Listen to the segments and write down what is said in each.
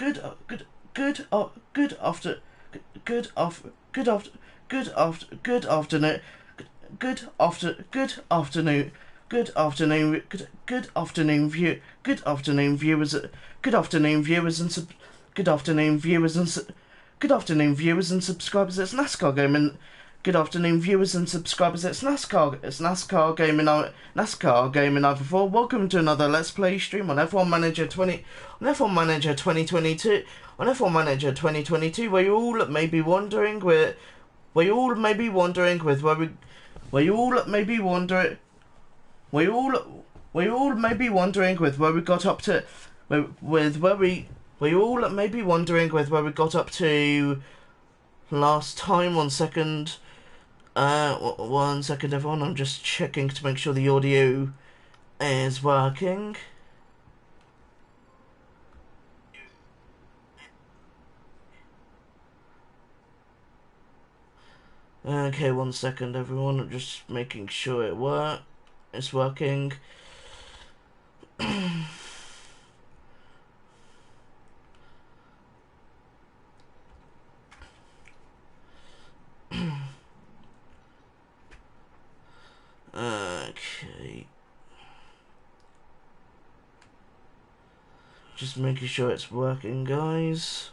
good good after good after good after good after good afternoon good after good afternoon good afternoon good afternoon good afternoon viewers good afternoon viewers and good afternoon viewers and good afternoon viewers and subscribers. It's NASCAR Gaming. Good afternoon viewers and subscribers. It's NASCAR Gaming Alpha 4. Welcome to another Let's Play stream on F1 Manager 2022 where you all may be wondering where you all may be wondering with where we got up to last time. 1 second everyone, I'm just checking to make sure the audio is working. Okay, 1 second everyone, I'm just making sure it's working. Okay. Just making sure it's working, guys.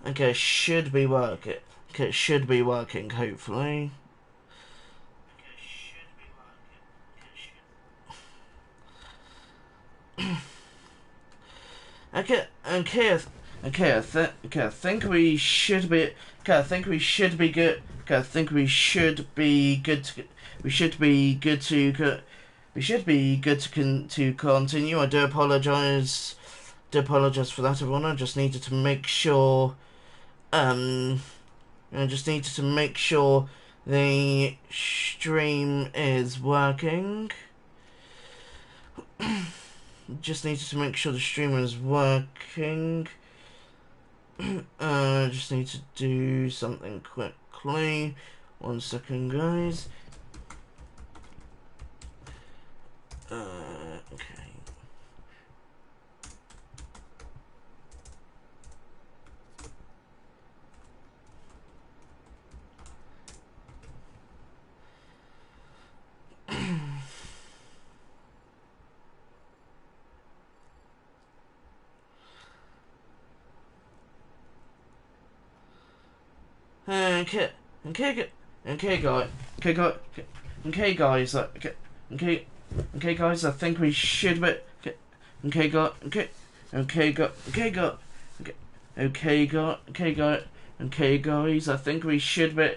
Okay, it should be working. Okay, it should be working, hopefully. I think we should be good to continue. I do apologize for that, everyone. I just needed to make sure the stream is working. Just needed to make sure the streamer is working. Just need to do something quickly. 1 second, guys. Okay. Guys, I think we should be. Guys, I think we should be.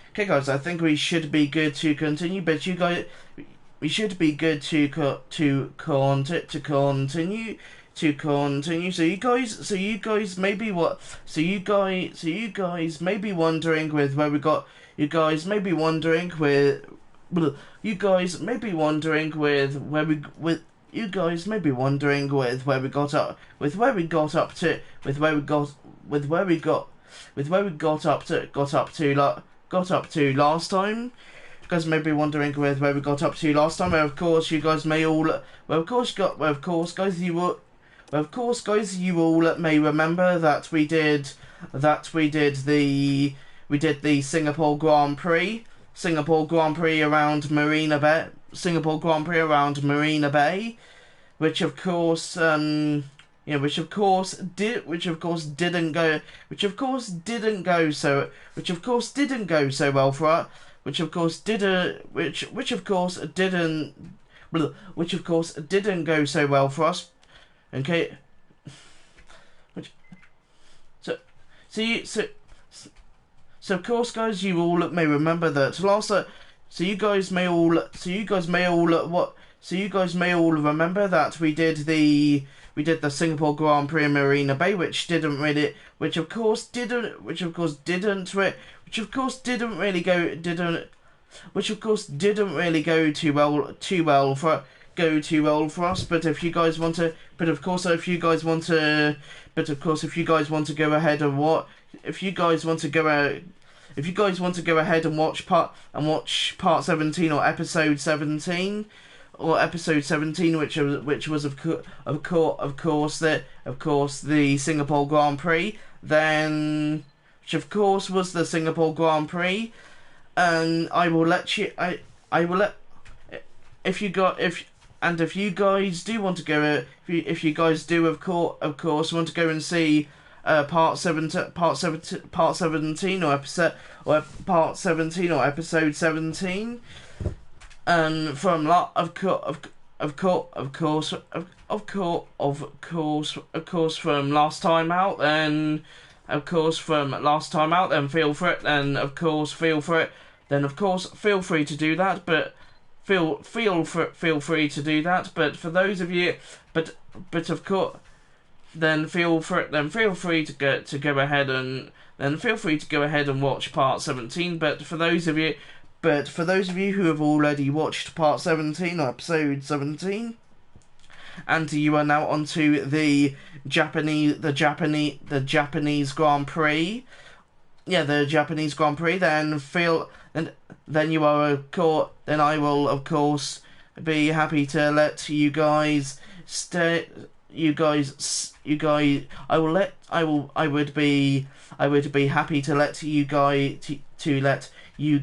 Okay, guys, I think we should be good to continue, but we should be good to continue. So you guys may be wondering with where we got. You guys may be wondering with where we got up to last time. You guys may be wondering where we got up to last time. Of course, you guys may all. Guys, you all may remember that we did the Singapore Grand Prix around Marina Bay, which of course didn't go so well for us, which of course didn't go so well for us. Okay. So of course, guys, you all may remember that last. So you guys may all remember that we did the Singapore Grand Prix in Marina Bay, which didn't really go too well for us. But if you guys want to go ahead and if you guys want to go ahead and watch part 17 or episode 17. Or episode 17, which was of course the Singapore Grand Prix, then which of course was the Singapore Grand Prix, and I will let you if you guys do want to go if you guys do of course want to go and see part 17 or part 17 or episode 17. And from from last time out, then feel free to do that. But feel free to do that. But for those of you, but of course, then feel free to go ahead and watch part 17. But for those of you who have already watched part 17 or episode 17, and you are now onto the Japanese Grand Prix, the Japanese Grand Prix, then I will of course be happy to let you guys stay. I would be happy to let you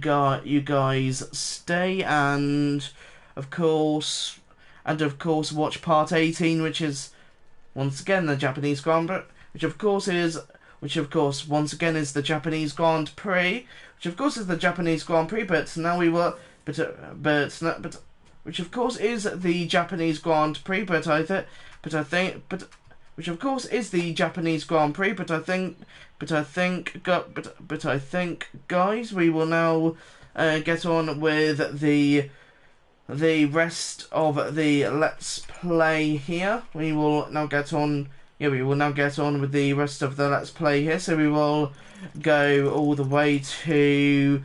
guys stay, and of course watch part 18, which is once again the Japanese Grand Prix, which of course once again is the Japanese Grand Prix, which of course is the Japanese Grand Prix, but now we were which of course is the Japanese Grand Prix, which of course is the Japanese Grand Prix, but I think, guys, we will now get on with the rest of the Let's Play here. We will now get on with the rest of the Let's Play here. So we will go all the way to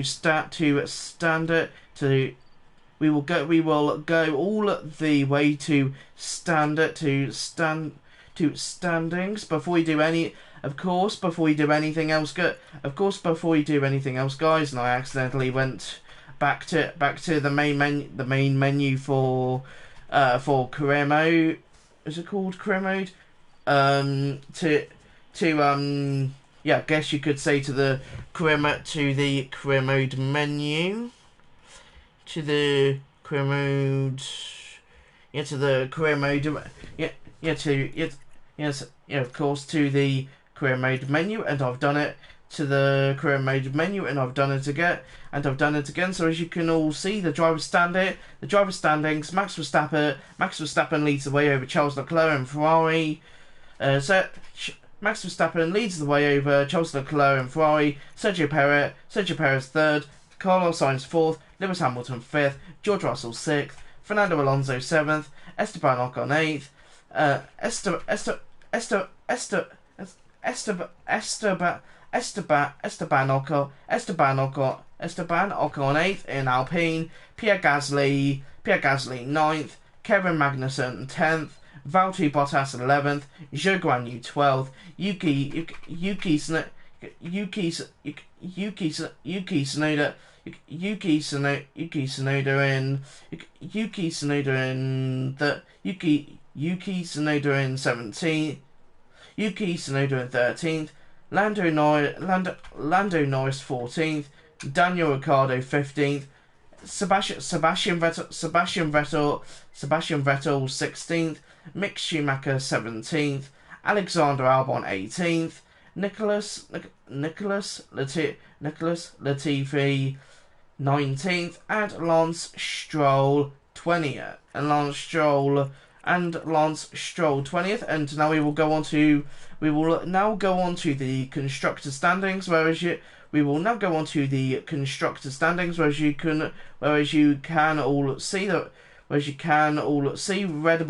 standard to. We will go all the way to standings before we do anything else, guys. And I accidentally went back to the main menu for career mode. Is it called career mode? I guess you could say to the career mode menu. To the career mode, of course, to the career mode menu, and I've done it to the career mode menu, and I've done it again. So as you can all see, the driver standings, Max Verstappen leads the way over Charles Leclerc and Ferrari. Max Verstappen leads the way over Charles Leclerc and Ferrari. Sergio Perez third, Carlos Sainz fourth, Lewis Hamilton 5th, George Russell 6th, Fernando Alonso 7th, Esteban Ocon 8th, Esteban Ocon 8th in Alpine, Pierre Gasly 9th, Kevin Magnussen 10th, Valtteri Bottas 11th, Zhou Guanyu 12th, Yuki Tsunoda in 17th, Yuki Tsunoda in 13th, Lando Norris 14th, Daniel Ricciardo 15th, Sebastian Vettel 16th, Mick Schumacher 17th, Alexander Albon 18th, Nicholas Latifi 19th, and Lance Stroll 20th. And now we will now go on to the constructor standings, whereas you can all see Red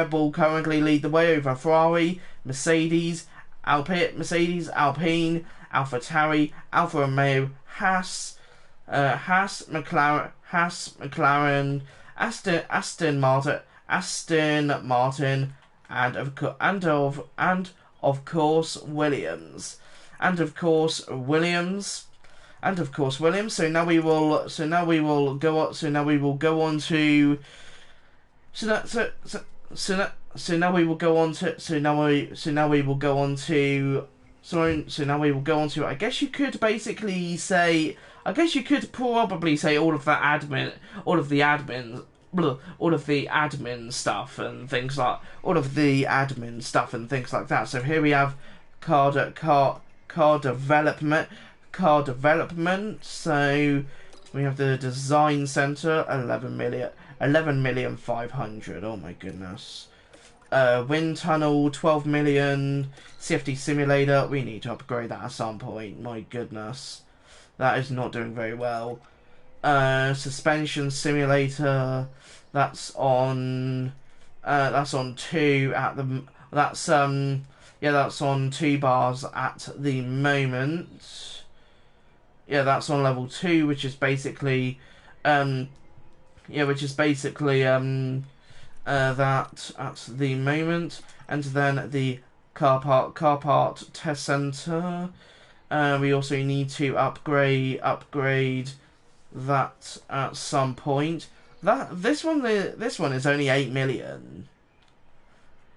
Bull currently lead the way over Ferrari, Mercedes, Alpine, AlphaTauri, Alfa Romeo, Haas, McLaren, Aston Martin, and of course Williams. and of course Williams. So now we will go on. So now we will go on to. So now we will go on to. So now we will go on to. So now we will go on to. I guess you could basically say. I guess you could probably say all of the admin stuff and things like that. So here we have car development. So we have the design center, 11,500,000. Oh my goodness. Wind tunnel, 12 million. CFD simulator, we need to upgrade that at some point. My goodness, that is not doing very well. Suspension simulator, that's on 2 at the. That's on 2 bars at the moment. Yeah, that's on level 2, which is basically, that at the moment. And then the car part test center. We also need to upgrade that at some point. This one is only 8 million.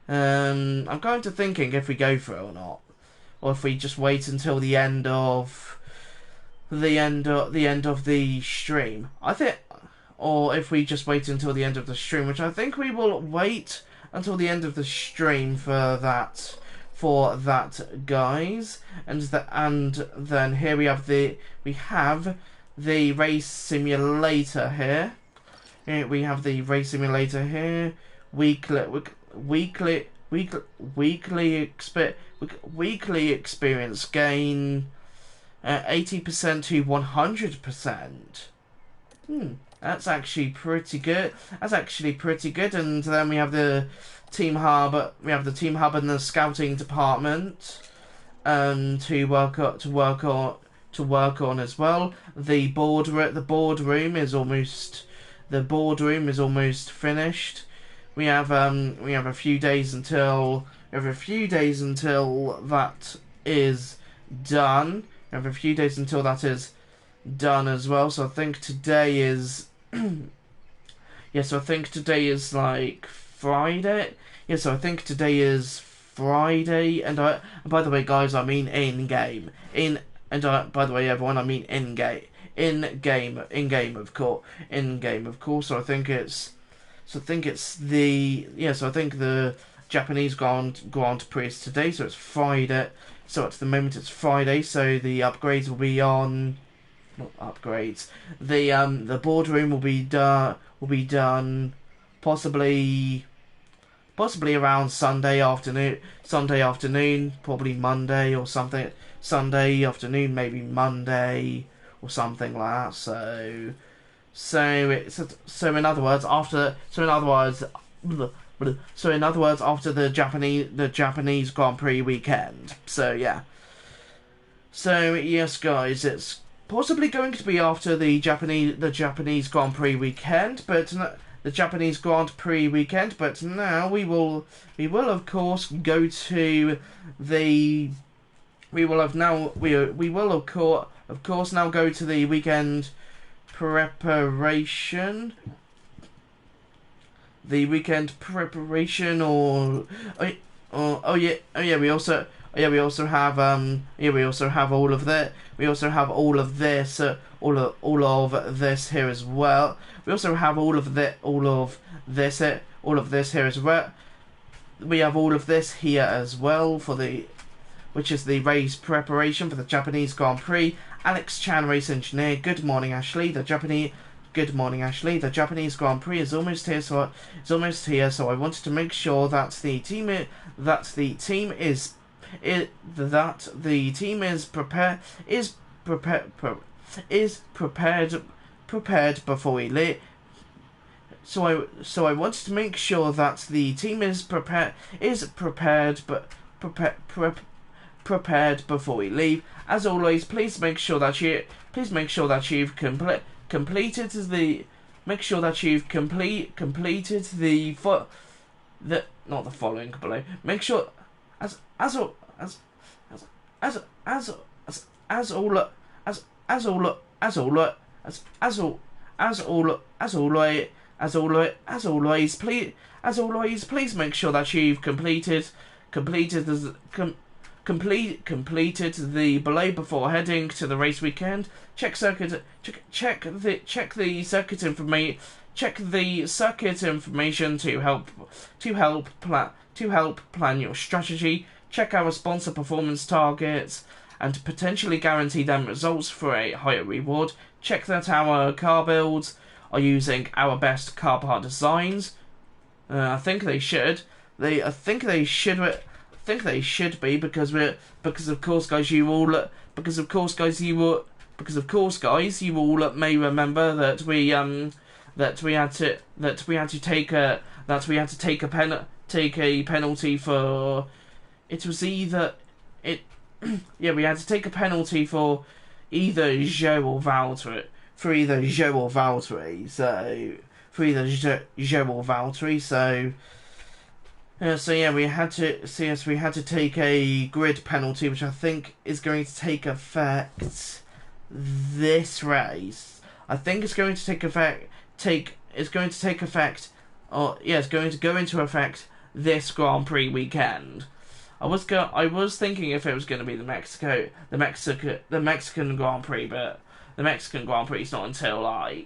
I'm going to thinking if we go for it or not, or if we just wait until the end of the stream. I think, or if we just wait until the end of the stream, which I think we will wait until the end of the stream for that, guys. And then here we have the race simulator here. We have the race simulator here. Weekly experience gain, 80% to 100%. That's actually pretty good. And then we have the team hub. and the scouting department to work on as well. The boardroom is almost finished. We have a few days until that is done. As well. So I think today is like Friday. So I think today is Friday. And by the way, guys, I mean in game. By the way, everyone, I mean in game. In game, of course. So I think the Japanese Grand Prix is today. So it's Friday. So at the moment it's Friday. So the upgrades will be on. Not upgrades. The boardroom will be done. Possibly around Sunday afternoon. Probably Monday or something. Sunday afternoon, maybe Monday or something like that. So in other words, after the Japanese Grand Prix weekend. So yeah. So yes, guys, it's possibly going to be after the Japanese Grand Prix weekend, but the Japanese Grand Prix weekend. But now we will of course go to the. We will of course now go to the weekend preparation. We also have all of that. We also have all of this here as well. We also have all of this here as well. We have all of this here as well which is the race preparation for the Japanese Grand Prix. Alex Chan, race engineer. Good morning, Ashley. The Japanese Grand Prix is almost here. So I wanted to make sure that the team is prepared before we leave. So I wanted to make sure that the team is prepared before we leave. As always, please make sure that you've completed the not the following below. Make sure as as as as all as as all as all as all as all as always please make sure that you've completed the below before heading to the race weekend. Check the circuit information to help plan your strategy. Check our sponsor performance targets and potentially guarantee them results for a higher reward. Check that our car builds are using our best car part designs. I think they should. I think they should be because of course guys you all may remember that we had to take a penalty for it was either it yeah we had to take a penalty for either Joe or Valtteri we had to take a grid penalty, which I think is going to take effect this race. I think it's going to take effect. It's going to go into effect this Grand Prix weekend. I was thinking if it was going to be the Mexican Grand Prix, but the Mexican Grand Prix is not until I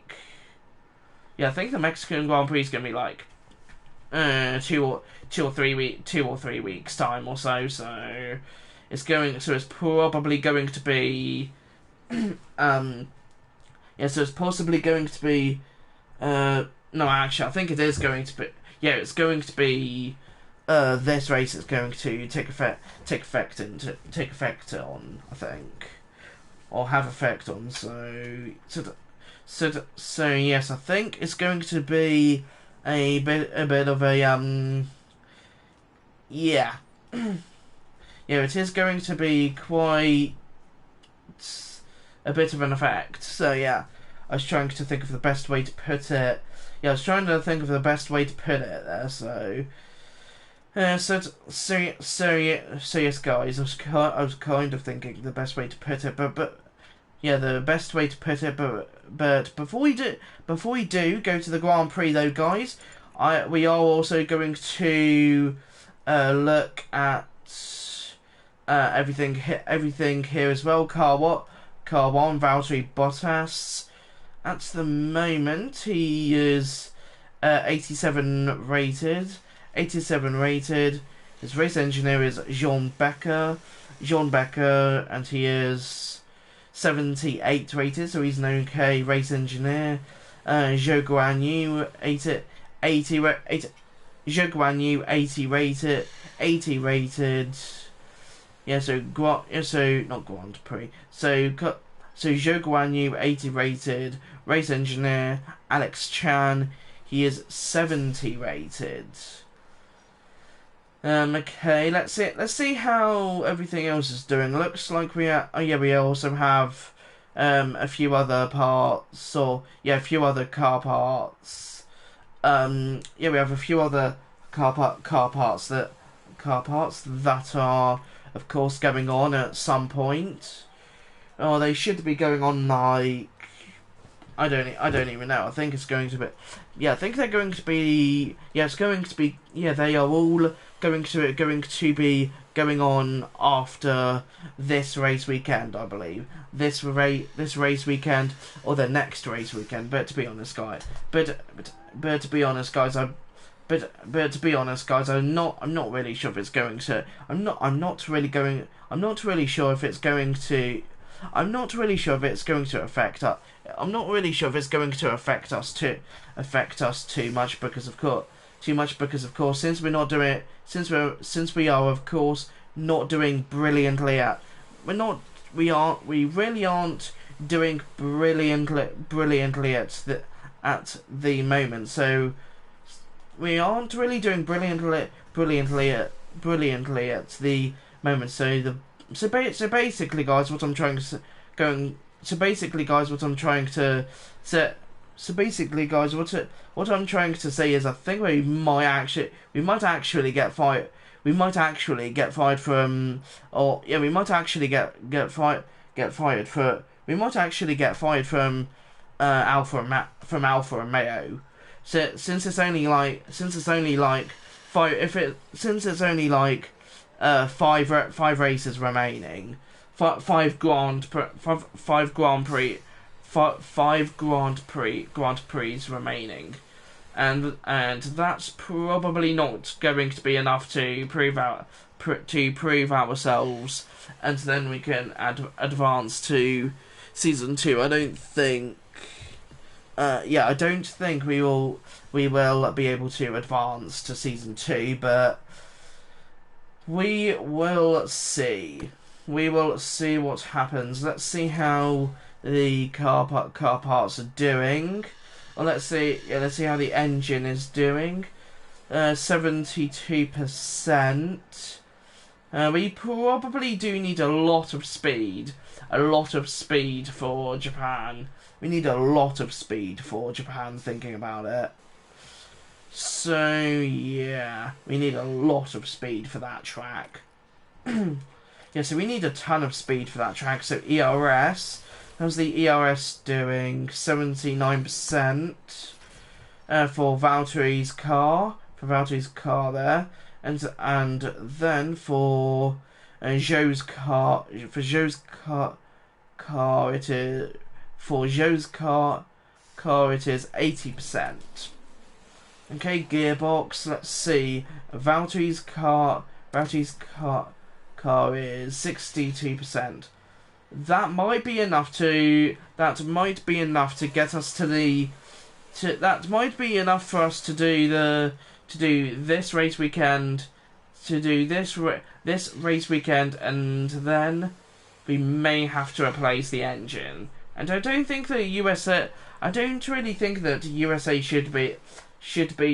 think the Mexican Grand Prix is going to be like 2 or 3 weeks time or so. So it's probably going to be it's possibly going to be no, actually I think it is going to be it's going to be this race is going to take effect on, I think, or have effect on. So yes, I think it's going to be a bit of a it is going to be quite a bit of an effect. So yeah, I was trying to think of the best way to put it. Yeah, I was trying to think of the best way to put it there. So yes, guys. I was kind of thinking the best way to put it, but yeah, the best way to put it. But before we do go to the Grand Prix, though, guys, we are also going to look at everything here as well. Car 1, Valtteri Bottas. At the moment, he is 87 rated. His race engineer is Jean Becker, and he is 78 rated, so he's an okay race engineer. Zhou Guanyu 80 rated. Not Grand Prix. So Zhou Guanyu 80 rated, race engineer Alex Chan, he is 70 rated. Okay, let's see how everything else is doing. Looks like we also have a few other parts, a few other car parts. We have a few other car parts that are, of course, going on at some point. Oh, they should be going on like I don't even know. I think it's going to be. Yeah, I think they're going to be. Yeah, it's going to be. Yeah, they are all going to be going on after this race weekend, I believe. This race weekend or the next race weekend. But to be honest, guys, I'm not really sure if it's going to. I'm not really sure if it's going to affect us. I'm not really sure if it's going to affect us too much because of course since we are of course not doing brilliantly at we really aren't doing brilliantly at the moment. So we aren't really doing brilliantly at the moment. So basically, guys, what I'm trying to say is I think we might actually get 5 we might actually get fired from, or yeah, we might actually get fired for, we might actually get fired from Alfa and Mayo. So since it's only like five, since it's only like five races remaining, five Grand Prix remaining, and that's probably not going to be enough to prove ourselves, and then we can advance to season 2. I don't think. I don't think we will be able to advance to season 2, but we will see. We will see what happens. Let's see how the car parts are doing. Well, let's see how the engine is doing. 72%. We probably do need a lot of speed. For Japan. We need a lot of speed for Japan, thinking about it. So, yeah. We need a lot of speed for that track. Yeah, so we need a ton of speed for that track. So, ERS. How's the ERS doing? 79%. For Valtteri's car. There. And then for Zhou's car. For Zhou's car it is... For Zhou's car it is 80%. Okay, gearbox, let's see. Valtteri's car is 62%. That might be enough to get us to the that might be enough for us to do this race weekend, and then we may have to replace the engine. And I don't think that I don't really think that USA should be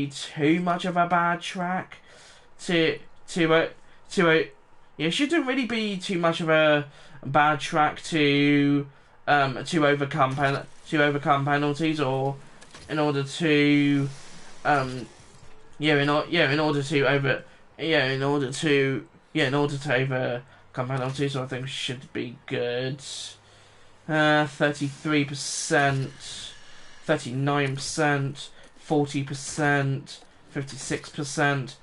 too much of a bad track. It shouldn't really be too much of a bad track to overcome penalties, or in order to overcome penalties. So I think should be good. 33%, 39%, 40%, 56%,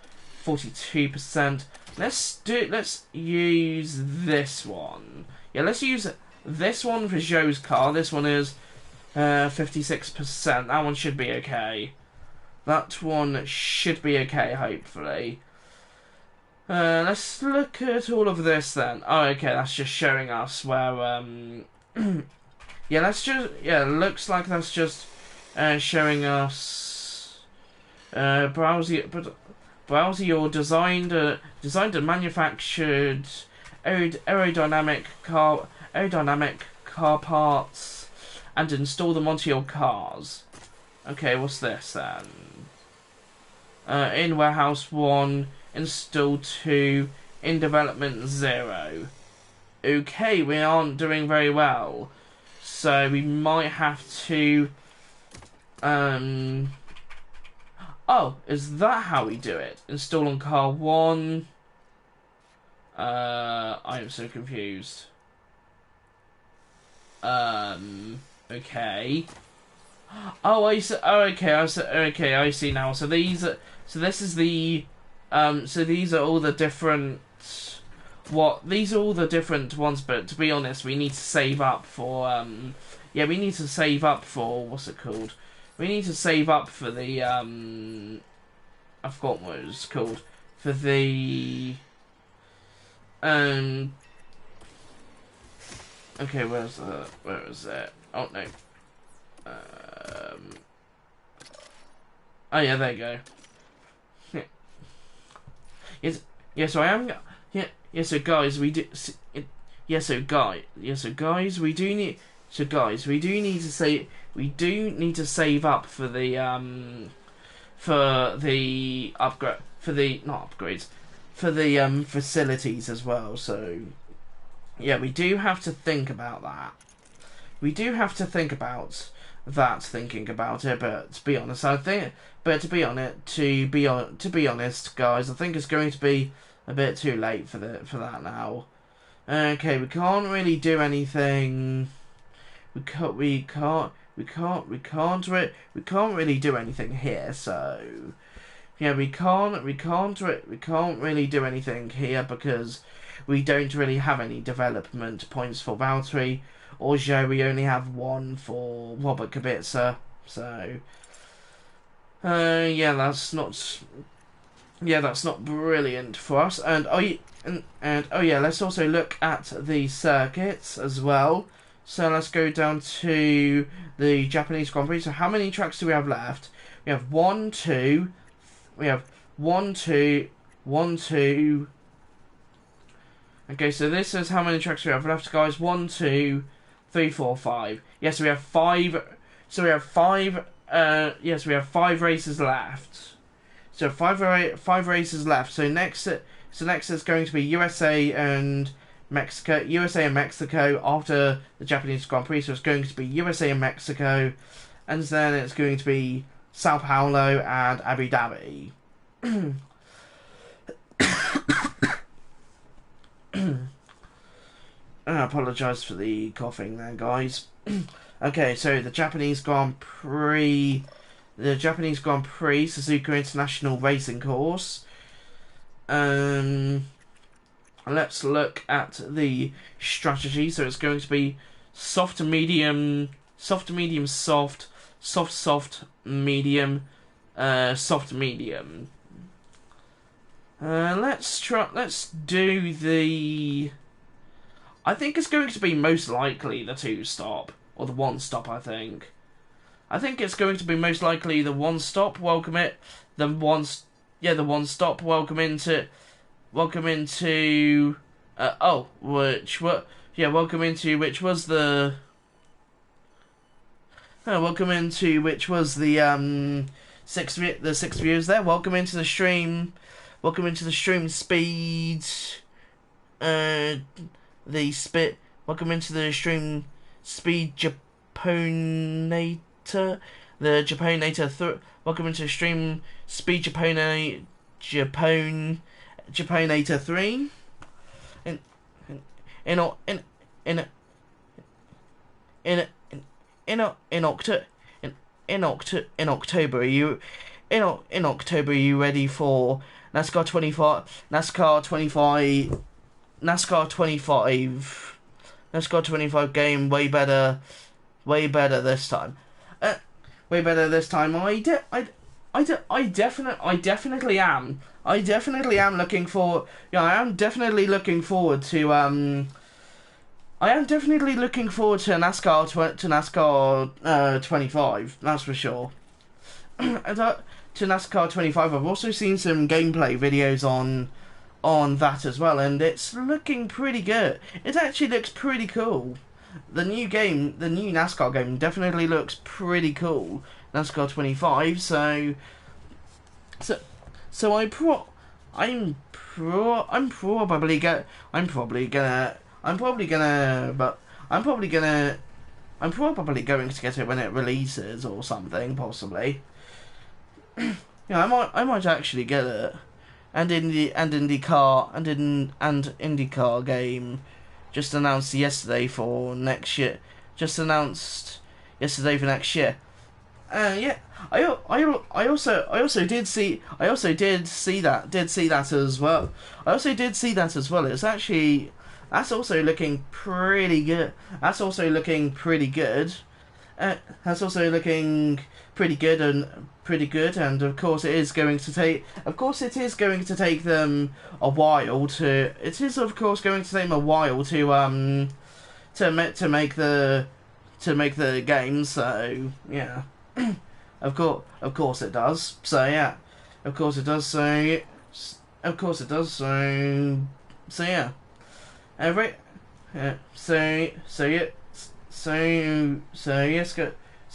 42%. Let's use this one. Yeah, let's use this one for Zhou's car. This one is 56%. That one should be okay. Hopefully. Let's look at all of this then. Oh, okay, that's just showing us where, looks like that's just showing us, browse your designed and manufactured aerodynamic car parts and install them onto your cars. Okay, what's this then? In warehouse 1, install 2, in development 0. Okay, we aren't doing very well, so we might have to. Oh, is that how we do it? Install on car 1. I am so confused. Okay. Oh, I see. Oh, okay. I see now. So these. So this is the. So these are all the different. These are all the different ones. But to be honest, we need to save up for. Yeah, we need to save up for what's it called? We need to save up for the. I forgot what it was called. For the. Okay, where is it? Oh no. Oh yeah, there you go. Yes. Yeah. So I am. Yeah. Yeah. So guys, we do. Yeah. So guys, we do need. So guys, we do need to say. We do need to save up for the upgrade, for the not upgrades, for the facilities as well. So yeah, we do have to think about that. We do have to think about that. Thinking about it, but to be honest, I think. But to be honest, guys, I think it's going to be a bit too late for that now. Okay, we can't really do anything. We can't really do anything here. So yeah, we can't really do anything here because we don't really have any development points for Valtteri or Zhou. We only have one for Robert Kubica. So yeah, that's not brilliant for us. And let's also look at the circuits as well. So let's go down to the Japanese Grand Prix. So how many tracks do we have left? We have 1, 2. We have 1, 2, 1, 2. Okay, so this is how many tracks we have left, guys. 1, 2, 3, 4, 5. Yes, we have 5. So we have 5. Yes, we have 5 races left. So five races left. So next is going to be USA and Mexico after the Japanese Grand Prix. So it's going to be USA and Mexico, and then it's going to be Sao Paulo and Abu Dhabi. I apologise for the coughing there, guys. Okay, so the Japanese Grand Prix, Suzuka International Racing Course. Let's look at the strategy. So it's going to be soft to medium, soft to medium, soft, soft, medium, soft, medium. Let's do the... I think it's going to be most likely the 2-stop, or the 1-stop, I think. I think it's going to be most likely the 1-stop, welcome into, welcome into, which was the six viewers there. Welcome into the stream. Welcome into the stream speed. Welcome into the stream speed Japonator. The Japonator. Welcome into the stream speed Japonator 3. In October, are you ready for NASCAR 25 game? Way better this time. I definitely am. I am looking for. Yeah, I am definitely looking forward to. NASCAR 25. That's for sure. To NASCAR 25, I've also seen some gameplay videos on that as well, and it's looking pretty good. It actually looks pretty cool. The new NASCAR game definitely looks pretty cool. NASCAR 25. So I'm probably going to get it when it releases or something, possibly. Yeah, I might actually get it. And IndyCar game just announced yesterday for next year. Yeah, I also did see that as well. That's also looking pretty good. That's also looking pretty good, and of course it is going to take. Of course, it is going to take them a while to. It is of course going to take them a while to make the game. So yeah, of course it does. So yeah, of course it does. So yeah.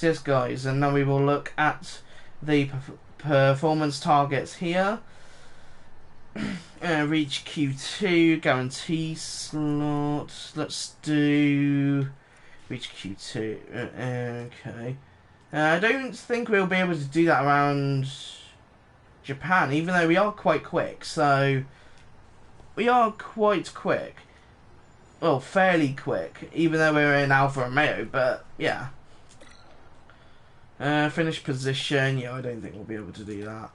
Yes, guys, and now we will look at the performance targets here. Reach Q2 guarantee slot. Let's do reach Q2. Okay. I don't think we'll be able to do that around Japan, even though we are quite quick. So quite quick. Well, fairly quick, even though we're in Alfa Romeo, but yeah. Finish position, yeah, I don't think we'll be able to do that.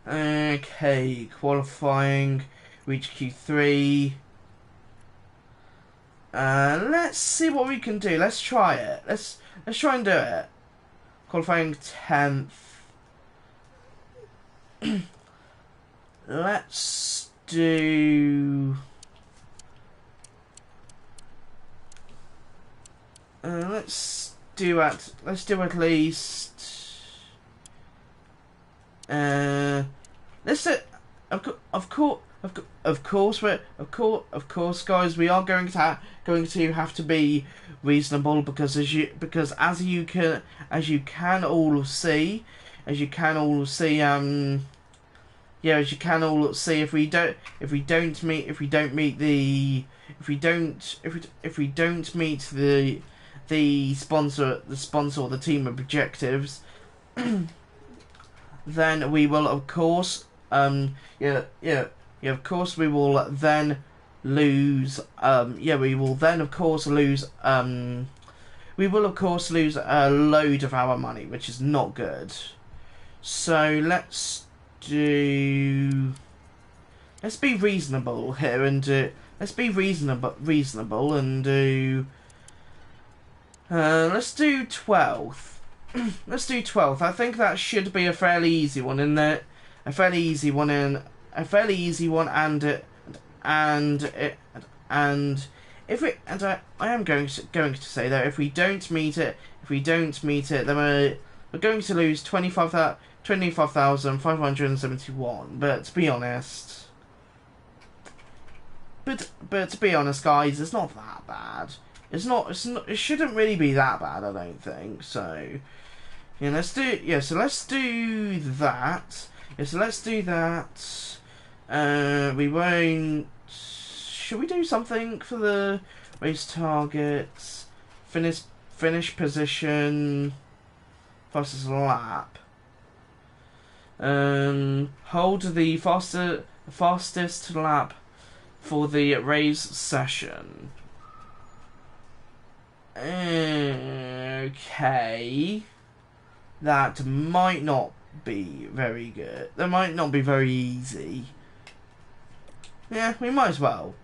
Okay, qualifying, reach Q3. Let's see what we can do. Let's try it. Let's try and do it. Qualifying 10th. Let's do. Let's do at least. Let's do. Of course, guys, we are going to have to be reasonable because as you can all see, if we don't meet the sponsor or the team objectives, then we will of course of course we will then lose we will of course lose a load of our money, which is not good. So let's be reasonable here and let's do let's do 12th. Let's do 12th. I think that should be a fairly easy one and I am going to say that if we don't meet it, then we're going to lose 25,571. But to be honest, guys, it's not that bad. It's not. It shouldn't really be that bad, I don't think. So, yeah, let's do that. Yeah, so let's do that. We won't. Should we do something for the race targets? Finish position. Fastest lap. Hold the fastest lap for the race session. Okay. That might not be very good. That might not be very easy. Yeah, we might as well.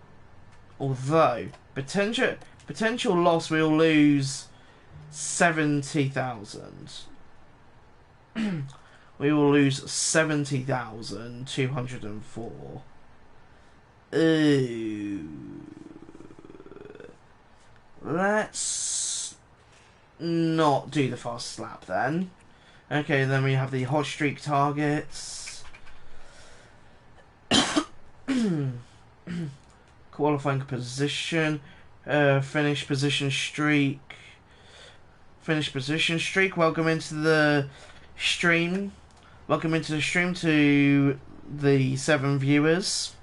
Although, potential loss, we'll lose 70,000. We will lose 70,204. Ooh. Let's not do the fast lap then. Okay, then we have the hot streak targets. Qualifying position. Finish position streak. Welcome into the stream. To the 7 viewers.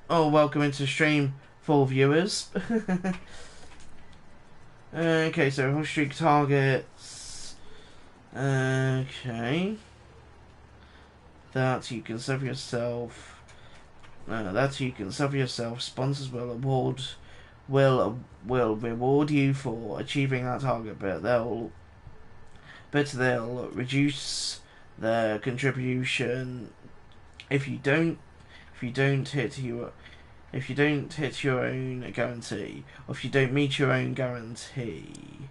Oh, welcome into the stream, 4 viewers. Okay, so hot streak targets. Okay. That you can save yourself. Sponsors will reward you for achieving that target, but they'll reduce their contribution if you don't hit your own guarantee, or if you don't meet your own guarantee.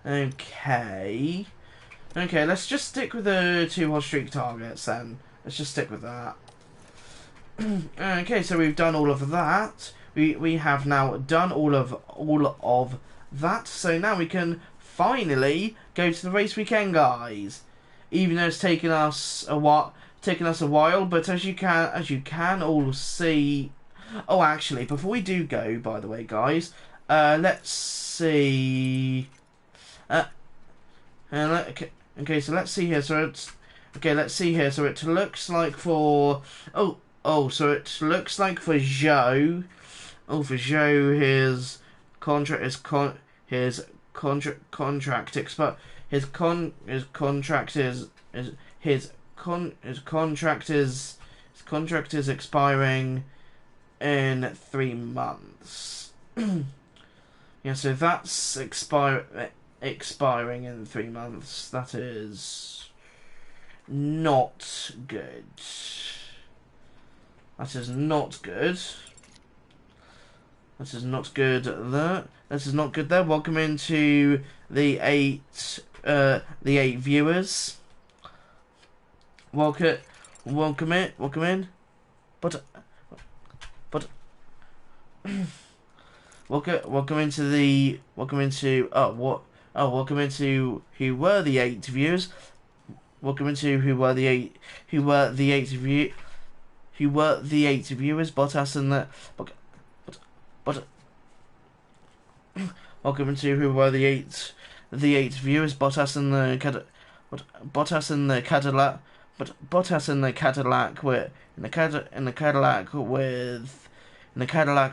Okay, let's just stick with the 2 hot streak targets then. Let's just stick with that. Okay, so we've done all of that. We have now done all of that. So now we can finally go to the race weekend, guys. Even though it's taken us a while, but as you can all see. Oh, actually, before we do go, by the way, guys, let's see. Okay, so let's see here. So it looks like for so it looks like for Joe. Oh, for Joe, his contract contract is expiring in 3 months. Yeah, so that's expiring in 3 months. That is not good. That is not good. That is not good there. That is not good there. Welcome into the 8 viewers. Welcome in. But welcome into who were the 8 viewers. Welcome into who were the 8 viewers. Bottas and the welcome into who were the 8 viewers. Bottas and the Cadillac. But Bottas in the Cadillac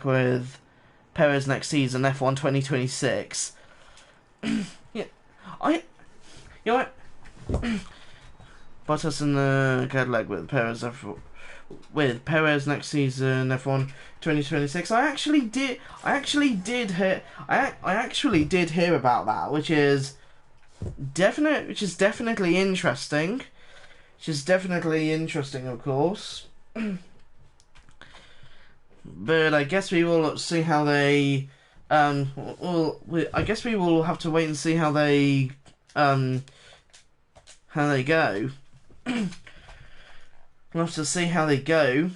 with Perez next season, F1 2026. Yeah, Bottas in the Cadillac with Perez next season, F1 2026. I actually did hear about that, which is definitely interesting. Which is definitely interesting, of course. But I guess we will see how they. I guess we will have to wait and see how they go. We'll have to see how they go.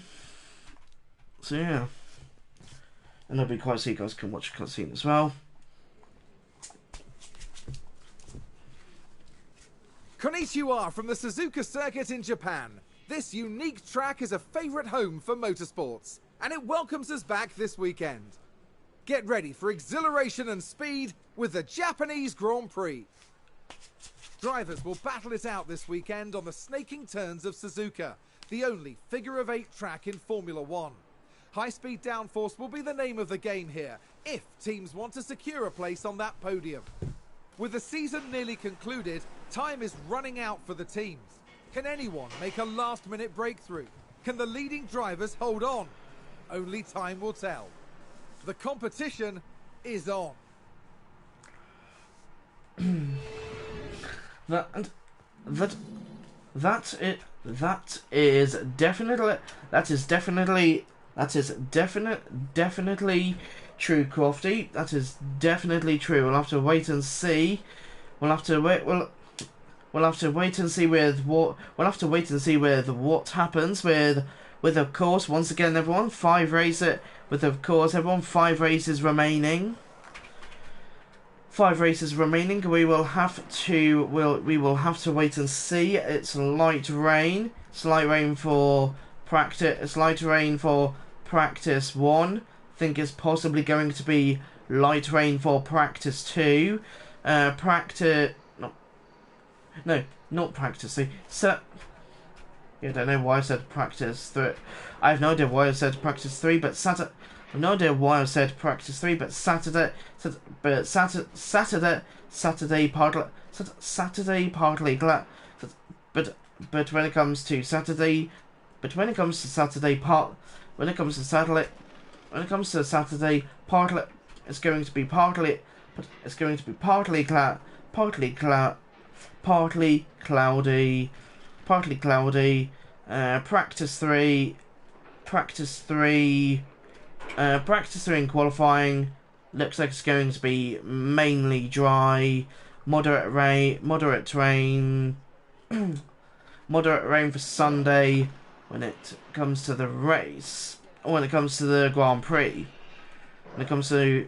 So yeah, and it'll be quite so you guys can watch a cutscene as well. Konnichiwa from the Suzuka circuit in Japan. This unique track is a favourite home for motorsports, and it welcomes us back this weekend. Get ready for exhilaration and speed with the Japanese Grand Prix. Drivers will battle it out this weekend on the snaking turns of Suzuka, the only figure-of-8 track in Formula 1. High-speed downforce will be the name of the game here, if teams want to secure a place on that podium. With the season nearly concluded, time is running out for the teams. Can anyone make a last-minute breakthrough? Can the leading drivers hold on? Only time will tell. The competition is on. That is definitely true, Crofty. That is definitely true. We'll have to wait and see. We'll have to wait and see with what happens with of course, once again everyone, 5 races remaining. 5 races remaining. We will have to wait and see. It's light rain. It's light rain for practice 1. I think it's possibly going to be light rain for practice 2. Not practice 3. I don't know why I said practice 3. I have no idea why I said practice 3, but Saturday. I have no idea why I said practice 3, but Saturday partly glad. But when it comes to Saturday, partly it's going to be partly cloudy. Practice 3 in qualifying looks like it's going to be mainly dry, moderate rain for Sunday when it comes to the race, or when it comes to the Grand Prix. When it comes to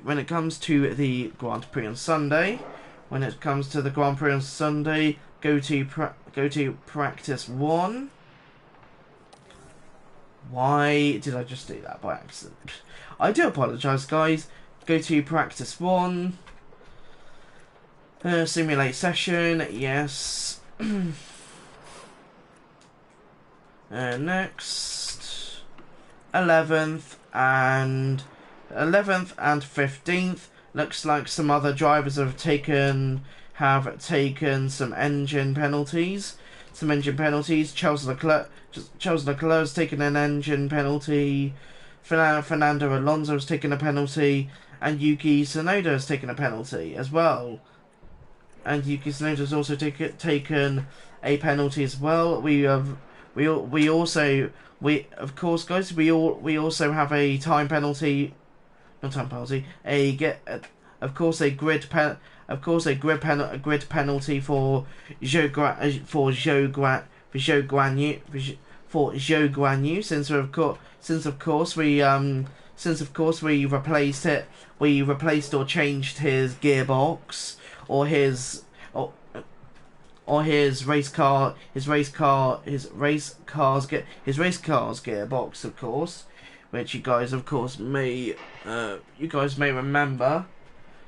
the Grand Prix on Sunday, go to practice 1. Why did I just do that by accident? I do apologise, guys. Go to practice 1. Simulate session, yes. Next, 11th and 15th. Looks like some other drivers have taken some engine penalties. some engine penalties. Charles Leclerc has taken an engine penalty. Fernando Alonso has taken a penalty, and Yuki Tsunoda has taken a penalty as well. And Yuki Tsunoda has also taken a penalty as well. We also have a time penalty. Not time penalty. A grid penalty for Zhou Guan Yu, since of course we replaced it. We replaced or changed his gearbox, or his race car's gearbox, of course, which you guys may remember.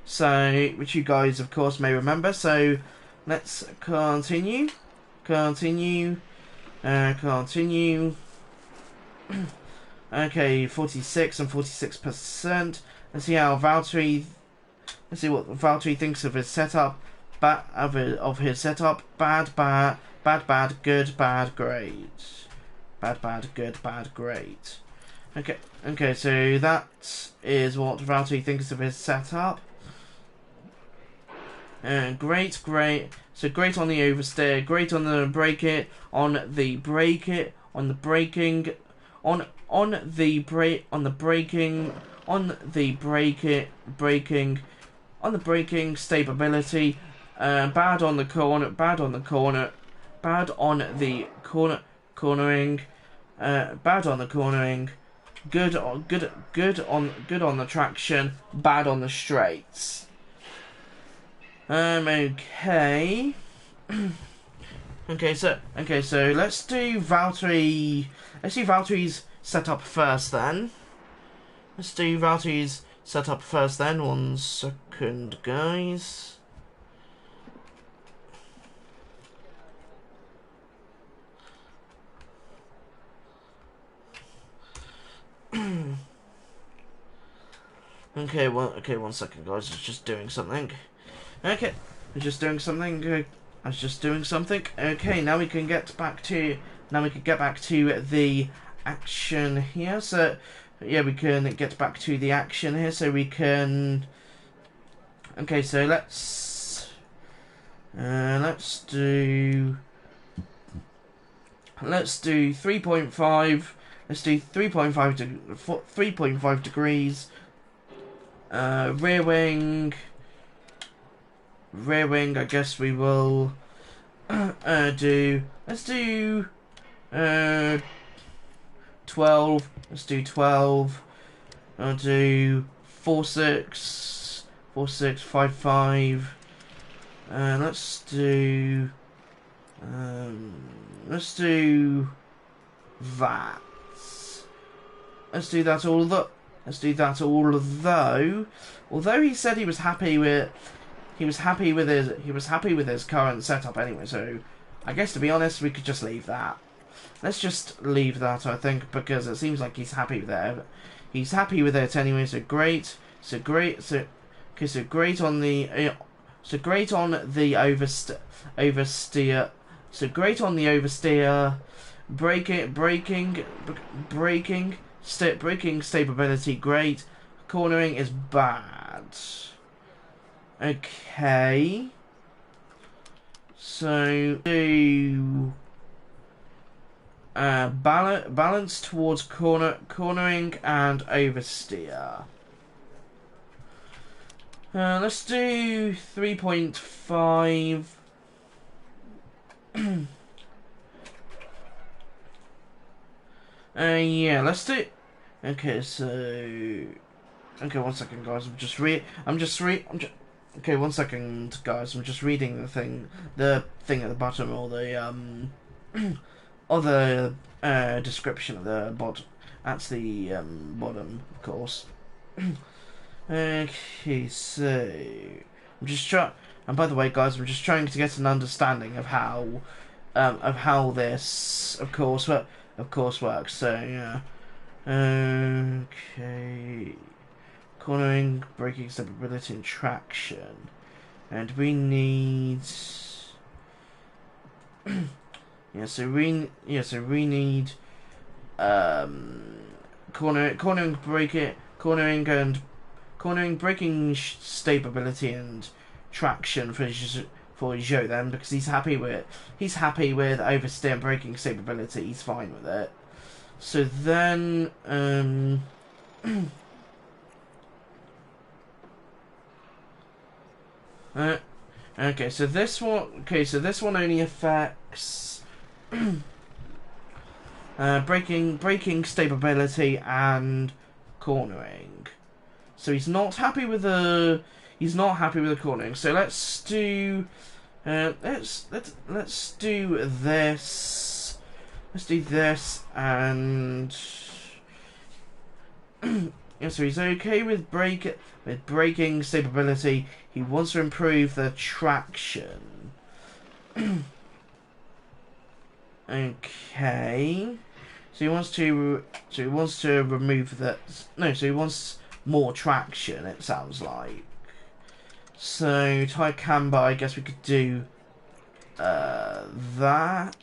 So let's continue. Okay, 46 and 46%. Let's see what Valtteri thinks of his setup. Bad, good, bad, great. Bad, good, bad, great. Okay, so that is what Valtteri thinks of his setup. Great. So great on the oversteer, great on the braking, stability. Bad on the cornering. Bad on the cornering. Good on the traction. Bad on the straights. Okay. Okay, so let's do Valtteri. Let's do Valtteri's setup first then. 1 second, guys. Okay, 1 second, guys. I was just doing something. Okay, I was just doing something. Okay, now we can get back to the action here. So yeah, we can get back to the action here. So we can. Okay, so let's do 3.5. Let's do 3.5 degrees. Rear wing. I guess we will do. Let's do 12. Let's do 12. I'll do 4.6, 5.5. Let's do that. Let's do that. Although he said he was happy with his current setup anyway. So I guess, to be honest, we could just leave that. Let's just leave that, I think, because it seems like he's happy with it. He's happy with it anyway. So great. So great on the oversteer. So great on the oversteer. Braking stability great. Cornering is bad. Okay. So do balance towards cornering and oversteer. Let's do 3.5. Yeah, let's do. Okay, so. Okay, 1 second, guys. Okay, 1 second, guys. I'm just reading the thing at the bottom, or the or the description of the bottom. That's the bottom, of course. Okay, so I'm just trying. And by the way, guys, I'm just trying to get an understanding of how this, of course, works. So yeah. Okay. Cornering, braking stability, and traction. And we need we need cornering, braking stability and traction for Zhou then, because he's happy with oversteer and braking stability. He's fine with it. So then okay, so this one only affects braking stability and cornering. So he's not happy with the cornering. So let's do let's do this. Let's do this, and yeah, so he's okay with braking stability. He wants to improve the traction. Okay. So he wants to remove that. No, so he wants more traction, it sounds like. So tire camber, I guess we could do that.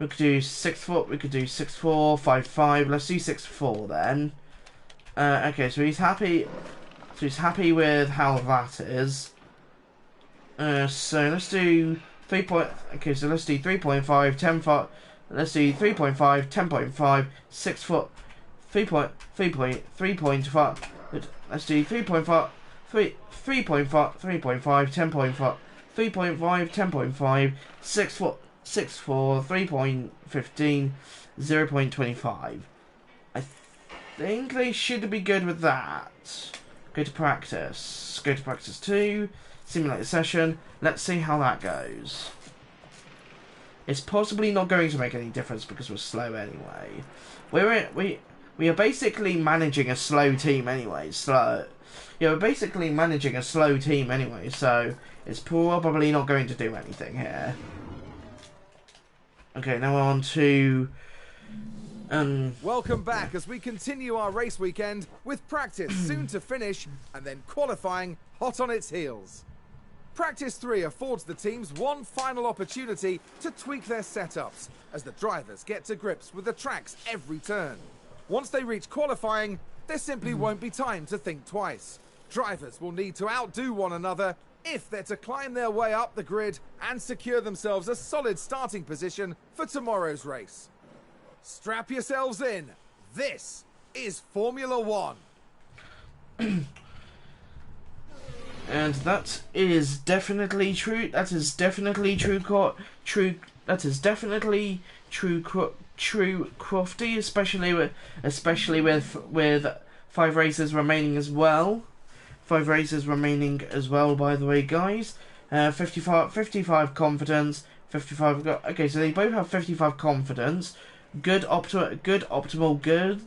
We could do 6'4", we could do 6'4", 5'5". Let's do 6'4" then. Okay, so he's happy. So he's happy with how that is. So let's do 3. Okay, so let's do 3.5, 10'5". Let's do 3.5, 10.5, 6 foot, 3.5. Let's do 3.5, 3.5, 10.5, 3.5, 10.5, 6 foot, 6'4", 3.15, 0.25. I think they should be good with that. Go to practice. Go to practice 2. Simulate the session. Let's see how that goes. It's possibly not going to make any difference because we're slow anyway. We are basically managing a slow team anyway. We're basically managing a slow team anyway, so it's probably not going to do anything here. Okay, now we're on to welcome back as we continue our race weekend with practice soon to finish and then qualifying hot on its heels. Practice 3 affords the teams one final opportunity to tweak their setups as the drivers get to grips with the tracks every turn. Once they reach qualifying, there simply won't be time to think twice. Drivers will need to outdo one another if they're to climb their way up the grid and secure themselves a solid starting position for tomorrow's race. Strap yourselves in. This is Formula One. And that is definitely true. That is definitely true. That is definitely true. True, Crofty, especially with 5 races remaining as well. 5 races remaining as well. By the way, guys, 55 confidence. 55. Okay, so they both have 55 confidence. Good, optimal, good.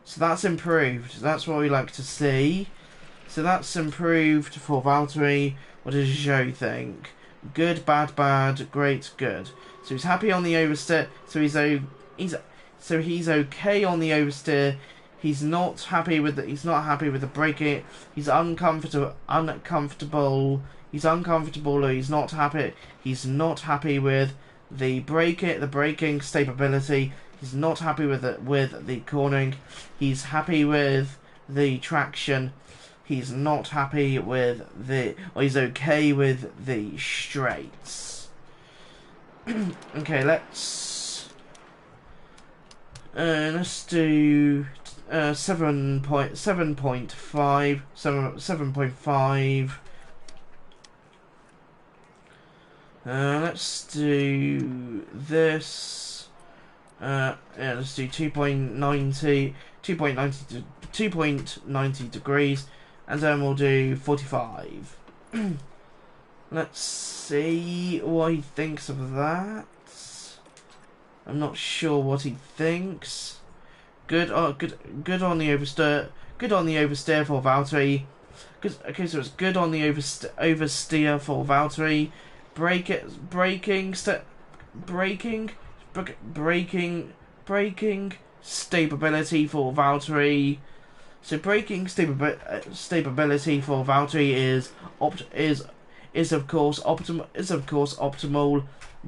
So that's improved. That's what we like to see. So that's improved for Valtteri. What does Zhou think? Good, bad, great, good. So he's happy on the oversteer. So he's okay on the oversteer. He's not happy with the braking. He's uncomfortable. He's uncomfortable. Or he's not happy. He's not happy with the braking stability. He's not happy with the cornering. He's happy with the traction. He's not happy with he's okay with the straights. Okay, let's do 7.5. Let's do this. Yeah, let's do 2.90 degrees, and then we'll do 45. Let's see what he thinks of that. I'm not sure what he thinks. Good on the oversteer. Good on the oversteer for Valtteri. Okay, so it's good on the oversteer for Valtteri. Braking stability for Valtteri. So braking stability for Valtteri is of course optimal.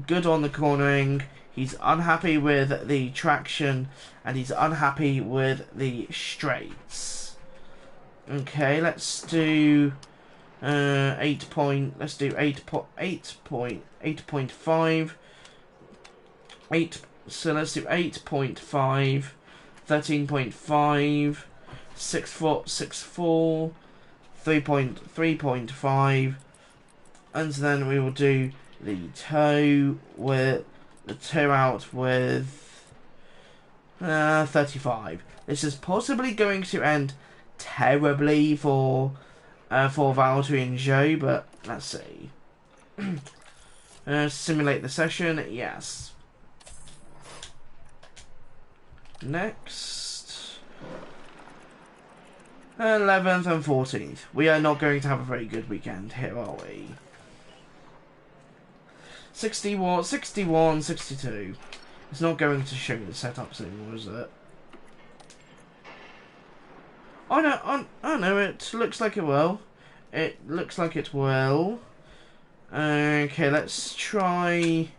Good on the cornering. He's unhappy with the traction, and he's unhappy with the straights. Okay, let's do 8.5. So let's do 8.5, 13.5, 6 foot, 6'4", 3.5, and then we will do the toe out with 35. This is possibly going to end terribly for Valtteri and Zhou, but let's see. Simulate the session, yes. Next, 11th and 14th. We are not going to have a very good weekend here, are we? 61, 62. It's not going to show you the setups anymore, is it? Oh no, it looks like it will. It looks like it will. Okay, let's try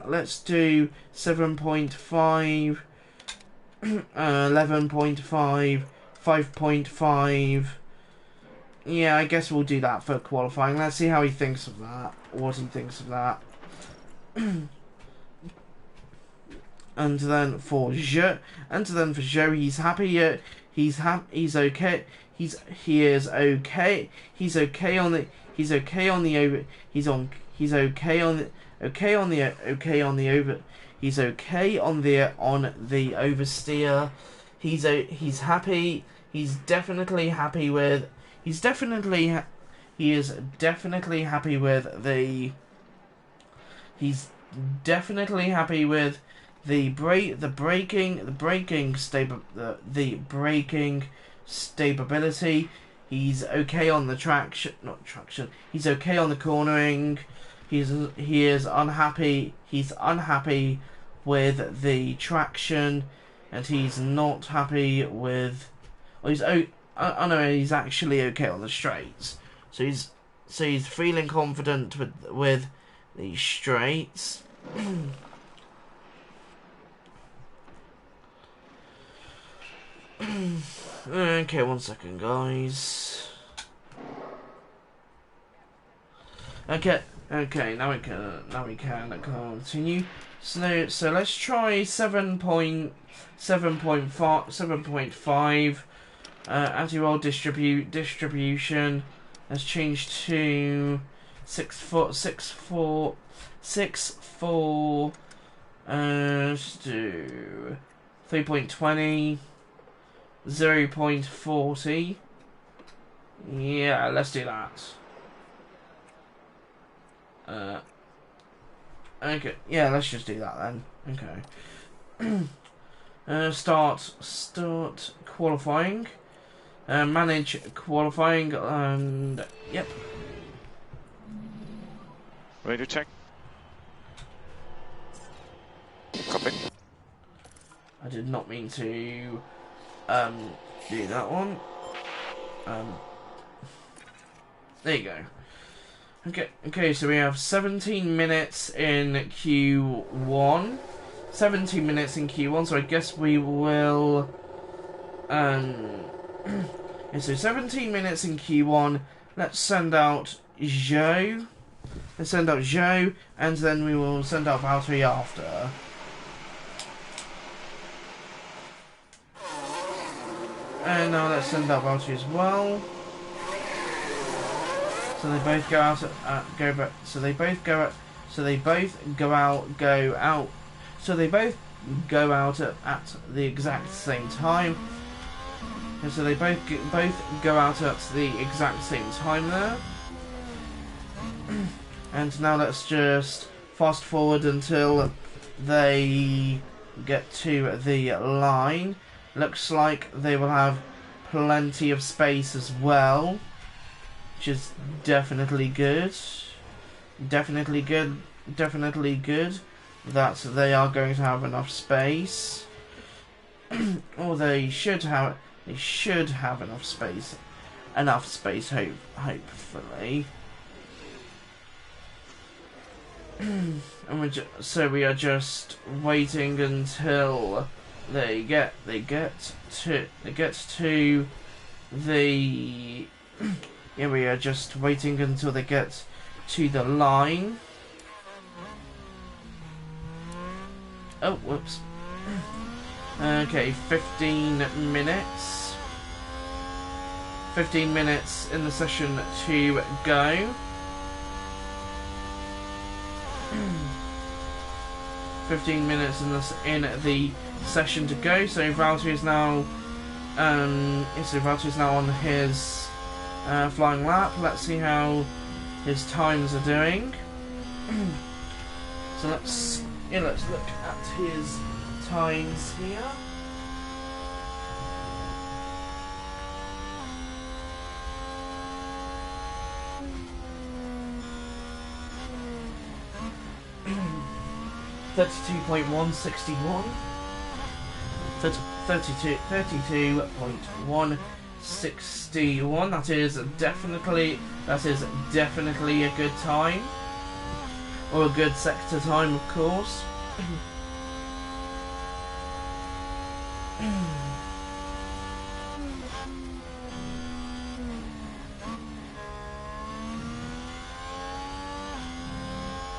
let's do 7.5, 11.5, 5.5. Yeah, I guess we'll do that for qualifying. Let's see how he thinks of that. What he thinks of that. And then for Zhou, he's happy. He's okay. He's okay on the oversteer. He's happy. He is definitely happy with the braking stability. He's okay on the traction. He's okay on the cornering. He is unhappy. He's unhappy with the traction, and he's not happy with. Well, he's actually okay on the straights. So he's feeling confident with the straights. Okay, 1 second, guys. Okay, now we can continue. So let's try 7.5 anti-roll distribution. Let's change to 6'4". Let's do 3.20. 0.40. Yeah, let's do that. Okay, yeah, let's just do that then. Okay. Start qualifying. Manage qualifying, and yep. Radio check. Copy. I did not mean to do that one. There you go. Okay, so we have 17 minutes in Q1. 17 minutes in Q1, so I guess we will yeah, so 17 minutes in Q1. Let's send out Zhou. And then we will send out Valtteri after. And now let's send out Valtteri as well. So they both go out So they both go out at the exact same time. And so they both go out at the exact same time there. And now let's just fast forward until they get to the line. Looks like they will have plenty of space as well, which is definitely good. Definitely good that they are going to have enough space. Or they should have enough space. enough space, hopefully. And so we are just waiting until they get to the yeah, we are just waiting until they get to the line. Oh, whoops. Okay, 15 minutes. 15 minutes in the session to go. 15 minutes in the session to go. So Valtteri is now on his flying lap. Let's see how his times are doing. So let's look at his times here. (32.161) 32.161. That is definitely a good time, or a good sector time, of course.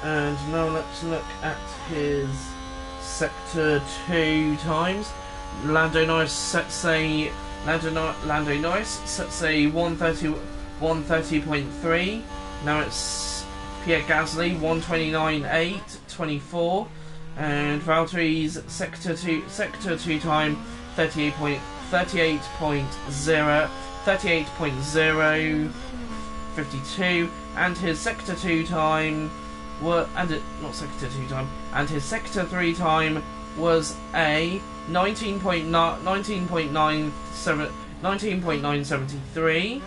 And now let's look at his sector 2 times. Lando Norris sets a 130.3. Now it's Pierre Gasly 129.824, and Valtteri's sector 2 time 38.052, and his sector 2 time and his sector 3 time was a 19.973.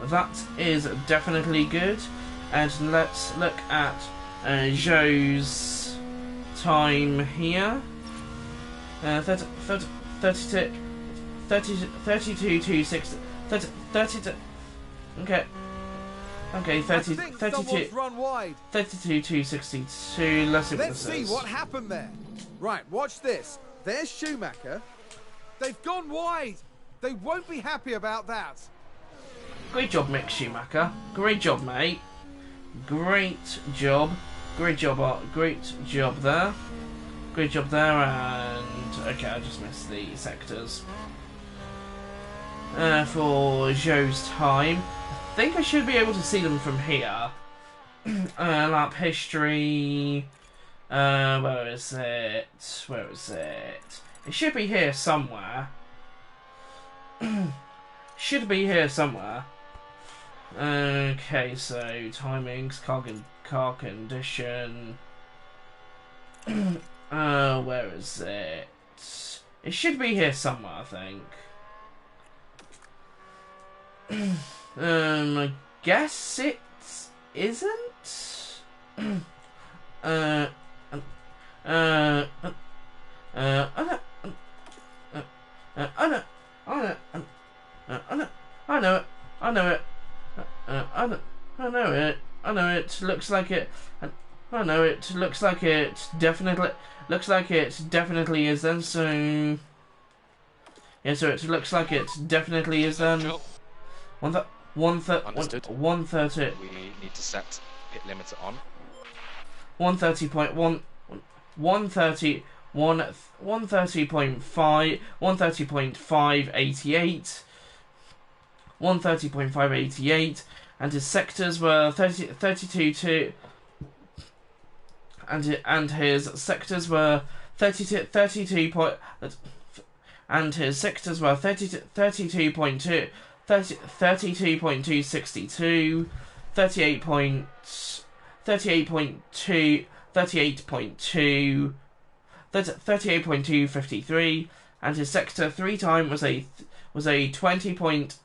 That is definitely good. And let's look at Zhou's time here. 32.260. Okay, 32.262. Let's see what happened there. Right, watch this. There's Schumacher. They've gone wide. They won't be happy about that. Great job, Mick Schumacher. Great job, mate. Great job there. Great job there, and okay, I just missed the sectors. For Zhou's time, I think I should be able to see them from here. Lap history. Where is it? It should be here somewhere. Should be here somewhere. Okay, so timings, car condition. Where is it? It should be here somewhere, I think. I guess it isn't. I know it. Looks like it. I know it. Looks like it definitely is then. So yeah, so it looks like it definitely is then. 130. We need to set pit limiter on. 130.1. 130.5. 130.588. 130.588, and his sectors were 32 and his sectors were 32 and his sectors were 32.2 32.262 38.2 38.2 38.253, and his sector 3 time was a 20 point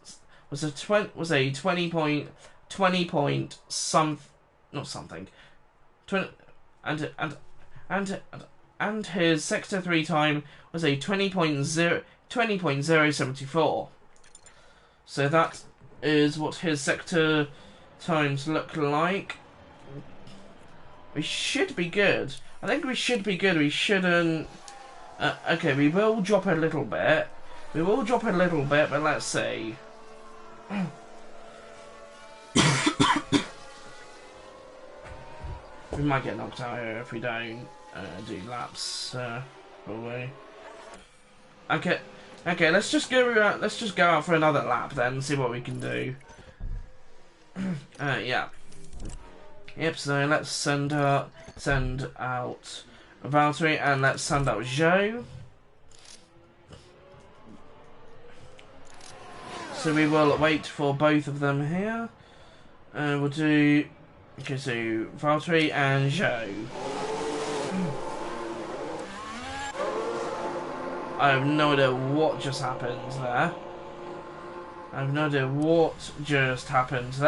and his sector 3 time was a 20.074. So that is what his sector times look like. We should be good. I think we should be good. We shouldn't... okay, we will drop a little bit. We will drop a little bit, but let's see. We might get knocked out here if we don't do laps, probably. Okay, let's just go. Let's just go out for another lap then, and see what we can do. Yeah. Yep. So let's send out Valtteri, and let's send out Joe. So we will wait for both of them here. We'll do... Okay, so Valtteri and Joe. I have no idea what just happened there.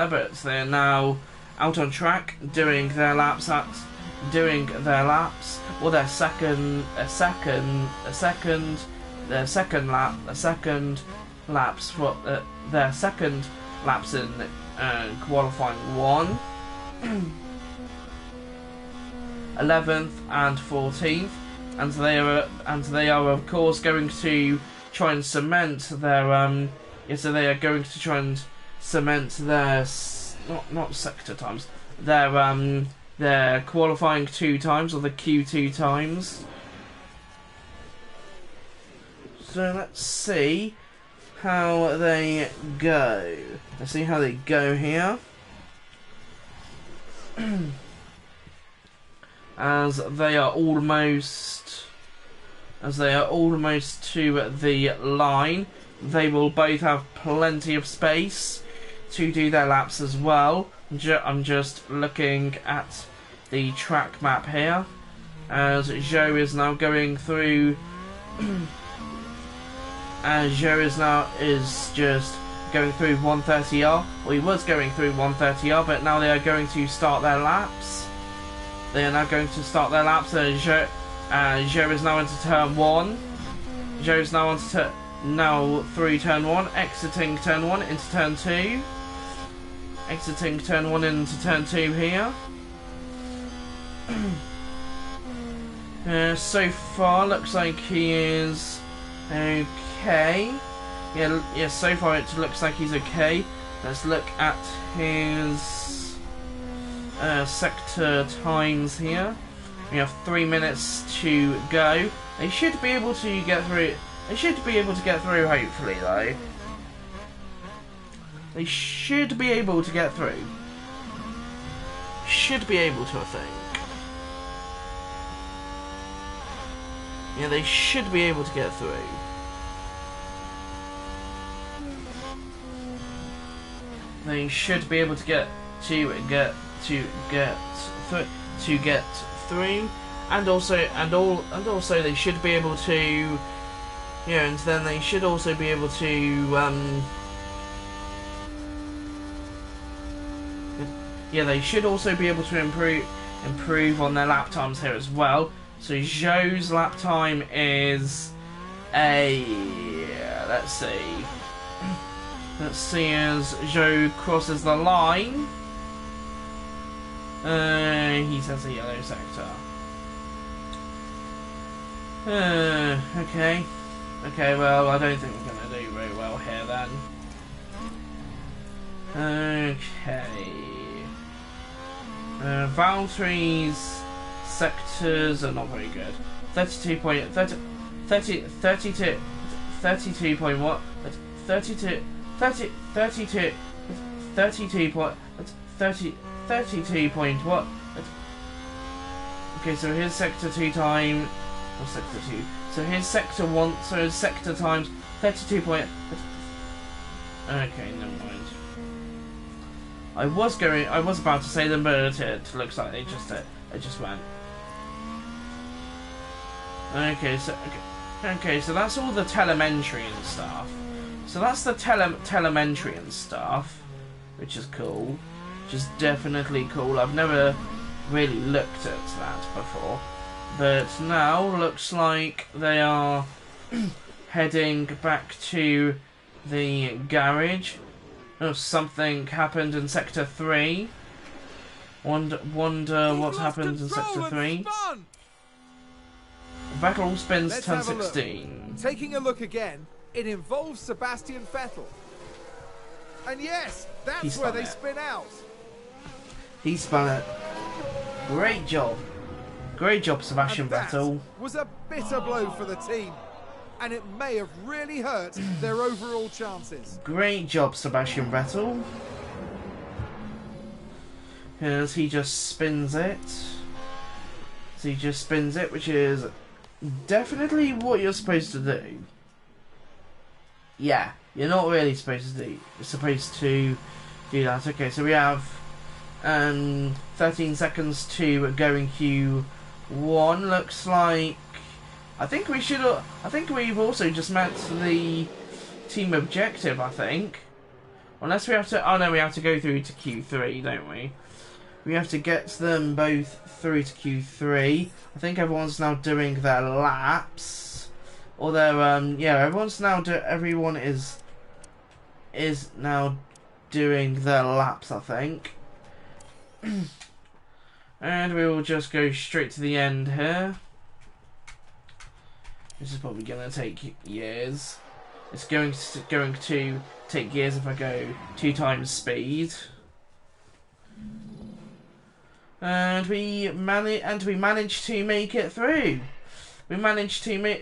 But they're now out on track doing their laps. Or their second laps for their second laps in qualifying 1, 11th and 14th, and they are of course going to try and cement their so they are going to try and cement their not sector times, their qualifying 2 times, or the Q2 times. So let's see how they go. Let's see how they go here. As they are almost to the line, they will both have plenty of space to do their laps as well. I'm just looking at the track map here, as Joe is now going through. And Joe is just going through 130R. Well, he was going through 130R, but now they are going to start their laps. And Joe is now into turn 1. Joe's now now through turn 1, exiting turn 1 into turn 2. Exiting turn 1 into turn 2 here. So far, looks like he is okay. Yeah, so far it looks like he's okay. Let's look at his sector times here. We have 3 minutes to go. They should be able to get through. Hopefully, though. They should be able to get through. Should be able to, I think. Yeah, they should be able to get through. They should be able to get through, and also they should be able to, and then they should also be able to, they should also be able to improve on their lap times here as well. So Joe's lap time is let's see as Joe crosses the line. He says a yellow sector. Okay, well, I don't think we're going to do very well here then. Okay. Valtteri's sectors are not very good. 32 point 30 32 32 point what 32 30 32 32 point 30 32 point what. Okay, so his sector 2 time, or sector 2, so his sector 1, so his sector times 32 point. Okay, never mind. I was about to say them, but it looks like they just went. Okay, so that's all the telemetry and stuff. So that's the telemetry and stuff, which is cool. Which is definitely cool. I've never really looked at that before, but now looks like they are heading back to the garage. Oh, something happened in Sector 3. Wonder what happened in Sector 3. Vettel spins Let's turn have a look. 16. Taking a look again, it involves Sebastian Vettel. And yes, that's where they spin out. He spun it. Great job. Great job, Sebastian Vettel. Was a bitter blow for the team. And it may have really hurt their overall chances. Great job, Sebastian Vettel. As he just spins it. So he just spins it, which is definitely what you're supposed to do. Yeah, you're not really supposed to do. You're supposed to do that. Okay, so we have 13 seconds to go in Q1. Looks like I think we've also just met the team objective. I think, unless we have to. Oh no, we have to go through to Q3, don't we? We have to get them both through to Q3. I think everyone's now doing their laps, or their everyone is now doing their laps, I think. And we will just go straight to the end here. This is probably going to take years. It's going to take years if I go 2 times speed. And we managed to make it through. We managed to make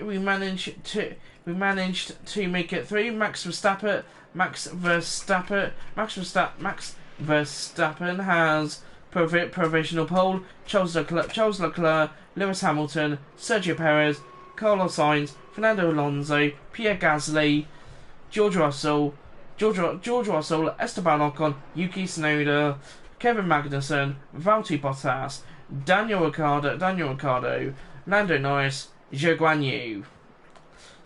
it through. Max Verstappen has provisional pole. Charles Leclerc, Lewis Hamilton, Sergio Perez, Carlos Sainz, Fernando Alonso, Pierre Gasly, George Russell, Esteban Ocon, Yuki Tsunoda, Kevin Magnussen, Valtteri Bottas, Daniel Ricciardo, Lando Norris, Zhou Guanyu.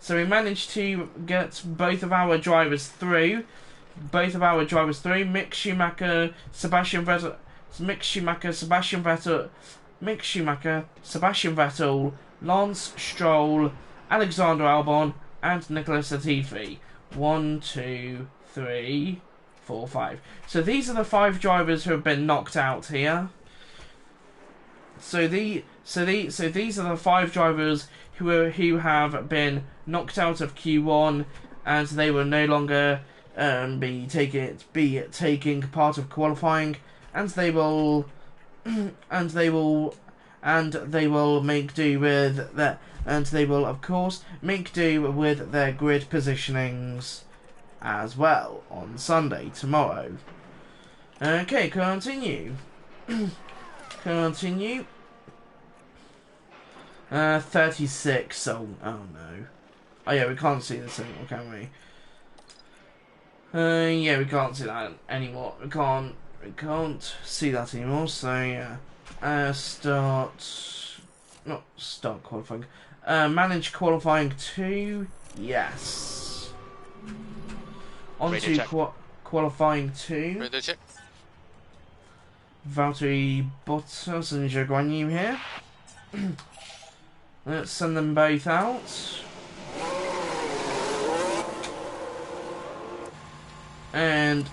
So we managed to get both of our drivers through. Mick Schumacher, Sebastian Vettel, Lance Stroll, Alexander Albon, and Nicholas Latifi. 1, 2, 3, 4, 5. So these are the 5 drivers who have been knocked out here. So these are the 5 drivers who have been knocked out of Q1, and they will no longer be taking part of qualifying, and they will make do with that, and they will of course make do with their grid positionings as well on Sunday, tomorrow. Okay, continue. Continue. 36. Oh no. Oh yeah, we can't see this anymore, can we? Yeah, we can't see that anymore. We can't see that anymore. So yeah. Start qualifying. Manage qualifying 2. Yes. On to qualifying 2. Radio check. Valtteri Bottas and Zhou Guanyu here. Let's send them both out. And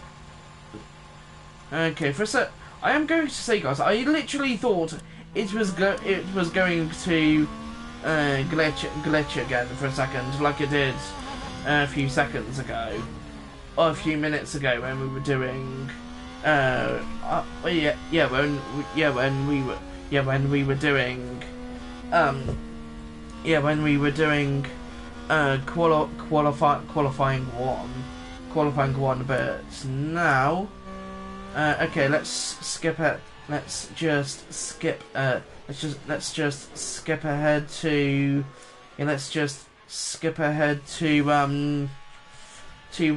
okay, for a sec, I am going to say, guys, I literally thought it was going to glitch again for a second, like it did a few seconds ago, or a few minutes ago when we were doing when we were doing qualifying one, but now okay, let's skip it. Let's just skip ahead to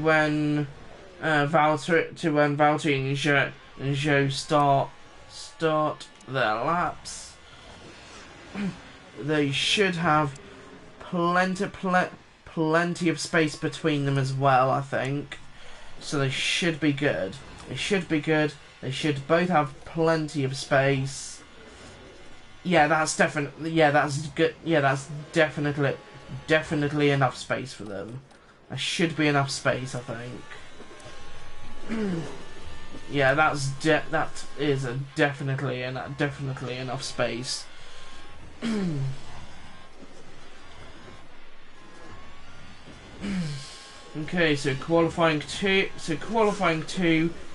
when Valtteri and Zhou start their laps. They should have plenty of space between them as well, I think. So they should be good. They should both have plenty of space. Yeah, that's definitely. Yeah, that's good. Yeah, that's definitely enough space for them. There should be enough space, I think. Yeah, that is definitely enough space. Okay, so qualifying two,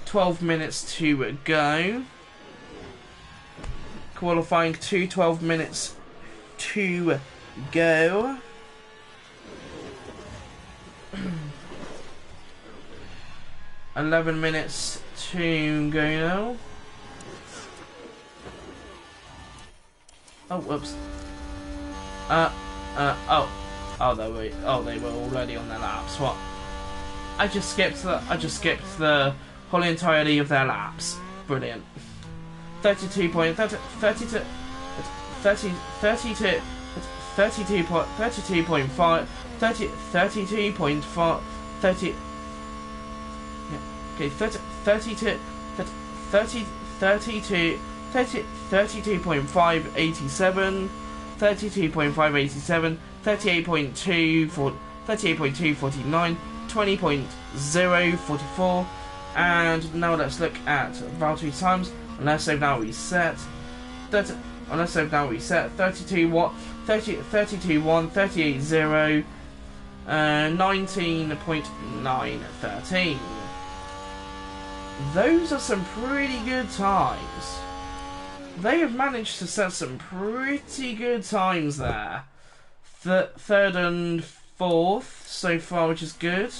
12 minutes to go. Qualifying 2, 12 minutes to go. 11 minutes to go now. Oh, whoops. They were already on their laps. What? I just skipped the whole entirety of their laps. Brilliant. 32.5 Okay, 32.5, 87, 32.5, 88.2, 49, 20.0, 44, and now let's look at Valtteri times. Unless they've now reset, 32 watt, 32.1, 38.0, 19.913. Those are some pretty good times. They have managed to set some pretty good times there. Third and fourth so far, which is good.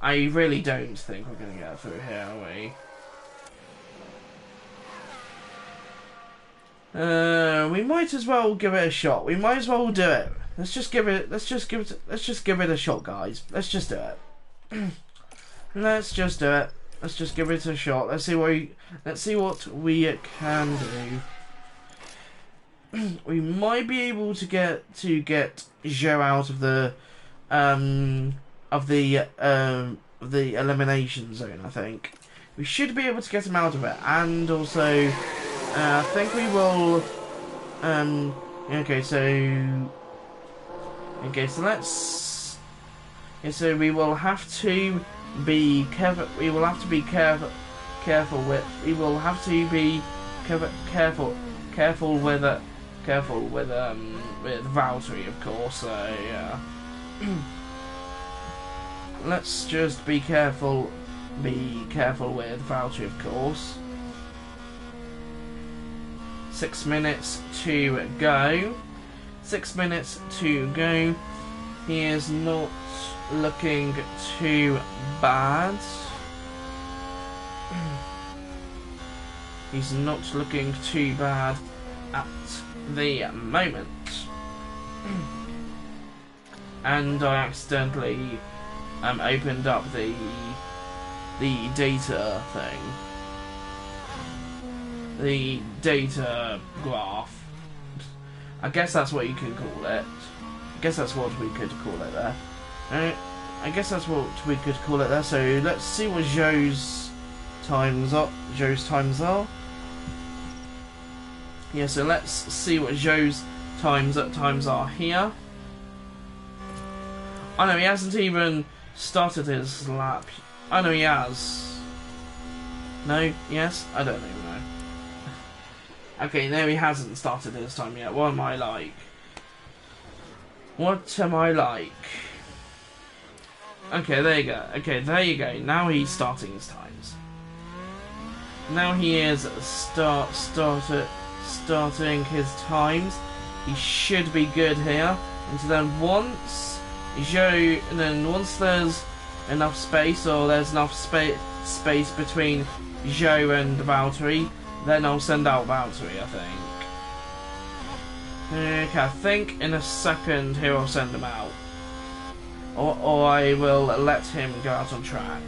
I really don't think we're going to get through here, are we? We might as well give it a shot. We might as well do it. Let's just give it a shot, guys. Let's just do it. Let's just do it. Let's just give it a shot. Let's see what we can do. We might be able to get Joe out of the elimination zone. I think we should be able to get him out of it, and also I think we will. So we will have to be careful. We will have to be careful with Valtteri, of course. So yeah. Let's just be careful with Valtteri, of course. 6 minutes to go. 6 minutes to go. He is not looking too bad. He's not looking too bad at the moment. And I accidentally opened up the data thing. The data graph. I guess that's what you could call it. I guess that's what we could call it there. I guess that's what we could call it there. So let's see what Joe's times are. Yeah, so let's see what Joe's times are here. Oh no, he hasn't even started his lap. Oh no, he has. No? Yes? I don't even know. Okay, no, he hasn't started his time yet. What am I like? What am I like? Okay, there you go. Okay, there you go. Now he's starting his times. Now he is starting his times. He should be good here. And so then once there's enough space, or there's enough space between Joe and Valtteri, then I'll send out Valtteri, I think. Okay, I think in a second here I'll send him out. Or I will let him go out on track.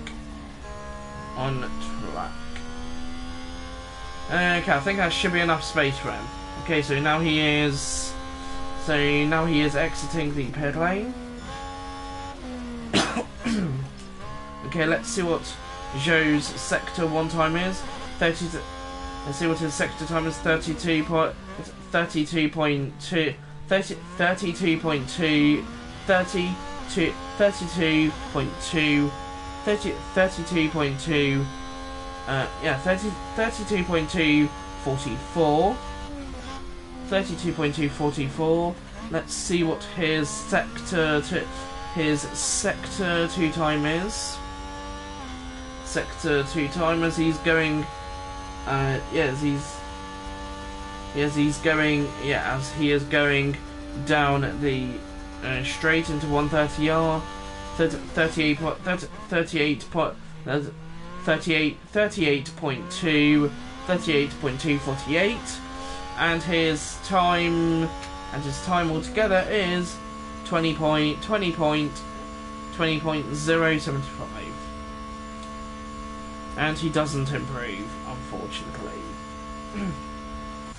Okay, I think that should be enough space for him. Okay, so now he is exiting the pit lane. Okay, let's see what Joe's sector 1 time is. Let's see what his sector time is. 32.2, 32.2, 32.2, 32.2, yeah, 32.2, 44. 32.244. Let's see what his sector 2 time is. Sector 2 time as he's going. As he is going down the straight into 130R. 38.248, and his time altogether is 20.075, and he doesn't improve, unfortunately.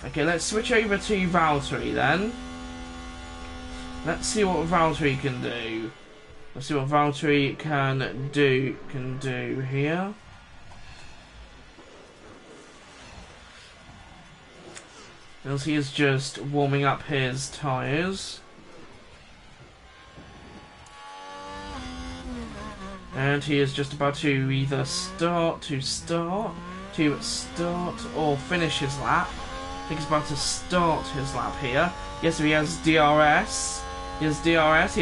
Okay, let's switch over to Valtteri then. Let's see what Valtteri can do. Let's see what Valtteri can do here. As he is just warming up his tyres. And he is just about to either start or finish his lap. I think he's about to start his lap here. Yes, so he has DRS. He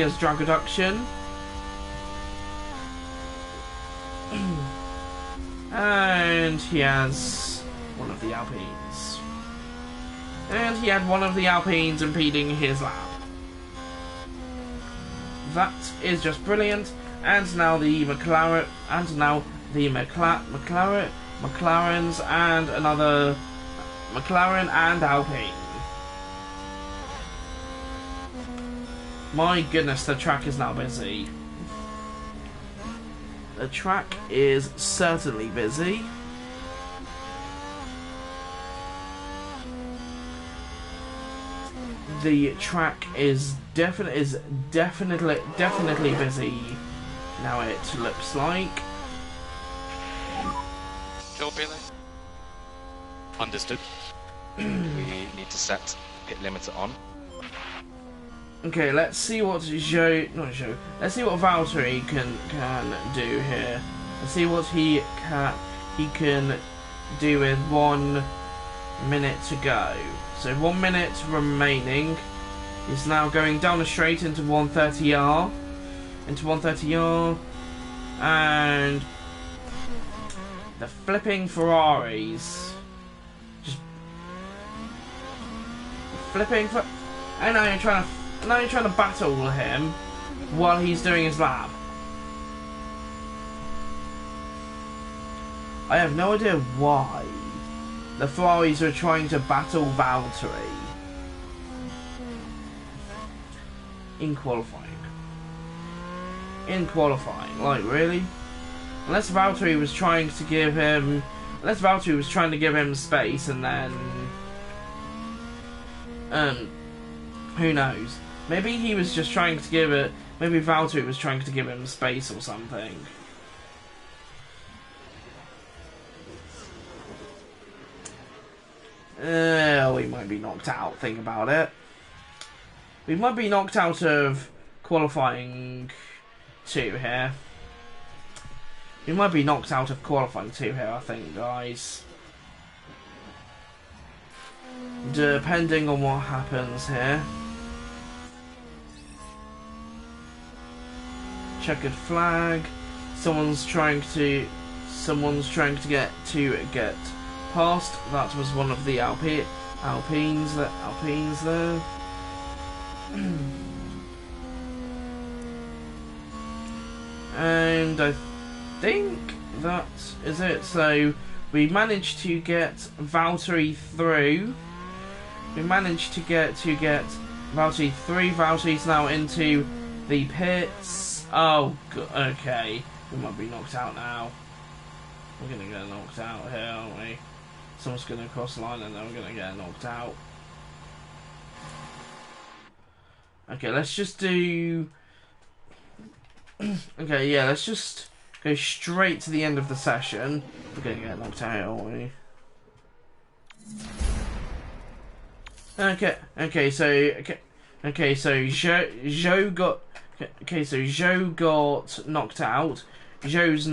has drag reduction. And he has one of the Alpines. And he had one of the Alpines impeding his lap. That is just brilliant. And now the McLaren, McLarens, and another McLaren and Alpine. My goodness, the track is now busy. The track is certainly busy. The track is definitely busy. Now it looks like. Still Billy? Understood. We need to set pit limiter on. Okay, let's see what let's see what Valtteri can do here. Let's see what he can do with 1 minute to go. So 1 minute remaining. He's now going down the straight into 130R. And the flipping Ferraris. Just flipping for, and now you're trying to battle him while he's doing his lap. I have no idea why the Ferraris are trying to battle Valtteri in qualifying. Like, really? Unless Valtteri was trying to give him space, and then who knows? Maybe he was just trying to give it. Maybe Valtteri was trying to give him space or something. We might be knocked out. Think about it. We might be knocked out of qualifying 2 here. We might be knocked out of qualifying 2 here, I think, guys. Depending on what happens here. Checkered flag. Someone's trying to get past. That was one of the Alpines there. And I think that is it. So we managed to get Valtteri through. We managed to get Valtteri through. Valtteri's now into the pits. Oh, okay. We might be knocked out now. We're gonna get knocked out here, aren't we? Someone's gonna cross the line and then we're gonna get knocked out. Okay, let's just do. Okay, yeah, let's just go straight to the end of the session. We're gonna get knocked out, aren't we? Okay, so Zhou got. Okay, so Zhou got knocked out. Zhou's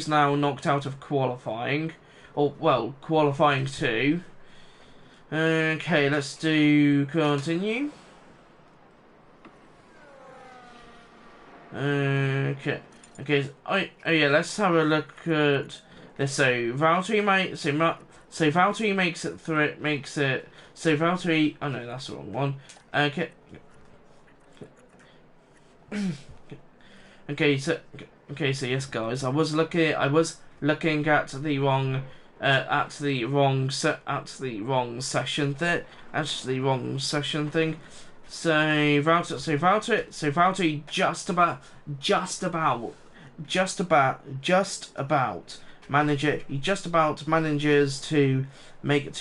now knocked out of qualifying. Or, well, qualifying 2. Okay, let's do continue. Okay. Oh yeah, let's have a look at this. So Valtteri makes it through. So Valtteri. Oh no, that's the wrong one. Okay. Okay, so yes, guys, I was looking at the wrong session thing. So Valtteri just about manages to make it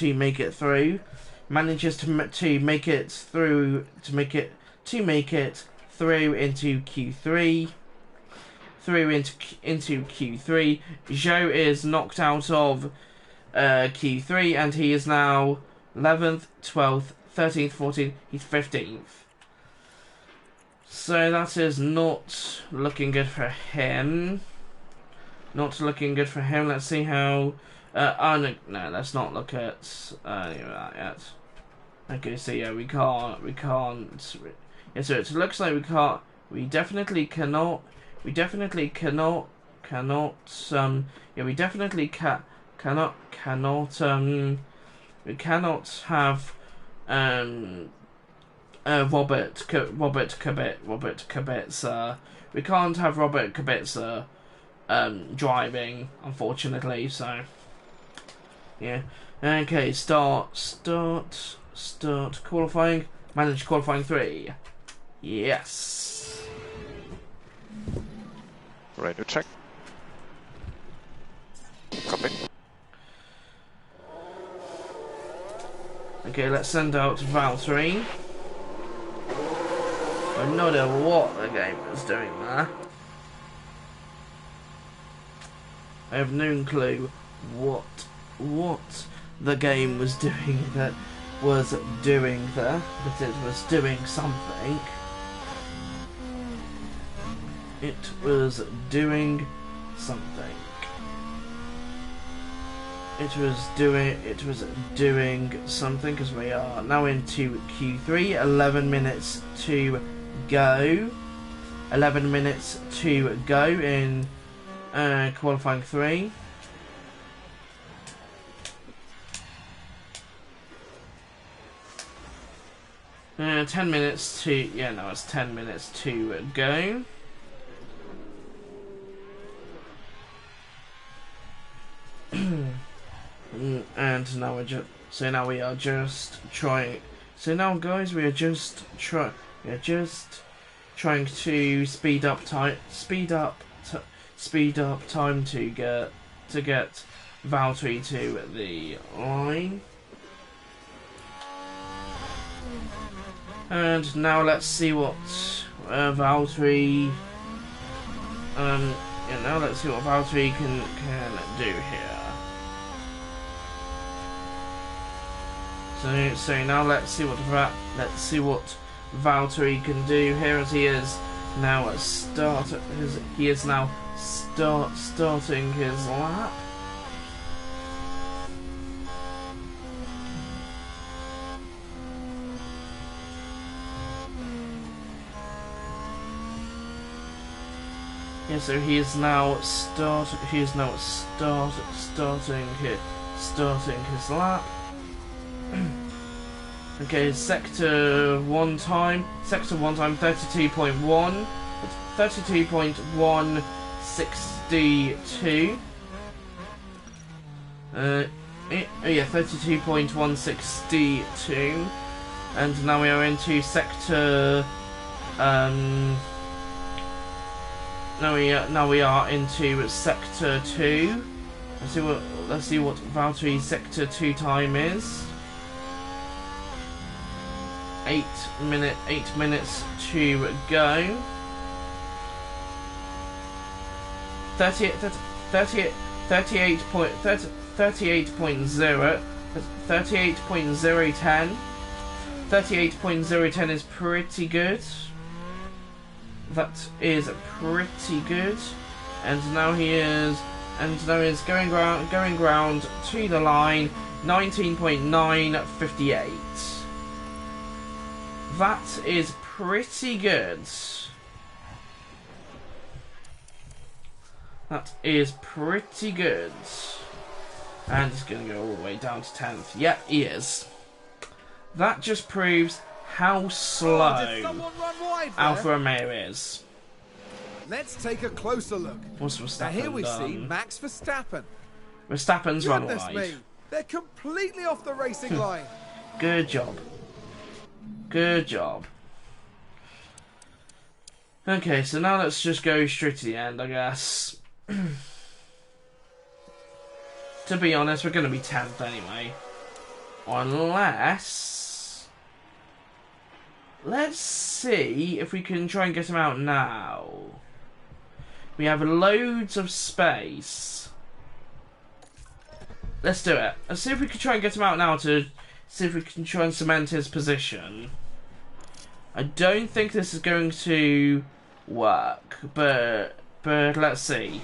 through. Manages to make it through into Q3. Into Q3. Zhou is knocked out of Q3, and he is now 11th, 12th, 13th, 14th. He's 15th. So that is not looking good for him. Let's see how. No, let's not look at any of that yet. Okay, so yeah, we can't. Yeah, so it looks like we can't. We definitely cannot. Yeah, we definitely cannot. We cannot have Robert Kubica. We can't have Robert Kubica driving, unfortunately. So yeah. Okay, start qualifying. Manage qualifying 3. Yes. Ready to check. Copy. Okay, let's send out Valtteri. I have no idea what the game is doing there. I have no clue what the game was doing there, but it was doing something. It was doing something because we are now into Q3. 11 minutes to go. 11 minutes to go in qualifying 3. It's 10 minutes to go. And now we are just trying. So now, guys, we are just trying to speed up time to get Valtteri to the line. And now let's see what Valtteri. Now let's see what Valtteri can do here. So now let's see what Valtteri can do here, as he is now starting his lap. Yeah, so he is now starting his lap. Okay, sector 1 time 32.1, 32.162. Yeah, 32.162. And now we are into sector now we are into sector 2. Let's see what Valtteri's sector 2 time is. 8 minutes to go. 38.010. 38.010 is pretty good. That is pretty good. And now he is, going ground to the line. 19.958. That is pretty good. That is pretty good. And he's going to go all the way down to 10th. Yep, he is. That just proves how slow did someone run wide there? Alfa Romeo is. Let's take a closer look. What's Verstappen Now here we done? see Max Verstappen. Verstappen's run Goodness wide. me, they're completely off the racing line. Good job. Good job. Okay, so now let's just go straight to the end, I guess. To be honest, we're going to be 10th anyway. Unless... Let's see if we can try and get him out now. We have loads of space. Let's do it. Let's see if we can try and get him out now to see if we can try and cement his position. I don't think this is going to work, but let's see.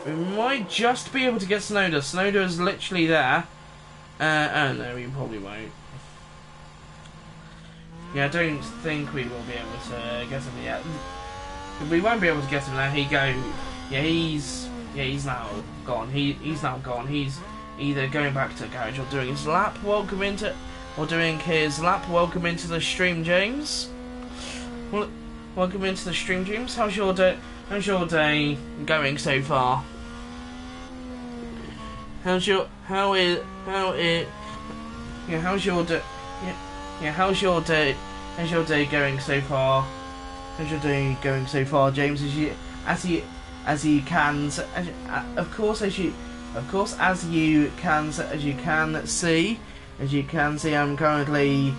We might just be able to get Sonoda. Sonoda is literally there. Oh no, we probably won't. Yeah, I don't think we will be able to get him yet. We won't be able to get him there. He go. Yeah, he's now gone. He's now gone. He's either going back to the garage or doing his lap. Welcome into the stream, James. Welcome into the stream, James. How's your day? How's your day going so far? How's your day? How's your day going so far? How's your day going so far, James? As you can see, I'm currently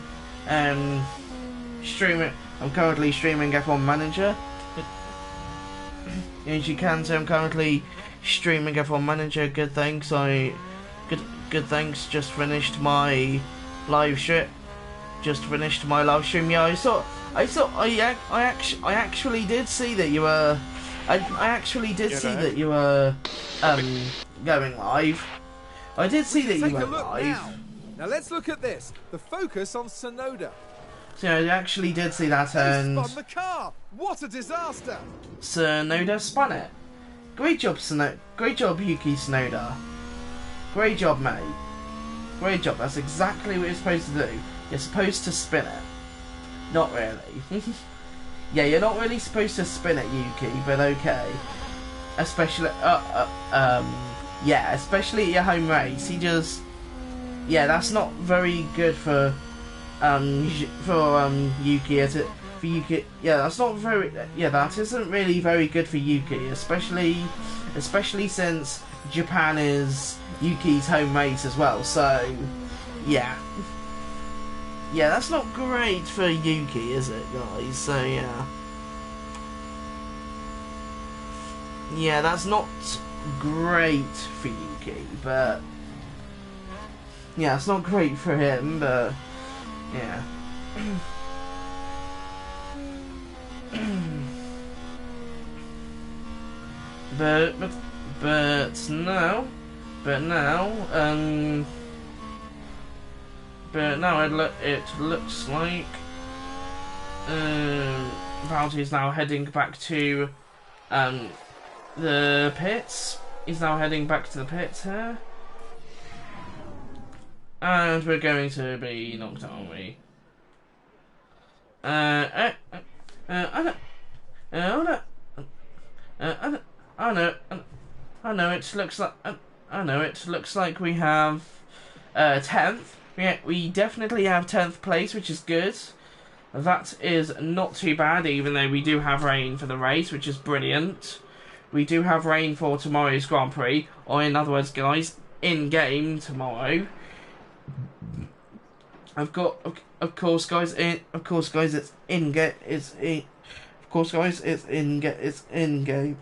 streaming. I'm currently streaming F1 Manager. As you can see, I'm currently streaming F1 Manager. Good thanks. Good thanks. Just finished my live stream. Yeah, I actually did see that you were. I actually did see that you were going live. I did see that you went live. Now let's look at this. The focus on Sonoda. So I actually did see that, and He spun the car. What a disaster! Sonoda spun it. Great job, Great job, Yuki Tsunoda. Great job, mate. Great job. That's exactly what you're supposed to do. You're supposed to spin it. Not really. Yeah, you're not really supposed to spin it, Yuki, but okay. Especially, yeah, especially at your home race. Yeah, that's not very good for Yuki. Yeah, that's not very. Yeah, that isn't really very good for Yuki, especially since Japan is Yuki's home race as well. So, yeah. Yeah, that's not great for Yuki, is it, guys? So, yeah. Yeah, that's not great for Yuki, but... Yeah, it's not great for him, but... Yeah. But now, it looks like Valtti's now heading back to the pits. He's now heading back to the pits here, and we're going to be knocked out, aren't we? I know. It looks like we have 10th. We definitely have 10th place, which is good. That is not too bad, even though we do have rain for the race, which is brilliant. We do have rain for tomorrow's Grand Prix, or in other words, guys, in-game tomorrow. Of course, guys, it's in-game. It's in-game.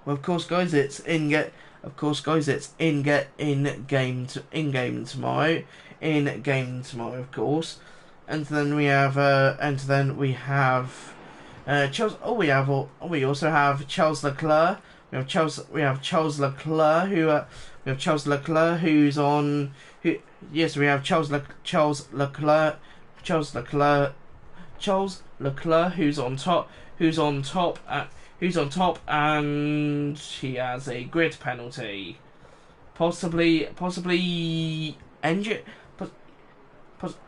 Well, of course, guys, it's in-game. of course, guys, it's in game tomorrow, of course, and then we have Charles. We also have Charles Leclerc. We have Charles Leclerc who's on. Yes, we have Charles Leclerc who's on top. And he has a grid penalty. Possibly engine.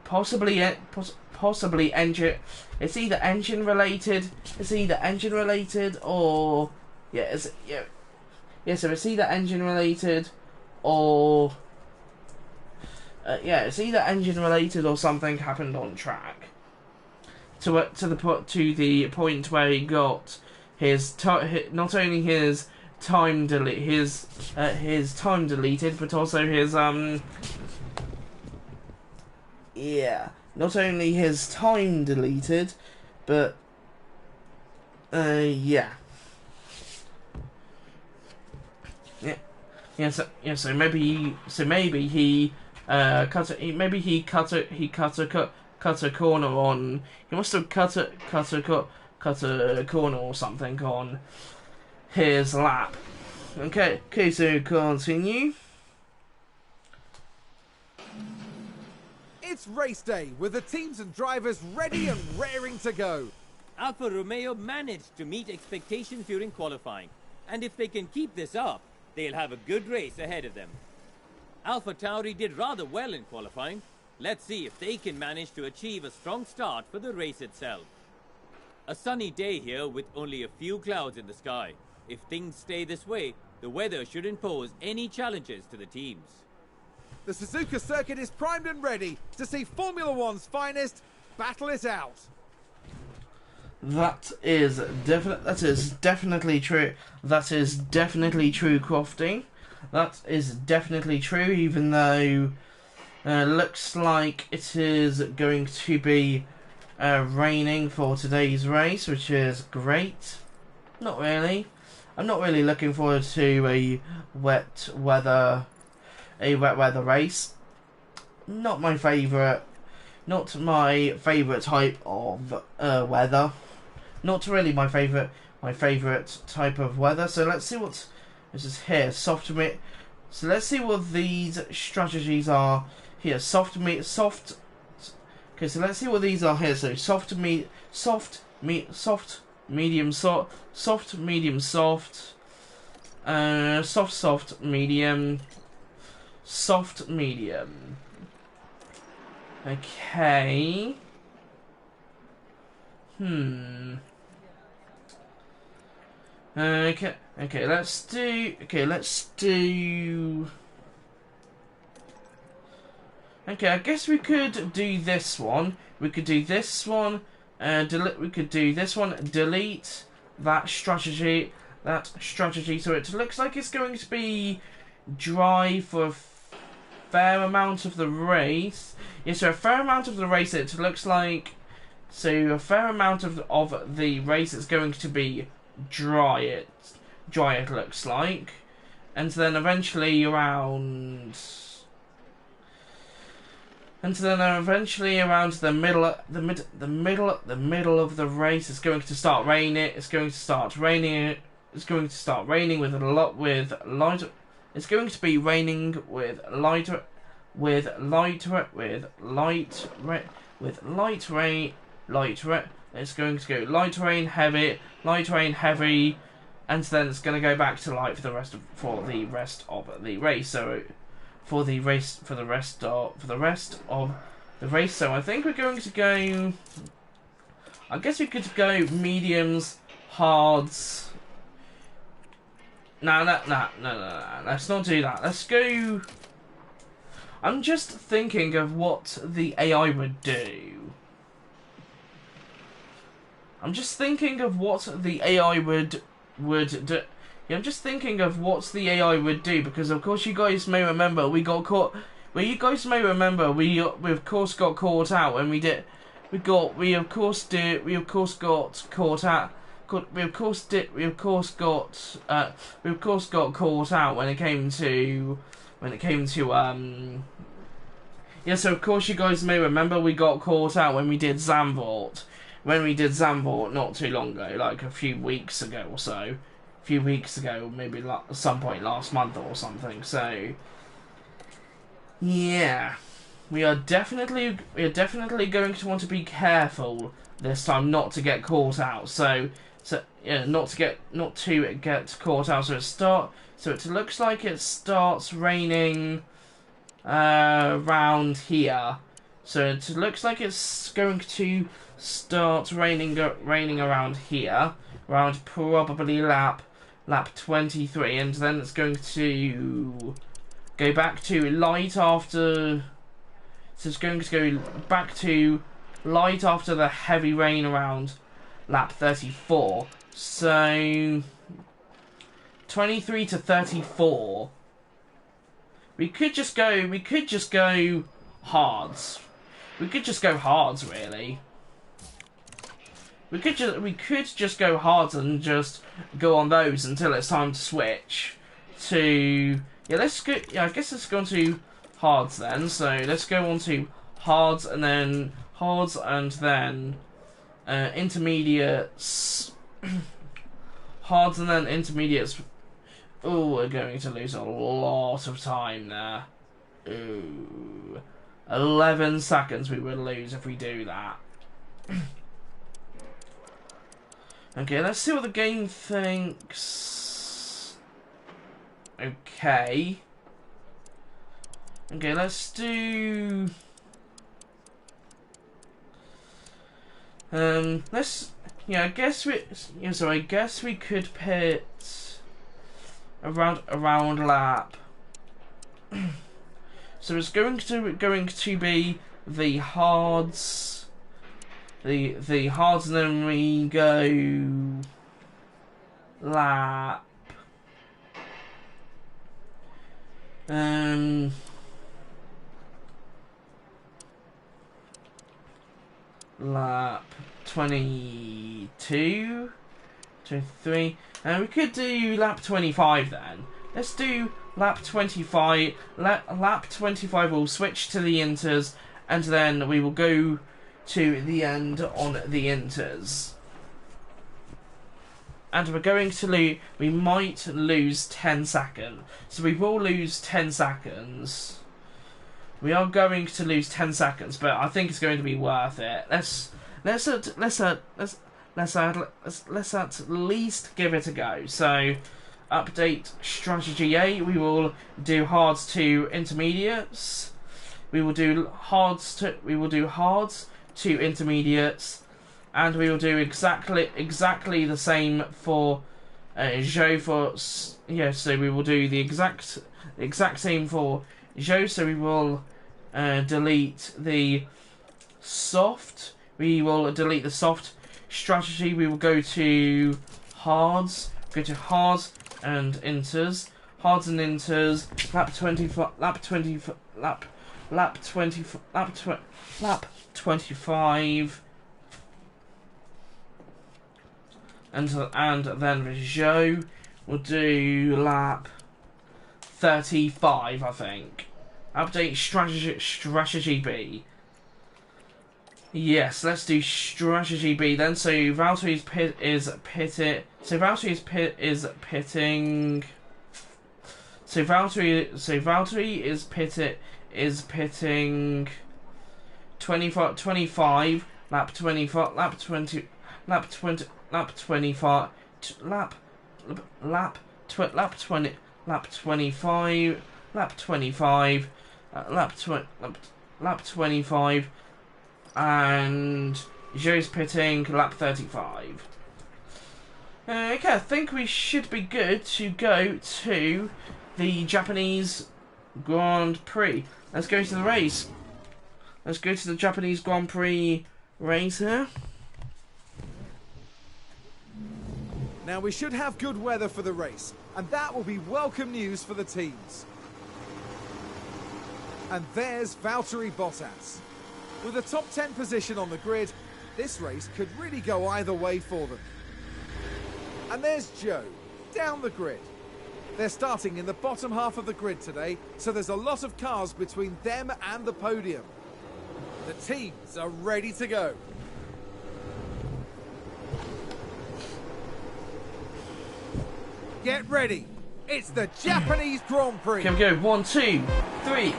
Possibly engine. It's either engine related. Or so it's either engine related or it's either engine related or something happened on track. To the point where he got not only his time deleted, but also his not only his time deleted, but so maybe he cut a corner on. He must have cut a corner or something on his lap. Okay, so continue. It's race day with the teams and drivers ready and raring to go. Alfa Romeo managed to meet expectations during qualifying, and if they can keep this up, they'll have a good race ahead of them. Alpha Tauri did rather well in qualifying. Let's see if they can manage to achieve a strong start for the race itself. A sunny day here with only a few clouds in the sky. If things stay this way, the weather shouldn't pose any challenges to the teams. The Suzuka circuit is primed and ready to see Formula One's finest battle it out. That is definitely true. That is definitely true, Crofty. That is definitely true, even though looks like it is going to be raining for today's race, which is great. Not really. I'm not really looking forward to a wet weather race. Not my favourite type of weather. Not really my favourite type of weather. So let's see what this is here. So let's see what these strategies are here. Okay, so let's see what these are here. So soft, medium, soft, medium, soft, medium, soft, medium. Okay. Okay, let's do. Okay, I guess we could do this one. We could do this one. We could do this one. Delete that strategy. So it looks like it's going to be dry for a fair amount of the race. Yeah, so a fair amount of the race. It looks like. So a fair amount of the race is going to be dry. It looks like, and then eventually around the middle of the race, it's going to start raining. It's going to start raining with light. It's going to be raining with light rain. It's going to go light rain, heavy, and then it's going to go back to light for the rest of the race. So for the rest of the race. So I think we're going to go. I guess we could go mediums, hards. No. Let's not do that. Let's go. I'm just thinking of what the AI would do. I'm just thinking of what the AI would do. Yeah, I'm just thinking of what the AI would do, because of course you guys may remember we got caught. Well, you guys may remember we of course got caught out, and we of course got got caught out when it came to yeah, so of course you guys may remember we got caught out when we did Zandvoort. When we did Zandvoort not too long ago, like a few weeks ago or so. A few weeks ago, maybe some point last month or something. So, yeah. We are definitely going to want to be careful this time not to get caught out. So yeah, not to get caught out. So it looks like it starts raining around here. So it looks like it's going to start raining around here, around probably lap 23, and then it's going to go back to light after. So it's going to go back to light after the heavy rain around lap 34. So 23 to 34. We could just go hards. We could just go hards, really. We could just go hards and just go on those until it's time to switch to let's go. Yeah, I guess let's go on to hards then. So let's go on to hards and then intermediates. Hards and then intermediates. Oh, we're going to lose a lot of time there. Ooh. 11 seconds we would lose if we do that. Okay, let's see what the game thinks. Okay. Okay, let's do... I guess we could pit around lap. So it's going to be the hards, the hards, and then we go lap. Lap 22, 23, and we could do lap 25 then. Let's do lap 25. Lap 25 will switch to the inters, and then we will go to the end on the inters. And we're going to we might lose 10 seconds. So we will lose 10 seconds. We are going to lose 10 seconds, but I think it's going to be worth it. Let's at least give it a go. So, update strategy A. We will do hards to intermediates. We will do hards to intermediates, and we will do exactly the same for Joe. So we will do the exact same for Joe. So we will delete the soft. We will delete the soft strategy. We will go to hards. Go to hards and inters. Hards and inters. Lap 25. Lap 25. And then Joe will do lap 35, I think. Update strategy B. Yes, let's do strategy B then. So Valtteri is pitting. So Valtteri is pitting 25 lap 25 lap 20 lap 20 lap 25 lap 20 lap 25 lap 25 lap 25, and Joe's pitting lap 35. Okay, I think we should be good to go to the Japanese Grand Prix. Let's go to the race. Let's go to the Japanese Grand Prix race here. Now we should have good weather for the race, and that will be welcome news for the teams. And there's Valtteri Bottas. With a top 10 position on the grid, this race could really go either way for them. And there's Joe, down the grid. They're starting in the bottom half of the grid today, so there's a lot of cars between them and the podium. The teams are ready to go. Get ready. It's the Japanese Grand Prix. Can we go? 1, 2, 3,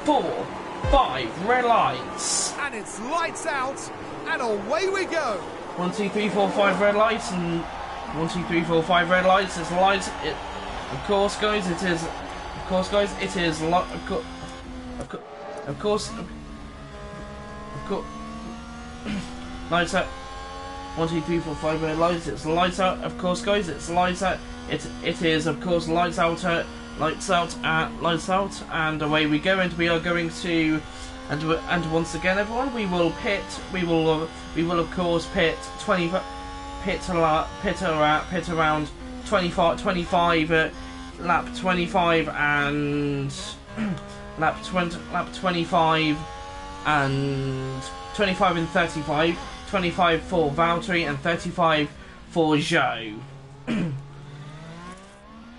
4, 5. Red lights. And it's lights out, and away we go. 1, 2, 3, 4, 5 red lights, and 1, 2, 3, 4, 5 red lights. It's lights. Of course, guys, it is. Of course, guys, it is. Of course. Lights out. 1, 2, 3, 4, 5 red lights. It's lights out. Of course, guys, it's lights out. It is, of course, lights out. Lights out, and away we go. And we are going to. And once again, everyone, we will pit. We will of course pit 20. Pit around 25 lap 25 and lap 25 and 25 and 35, 25 for Valtteri and 35 for Joe.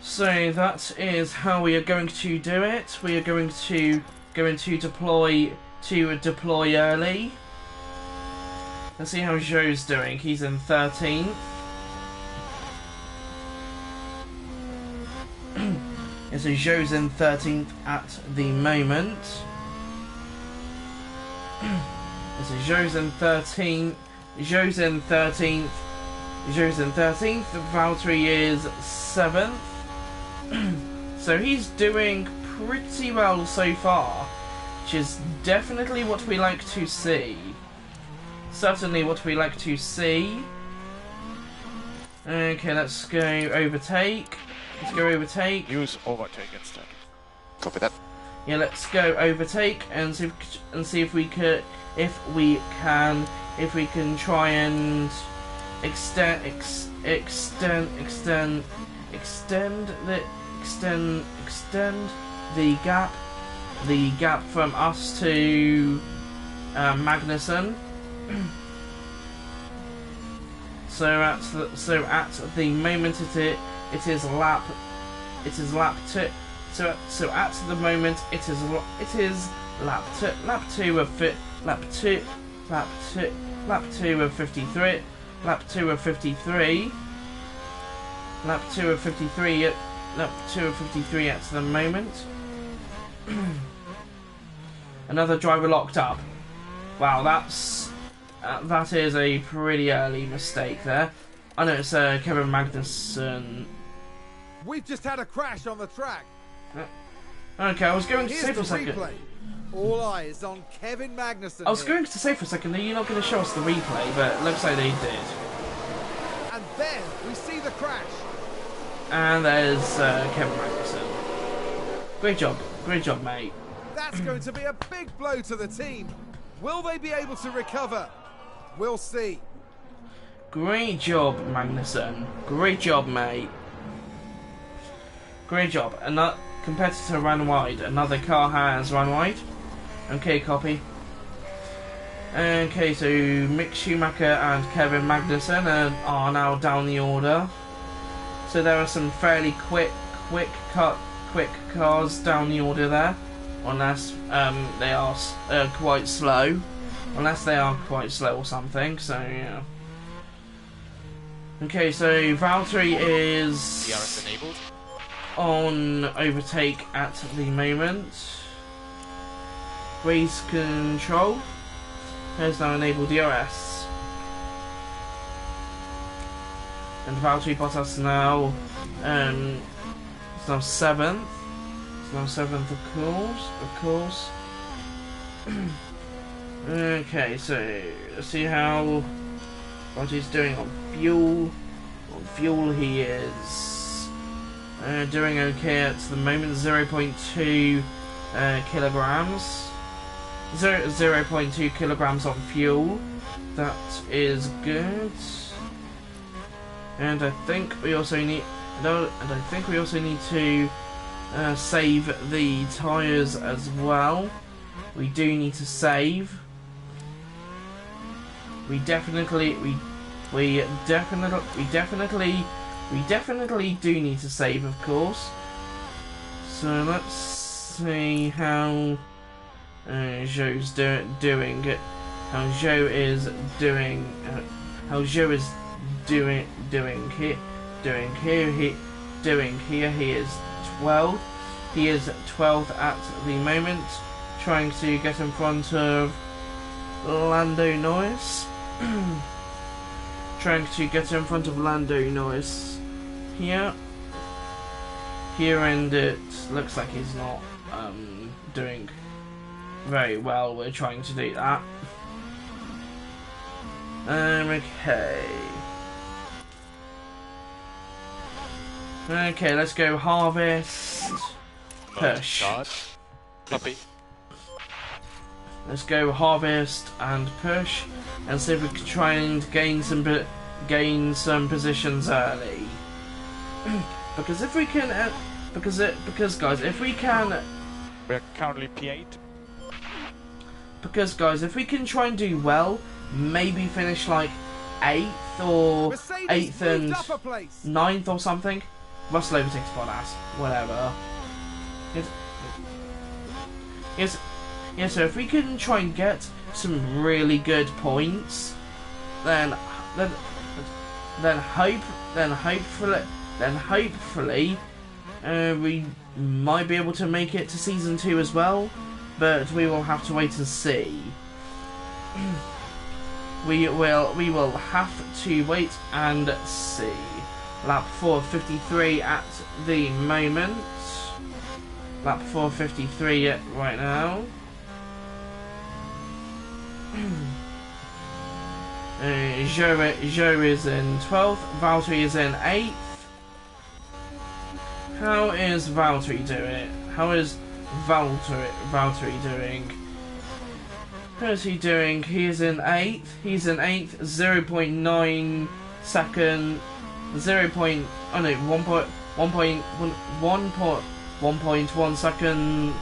So that is how we are going to do it. We are going to deploy early. Let's see how Joe's doing. He's in 13th. Yeah, so Joe's in 13th at the moment. So Joe's in 13th. Joe's in 13th. Joe's in 13th. Valtteri is 7th. So he's doing pretty well so far, which is definitely what we like to see. Certainly what we like to see. Okay, let's go overtake. Let's go overtake. Use overtake instead. Copy that. Yeah, let's go overtake and see if we can try and extend the gap from us to Magnussen. So at the moment it is lap 2. So at the moment it is lap 2 of 53. Lap 2 of 53. Lap 2 of 53 at the moment. Another driver locked up. Wow, that is a pretty early mistake there. I know it's Kevin Magnussen. We've just had a crash on the track. Okay, I was going to say for a second. Replay. All eyes on Kevin Magnussen. I was going to say for a second that you're not going to show us the replay, but it looks like they did. And then we see the crash. And there's Kevin Magnussen. Great job, mate. That's going to be a big blow to the team. Will they be able to recover? We'll see. Great job, Magnussen. Great job, mate. Great job. Another competitor ran wide. Another car has run wide. Okay, copy. Okay, so Mick Schumacher and Kevin Magnussen are now down the order. So there are some fairly quick cars down the order there, unless they are quite slow. Unless they are quite slow or something. So yeah. Okay, so Valtteri is DRS enabled. on overtake at the moment. Race control has now enabled DRS. And Valtteri Bottas now it's now 7th. It's now 7th, of course. Okay, so let's see how Valtteri's doing on fuel. On fuel, he is doing okay at the moment. 0.2 kilograms. 0.2 kilograms on fuel. That is good. And I think we also need. To save the tyres as well. We do need to save. We definitely We definitely do need to save, of course. So let's see how Zhou's doing. How Zhou is doing. How Zhou is doing here. He is 12. He is 12th at the moment, trying to get in front of Lando Norris. Trying to get in front of Lando Norris here, and it looks like he's not doing very well. We're trying to do that. Okay, let's go harvest, push. Copy. Let's go harvest and push, and see if we can try and gain some positions early. Because if we can, because guys, if we can, We're currently P8. because guys, if we can try and do well, maybe finish like 8th or Mercedes 8th and moved up a place. 9th or something. Russell overtakes Bottas, whatever. Yes, so if we can try and get some really good points, then hopefully we might be able to make it to season 2 as well, but we will have to wait and see. We will have to wait and see. Lap 4:53 at the moment. Lap 4:53 right now. Zhou is in 12th, Valtteri is in 8th. How is Valtteri doing? How is Valtteri doing? How is he doing? He is in 8th. He's in 8th, 0.9 second, 1.1 second,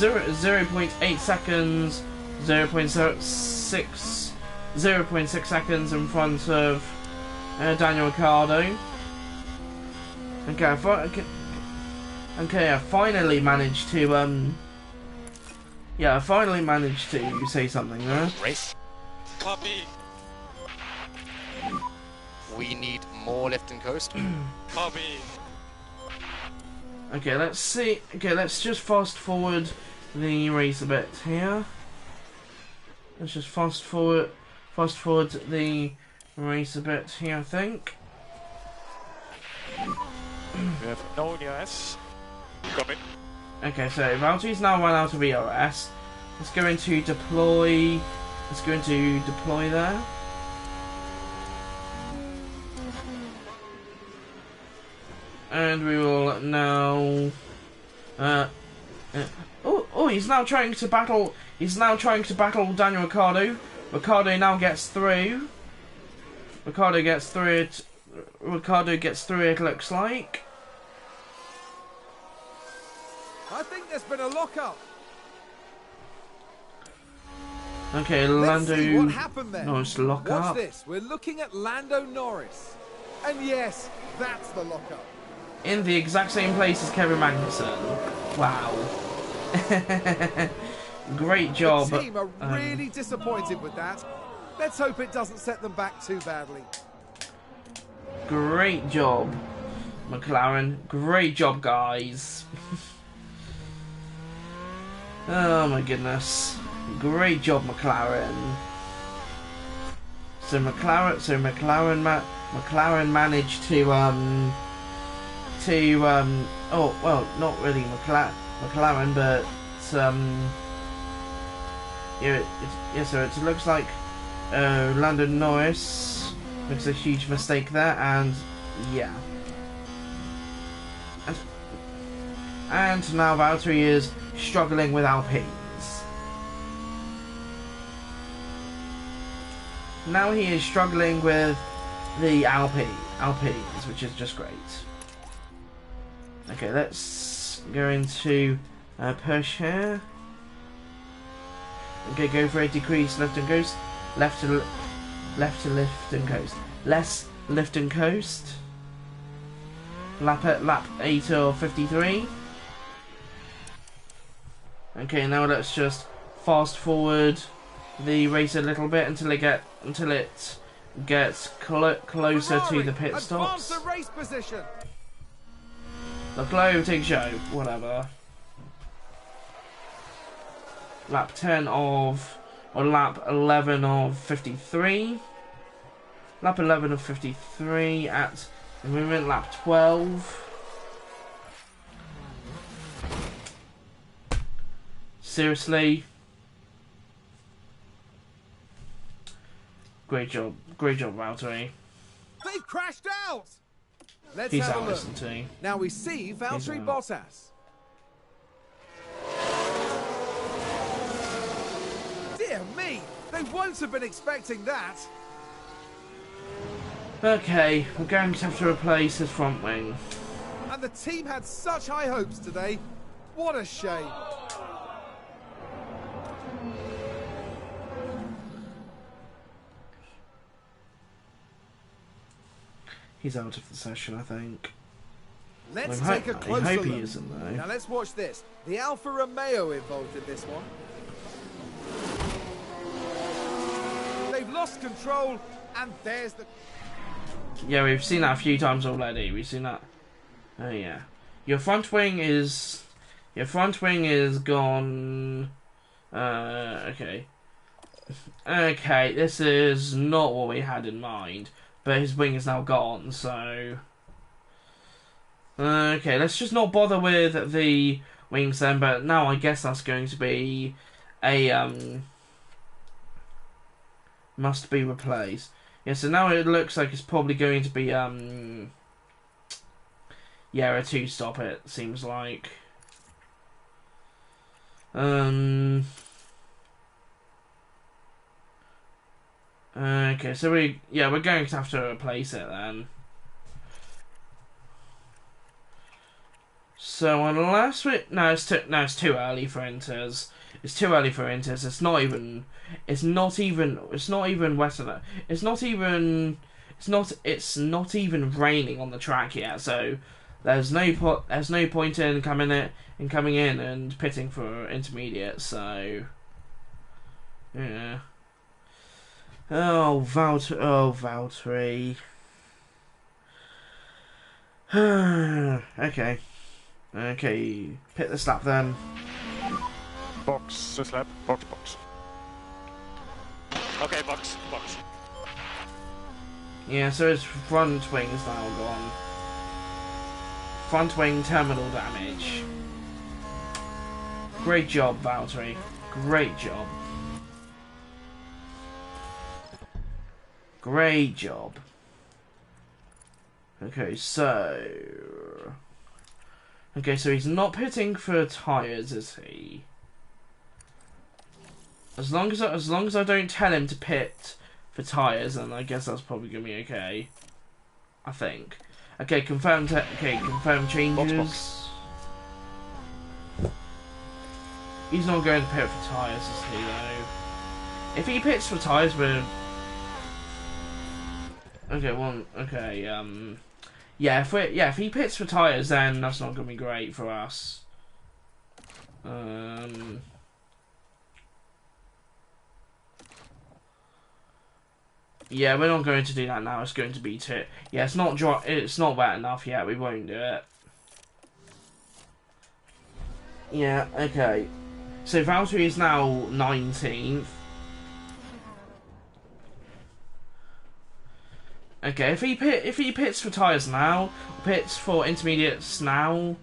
0.8 seconds, 0.6 seconds in front of Daniel Ricciardo. I finally managed to I finally managed to say something there. Race. Copy. We need more left and coast. Copy. Okay, let's see. Okay, let's just fast forward the race a bit here. Let's just fast forward the race a bit here, I think. We have no EOS. Copy. Okay, so Valtteri's now run out of EOS. Let's go into deploy. Let's go into deploy there. And we will now. Oh, he's now trying to battle. He's now trying to battle Daniel Ricciardo. Ricciardo now gets through. Ricciardo gets through it. Ricciardo gets through it. Looks like. I think there's been a lock-up. Okay, Let's Lando. see what happened there. Norris lock Watch up. this. We're looking at Lando Norris. And yes, that's the lock-up. In the exact same place as Kevin Magnussen. Wow. Great job. The team are really disappointed with that. Let's hope it doesn't set them back too badly. Great job, McLaren. Great job, guys. Oh my goodness. Great job, McLaren. So McLaren managed to oh well, not really McLaren, but yeah, so it looks like Lando Norris makes a huge mistake there, and yeah, and now Valtteri is struggling with Alpines. Now he is struggling with the Alpines, which is just great. Okay, let's go into push here. Okay, go for a decrease left and left to lift and coast. Less lift and coast. Lap 8 of 53. Okay, now let's just fast forward the race a little bit until it gets closer to the pit stops. The race position. The floating show, whatever. Lap 10 of, or lap 11 of 53. Lap 11 of 53 at the moment, lap 12. Seriously. Great job, Valtteri. They've crashed out. Let's He's have out, a look. isn't he? Now we see Valtteri Bottas. Dear me, they won't have been expecting that. Okay, we're going to have to replace his front wing. And the team had such high hopes today. What a shame. He's out of the session, I think. Let's take a closer I hope look. he isn't, though. Now let's watch this. The Alfa Romeo involved in this one. They've lost control, and there's the... Yeah, we've seen that a few times already. We've seen that. Oh yeah, your front wing is gone. Okay. Okay, this is not what we had in mind, but his wing is now gone. So. Okay, let's just not bother with the wings then. But now I guess that's going to be a must be replaced. Yeah, so now it looks like it's probably going to be, yeah, a 2-stop, it seems like. Okay, so we're going to have to replace it then. So unless it's too early for Inters. It's too early for Inters. It's not even raining on the track yet. So there's no point in coming in and pitting for intermediate. So yeah. Oh Valtteri. Okay, pit the lap then. Box, the slap, box. Okay, box. Yeah, so his front wing's now gone. Front wing terminal damage. Great job, Valtteri. Great job. Great job. Okay, so he's not pitting for tyres, is he? As long as I don't tell him to pit for tyres, then I guess that's probably gonna be okay. I think. Okay, confirm changes. Box. He's not going to pit for tyres, is he though? If he pits for tyres, we're if he pits for tyres, then that's not gonna be great for us. Yeah, we're not going to do that now. It's going to be yeah, it's not dry. It's not wet enough yet. We won't do it. Yeah. Okay. So Valtteri is now 19th. Okay, if he pits for tyres now, pits for intermediates now,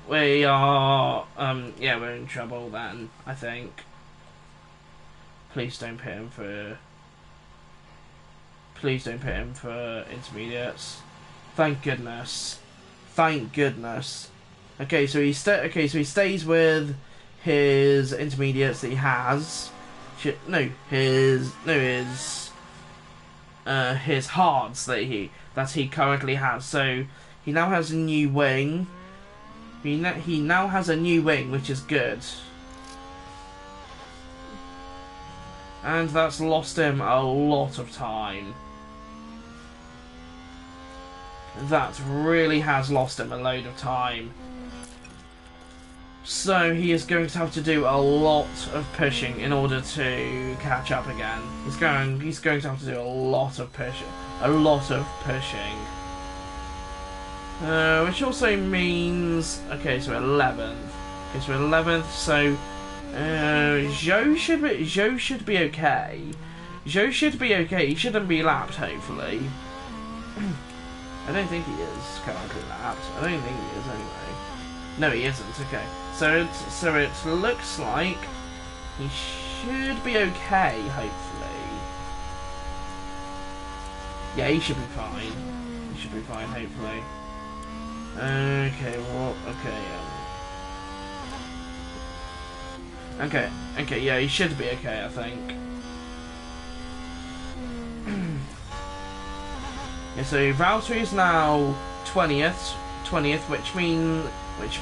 we are we're in trouble then, I think. Please don't pit him for intermediates. Thank goodness. Okay, so he stays with his intermediates that he has. His hards that he currently has. So he now has a new wing. He now has a new wing, which is good. And that's lost him a lot of time. That really has lost him a load of time. So he is going to have to do a lot of pushing in order to catch up again. He's going to have to do a lot of pushing. Which also means, okay, so 11th. Okay, so 11th. So Zhou should be okay. Zhou should be okay. He shouldn't be lapped, hopefully. I don't think he is currently lapped. I don't think he is anyway. No, he isn't. Okay. So it looks like he should be okay, hopefully. Yeah, he should be fine. He should be fine, hopefully. Okay, well, okay. Okay, yeah, he should be okay, I think. Yeah, so Valtteri is now 20th, which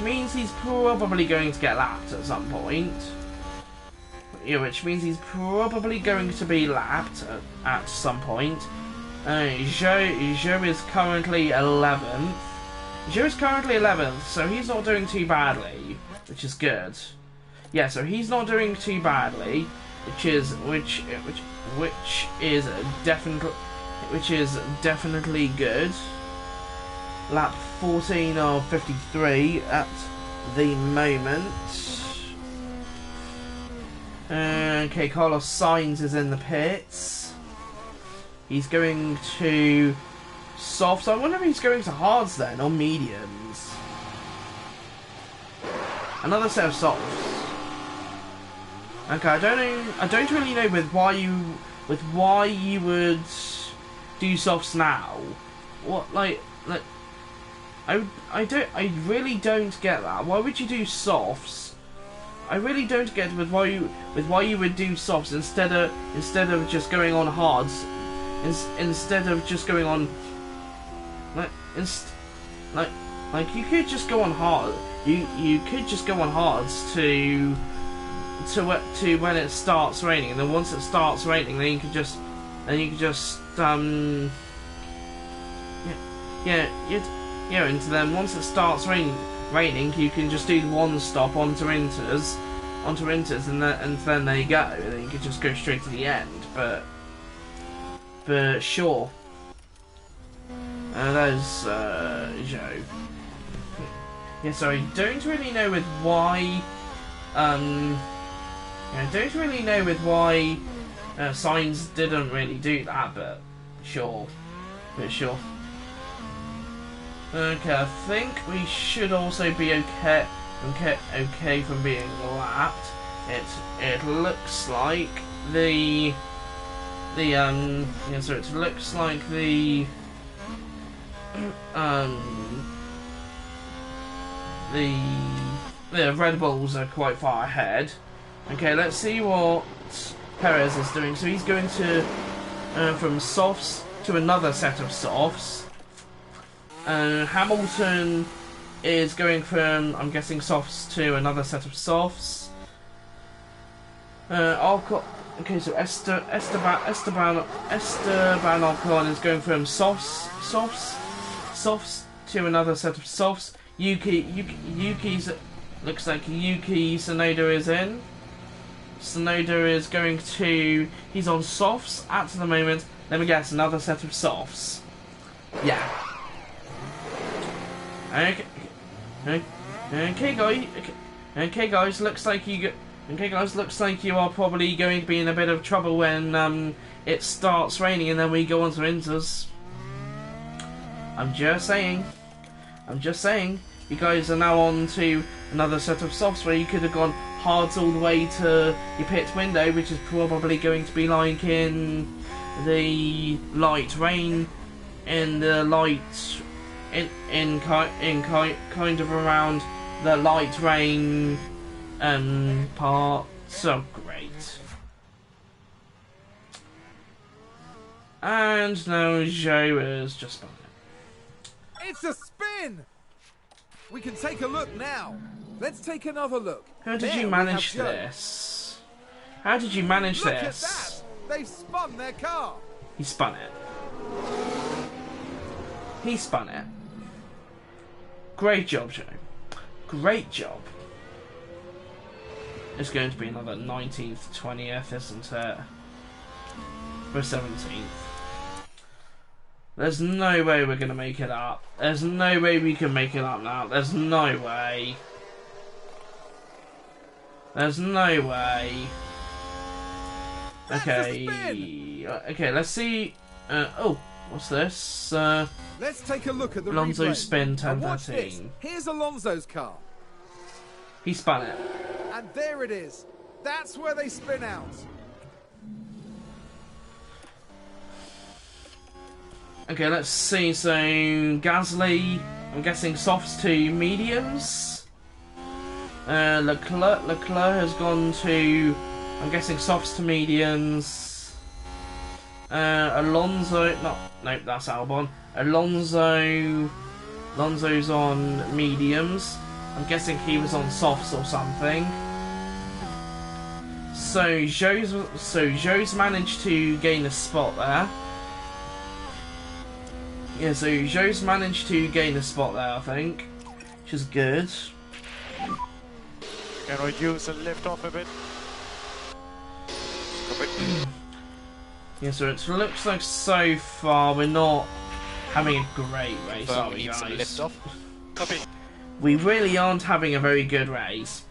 means he's probably going to get lapped at some point. Yeah, which means he's probably going to be lapped at some point. Zhou is currently 11th. Zhou is currently 11th, so he's not doing too badly, which is good. Yeah, so he's not doing too badly, which is definitely good. Lap 14 of 53 at the moment. Okay, Carlos Sainz is in the pits. He's going to softs. I wonder if he's going to hards then, or mediums. Another set of softs. Okay, I don't really know why you would do softs now. What, like I really don't get that. Why would you do softs? I really don't get why you would do softs instead of just going on hards. Instead of just going on like you could just go on hard. You could just go on hards to when it starts raining, and then once it starts raining, then you could just and then once it starts raining, you can just do one stop onto inters, and then there you go, and then you can just go straight to the end. But sure, there's Zhou. Yeah, so I don't really know why Sainz didn't really do that, but sure. Okay, I think we should also be okay from being lapped. It looks like the Red Bulls are quite far ahead. Okay, let's see what Perez is doing. So he's going to from softs to another set of softs. Hamilton is going from, I'm guessing, softs to another set of softs. Okay, so Esteban Ocon is going from softs to another set of softs. Yuki's looks like Yuki Tsunoda is in. Tsunoda is going to, he's on softs at the moment. Let me guess, another set of softs. Yeah. Okay, guys. Looks like you are probably going to be in a bit of trouble when it starts raining and then we go on to inters. I'm just saying. You guys are now on to another set of softs where you could have gone hards all the way to your pit window, which is probably going to be like in the light rain, in the light. In kind of around the light rain part. So great. And now Zhou is just on it. It's a spin! We can take a look now. Let's take another look. How did you manage this? How did you manage this? They've spun their car. He spun it. He spun it. Great job, Joe. Great job. It's going to be another 19th, 20th, isn't it? For 17th. There's no way we're going to make it up. There's no way we can make it up now. There's no way. There's no way. Okay. Okay, let's see. Oh, what's this? Let's take a look at the Alonso replay. spin And watch this. 10-13. Here's Alonso's car. He spun it. And there it is. That's where they spin out. Okay, let's see. So, Gasly, I'm guessing softs to mediums. Leclerc has gone to, I'm guessing softs to mediums. Alonso, nope, that's Albon. Alonso's on mediums. I'm guessing he was on softs or something. So Zhou's managed to gain a spot there. Yeah, so Zhou's managed to gain a spot there, I think, which is good. Can we use a lift off a bit? Yeah, so it looks like so far we're not having a great race, are we, need some guys? lift off. Copy. We really aren't having a very good race.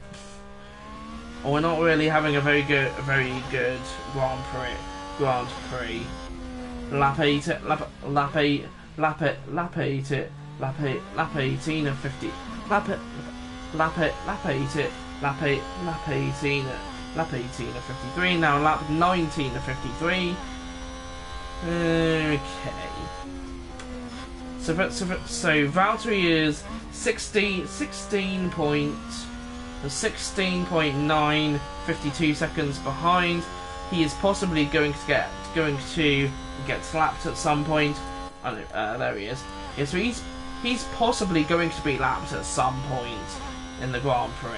Or we're not really having a very good Grand Prix. Lap 18 of 50. Lap 18 of 53. Now lap 19 of 53. Okay. So Valtteri is 16.9, 52 seconds behind. He is possibly going to get slapped at some point. Oh no, there he is. Yeah, so he's possibly going to be lapped at some point in the Grand Prix.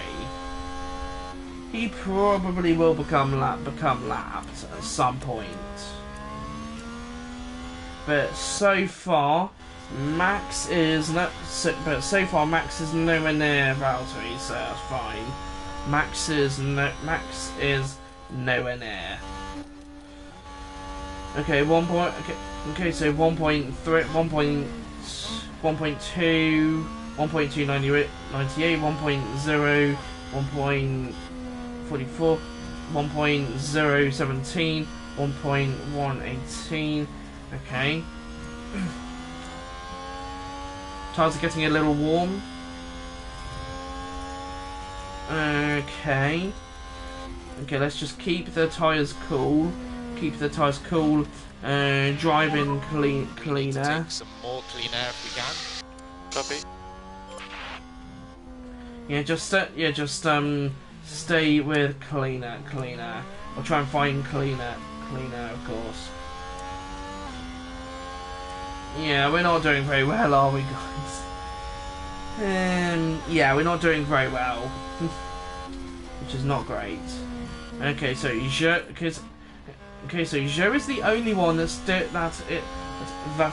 He probably will become lapped at some point. But so far, Max is nowhere near Valtteri, so that's fine. Max is nowhere near. Okay, 1 point. Okay, so 1.3, 1.2, 1.298, 1.0, 1.44, 1.017, 1.118. Okay. Tires are getting a little warm. Okay. Okay, let's just keep the tires cool. Keep the tires cool. Driving cleaner. Take some more clean air if we can. Copy. Yeah, just stay with cleaner. I'll try and find cleaner, of course. Yeah, we're not doing very well, are we, guys? Yeah, we're not doing very well, which is not great. Okay, so Zhou is the only one that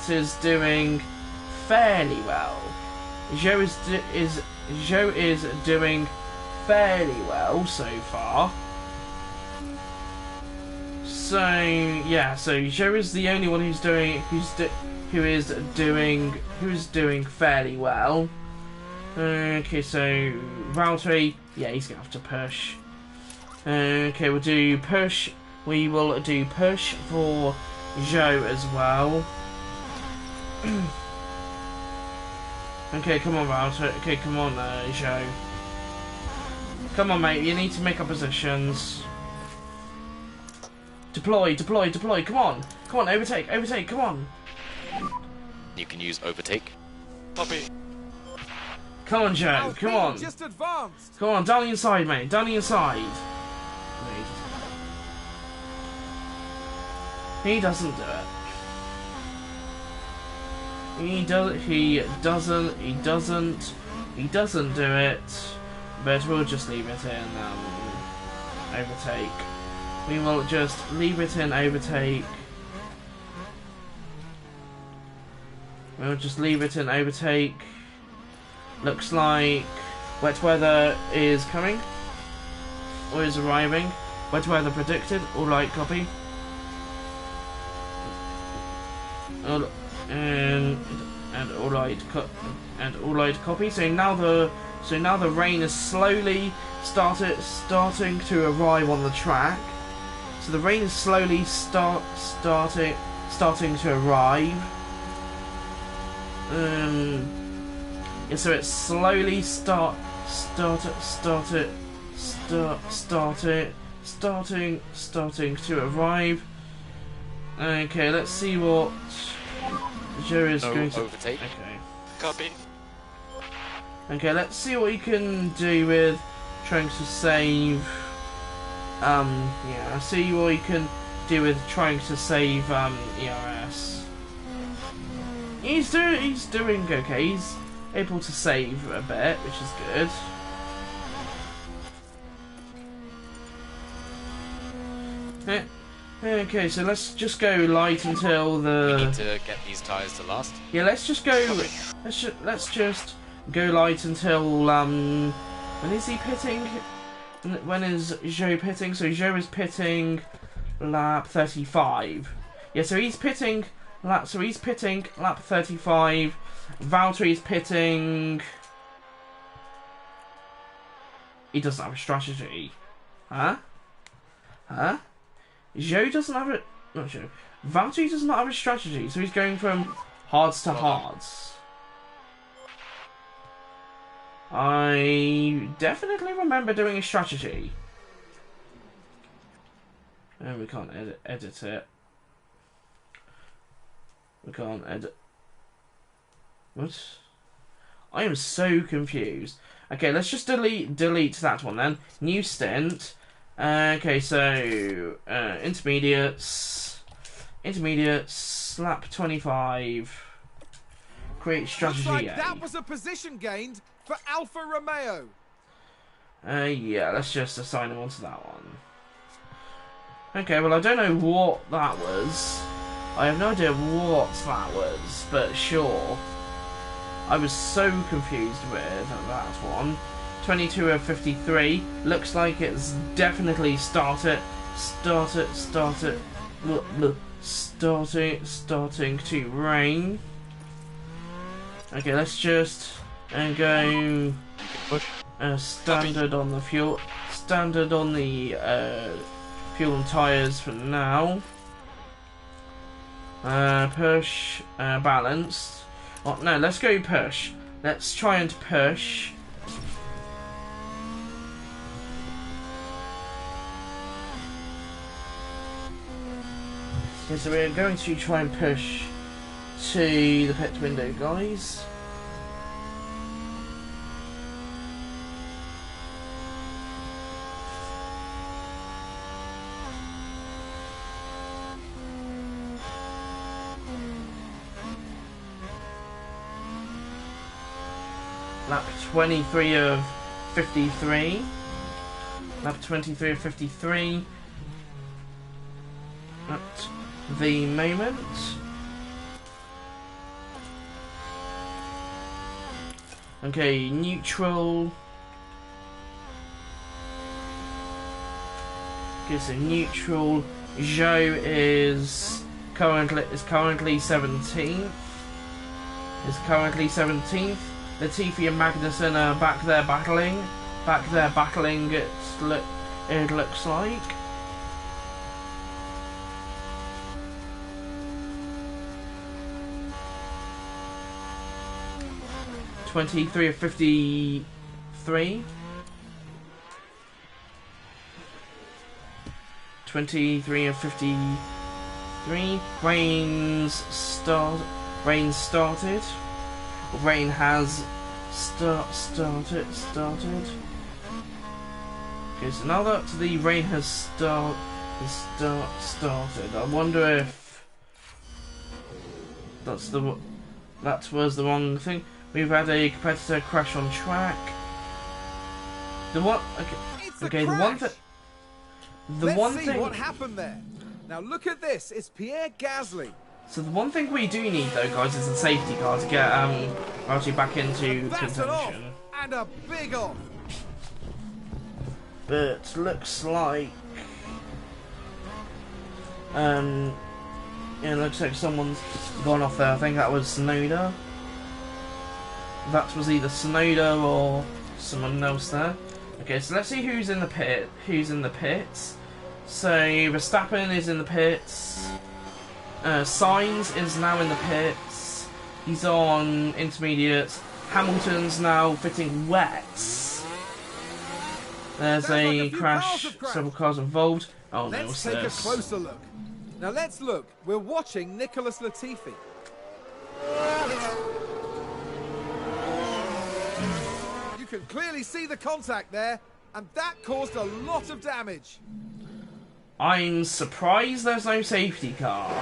is doing fairly well. Zhou is doing fairly well so far. So yeah, so Zhou is the only one who is doing fairly well. Okay, so Valtteri, yeah, he's gonna have to push. Okay, we'll do push. We will do push for Zhou as well. Okay, come on, Valtteri. Okay, come on, Zhou. Come on, mate. You need to make up positions. Deploy. Come on, overtake. Come on. You can use overtake. Copy. Come on, Zhou. Come on. Just advanced. Come on, down the inside, mate. Down the inside. He doesn't do it. He doesn't do it. But we'll just leave it in overtake. we will just leave it in overtake. We'll just leave it in overtake. Looks like wet weather is coming. Or is arriving. Wet weather predicted. Alright, copy. And alright copy. So now the rain is slowly starting to arrive on the track. So the rain is slowly starting to arrive. Yeah, so it's slowly starting to arrive. Okay, let's see what Joe is going to overtake. Okay. Copy. Okay, let's see what he can do with trying to save. Yeah, see what he can do with trying to save ERS. He's doing okay. He's able to save a bit, which is good. Okay, so let's just go light until the. We need to get these tyres to last. Yeah, let's just go. Let's just go light until when is he pitting? When is Joe pitting? So Joe is pitting lap 35. Yeah, so he's pitting lap 35. Valtteri's pitting. He doesn't have a strategy. Huh? Joe doesn't have a... Not Joe. Valtteri does not have a strategy, so he's going from hards to hards. I definitely remember doing a strategy. And we can't edit it. We can't edit... What? I am so confused. Okay, let's just delete that one then. New stint. Okay, so intermediates, lap 25. Create strategy. Looks like that was a position gained for Alfa Romeo. Yeah, let's just assign him onto that one. Okay, well I don't know what that was. I have no idea what that was, but sure. I was so confused with that one. 22 of 53. Looks like it's definitely starting to rain. Okay, let's just go standard on the fuel. Standard on the fuel and tyres for now. Push balanced. Oh, no, let's go push. Let's try and push. Okay, so we're going to try and push to the pit window, guys. Lap 23 of 53. Lap 23 of 53. At the moment. Okay, neutral. Okay, so neutral. Joe is currently 17th. Latifi and Magnussen are back there battling. It looks like. (23 of 53). 23 of 53. Rain started. Rain has started. Okay, so now that the rain has started, I wonder if that was the wrong thing. We've had a competitor crash on track. The one, okay, the one thing. Let's see what happened there. Now look at this. It's Pierre Gasly. So the one thing we do need, though, guys, is a safety car to get Rowdy back into That's an off, contention. and a big off. But looks like yeah, looks like someone's gone off there. I think that was Sonoda. That was either Sonoda or someone else there. Okay, so let's see who's in the pit. Who's in the pits? So Verstappen is in the pits. Sainz is now in the pits. He's on intermediates. Hamilton's now fitting wets. There's a crash. Several cars involved. Oh no, what's Let's take this? a closer look. Now let's look. We're watching Nicholas Latifi. You can clearly see the contact there, and that caused a lot of damage. I'm surprised there's no safety car.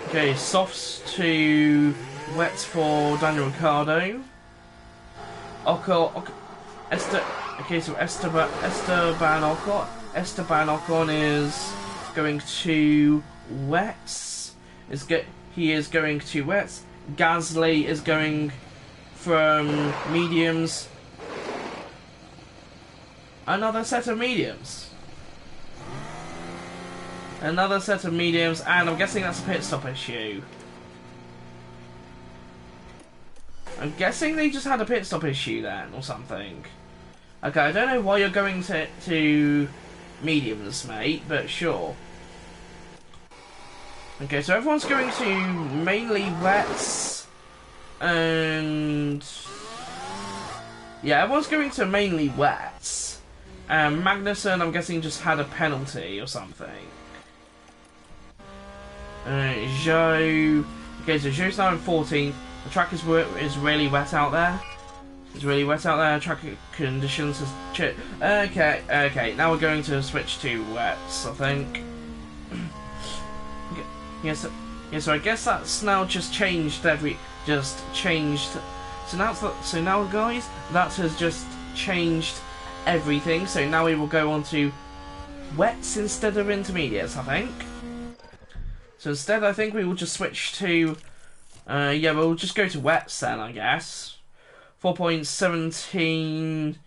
Okay, softs to wets for Daniel Ricciardo. Okay, so Esteban Ocon is going to wets. He is going to wets. Gasly is going from mediums. Another set of mediums. Another set of mediums, and I'm guessing that's a pit stop issue. I'm guessing they just had a pit stop issue then, or something. Okay, I don't know why you're going to mediums, mate, but sure. Okay, so everyone's going to mainly wets, and yeah, everyone's going to mainly wets. Magnussen, I'm guessing, just had a penalty or something. Zhou. Okay, so Zhou's now in 14th. The track is really wet out there. It's really wet out there. Track conditions has changed. Okay. Now we're going to switch to wets, I think. Yes. Yeah, so I guess that's now just changed So now, guys, that has just changed everything. So now we will go on to wets instead of intermediates, I think. So instead, I think we will just switch to, yeah, we'll just go to wets then, I guess. 4.17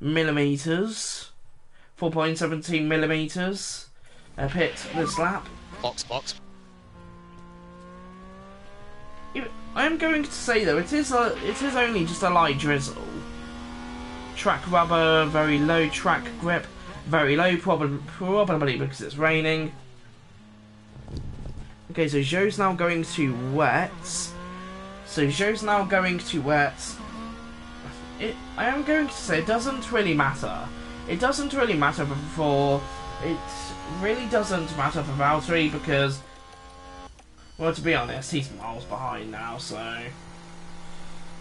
millimeters. 4.17 millimeters. Pit this lap. Box. I am going to say though, it is only just a light drizzle. Track rubber, very low. Track grip, very low. Probably because it's raining. Okay, so Zhou's now going to wets. I am going to say it doesn't really matter. It doesn't really matter for Valtteri because, well, to be honest, he's miles behind now. So,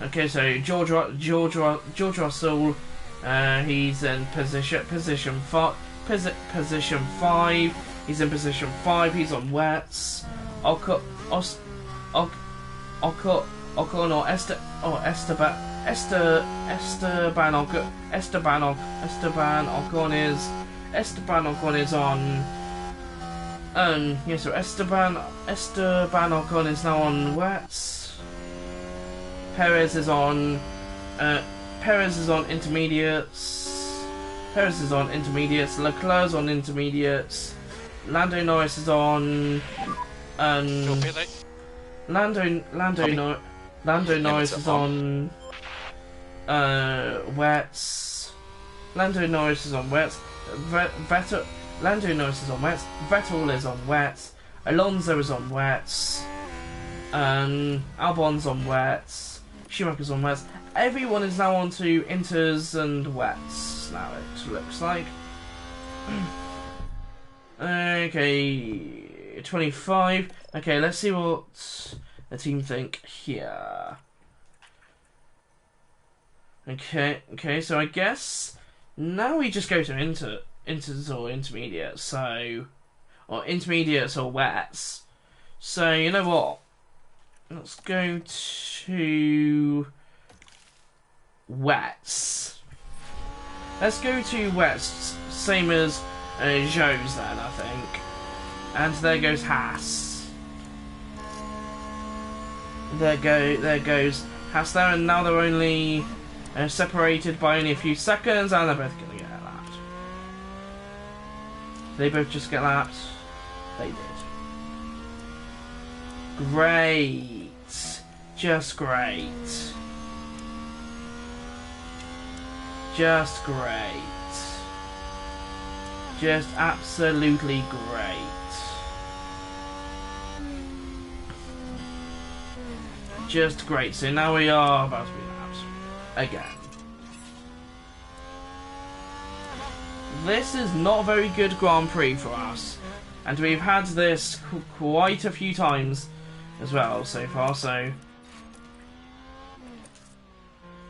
okay, so George Russell, he's in position 5. He's in position 5. He's on wets. Esteban Ocon is on. Yeah, so Esteban Ocon is now on wets. Perez is on intermediates. Leclerc's on intermediates. Lando Norris is on. Lando Norris is on wets. Lando Norris is on wets. Lando Norris is on wets. Vettel is on wets. Alonso is on wets. Albon's on wets. Schumacher's on wets. Everyone is now on to inters and wets. Now it looks like. Okay, 25. Okay, let's see what the team think here. Okay, so I guess now we just go to inters or intermediates, or intermediates or wets. So you know what? Let's go to wets. Let's go to wets, same as Joe's then, I think. And there goes Haas. There goes Haas there, and now they're only separated by only a few seconds, and they're both going to get lapped. They both just get lapped. They did. Great. Just great. Just great. Just absolutely great. Just great. So now we are about to be lapped again. This is not a very good Grand Prix for us, and we've had this quite a few times as well so far. So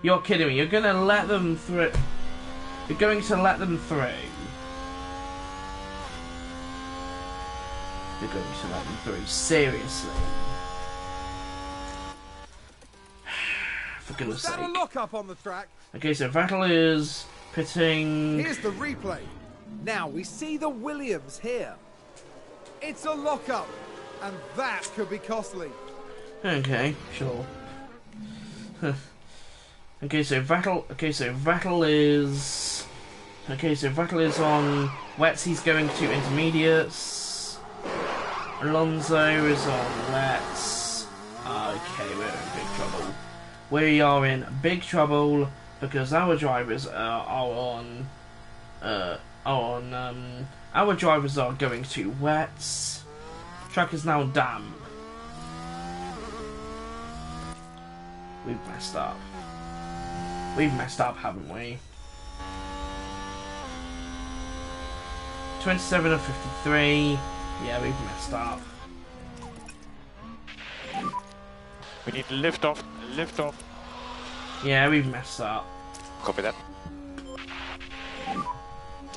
you're kidding me? You're going to let them through? You're going to let them through? You're going to let them through? Seriously? For goodness sake. Was that a lock-up on the track? Okay, so Vettel is pitting. Here's the replay. Now we see the Williams here. It's a lock-up, and that could be costly. Okay, sure. Okay, so Vettel is. Okay, so Vettel is on wets. He's going to intermediates. Alonso is on wets. Okay, we're in big trouble. We are in big trouble because our drivers our drivers are going to wets. Track is now damp. We've messed up. We've messed up, haven't we? 27 of 53. Yeah, we've messed up. We need lift off, lift off. Yeah, we've messed up. Copy that.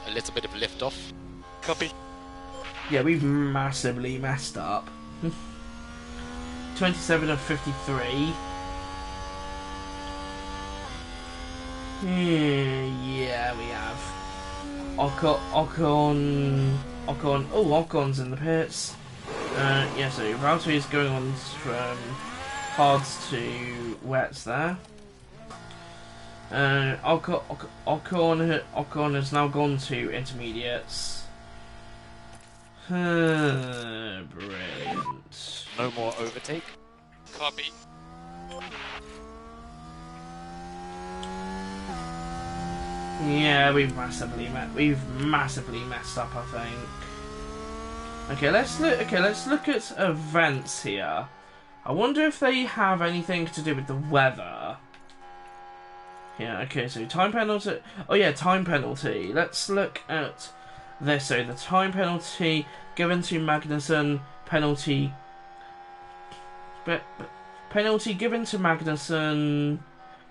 A little bit of lift off. Copy. Yeah, we've massively messed up. 27 of 53. Yeah, we have. Ocon's in the pits. Yeah, so Valtteri is going on from hards to wets there. Ocon has now gone to intermediates. Brilliant. No more overtake. Copy. Yeah, we've massively messed up, I think. Okay, let's look at events here. I wonder if they have anything to do with the weather. Yeah, okay, so time penalty. Oh yeah, time penalty. Let's look at this. So the time penalty given to Magnussen, penalty given to Magnussen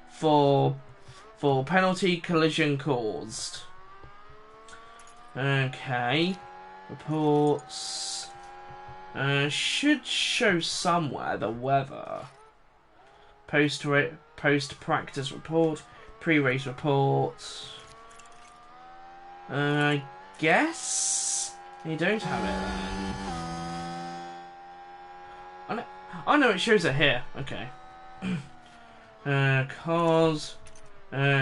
for penalty collision caused. Okay, reports should show somewhere the weather. Post practice report, pre-race report. I guess you don't have it then. Oh no, it shows it here. Okay. Cars.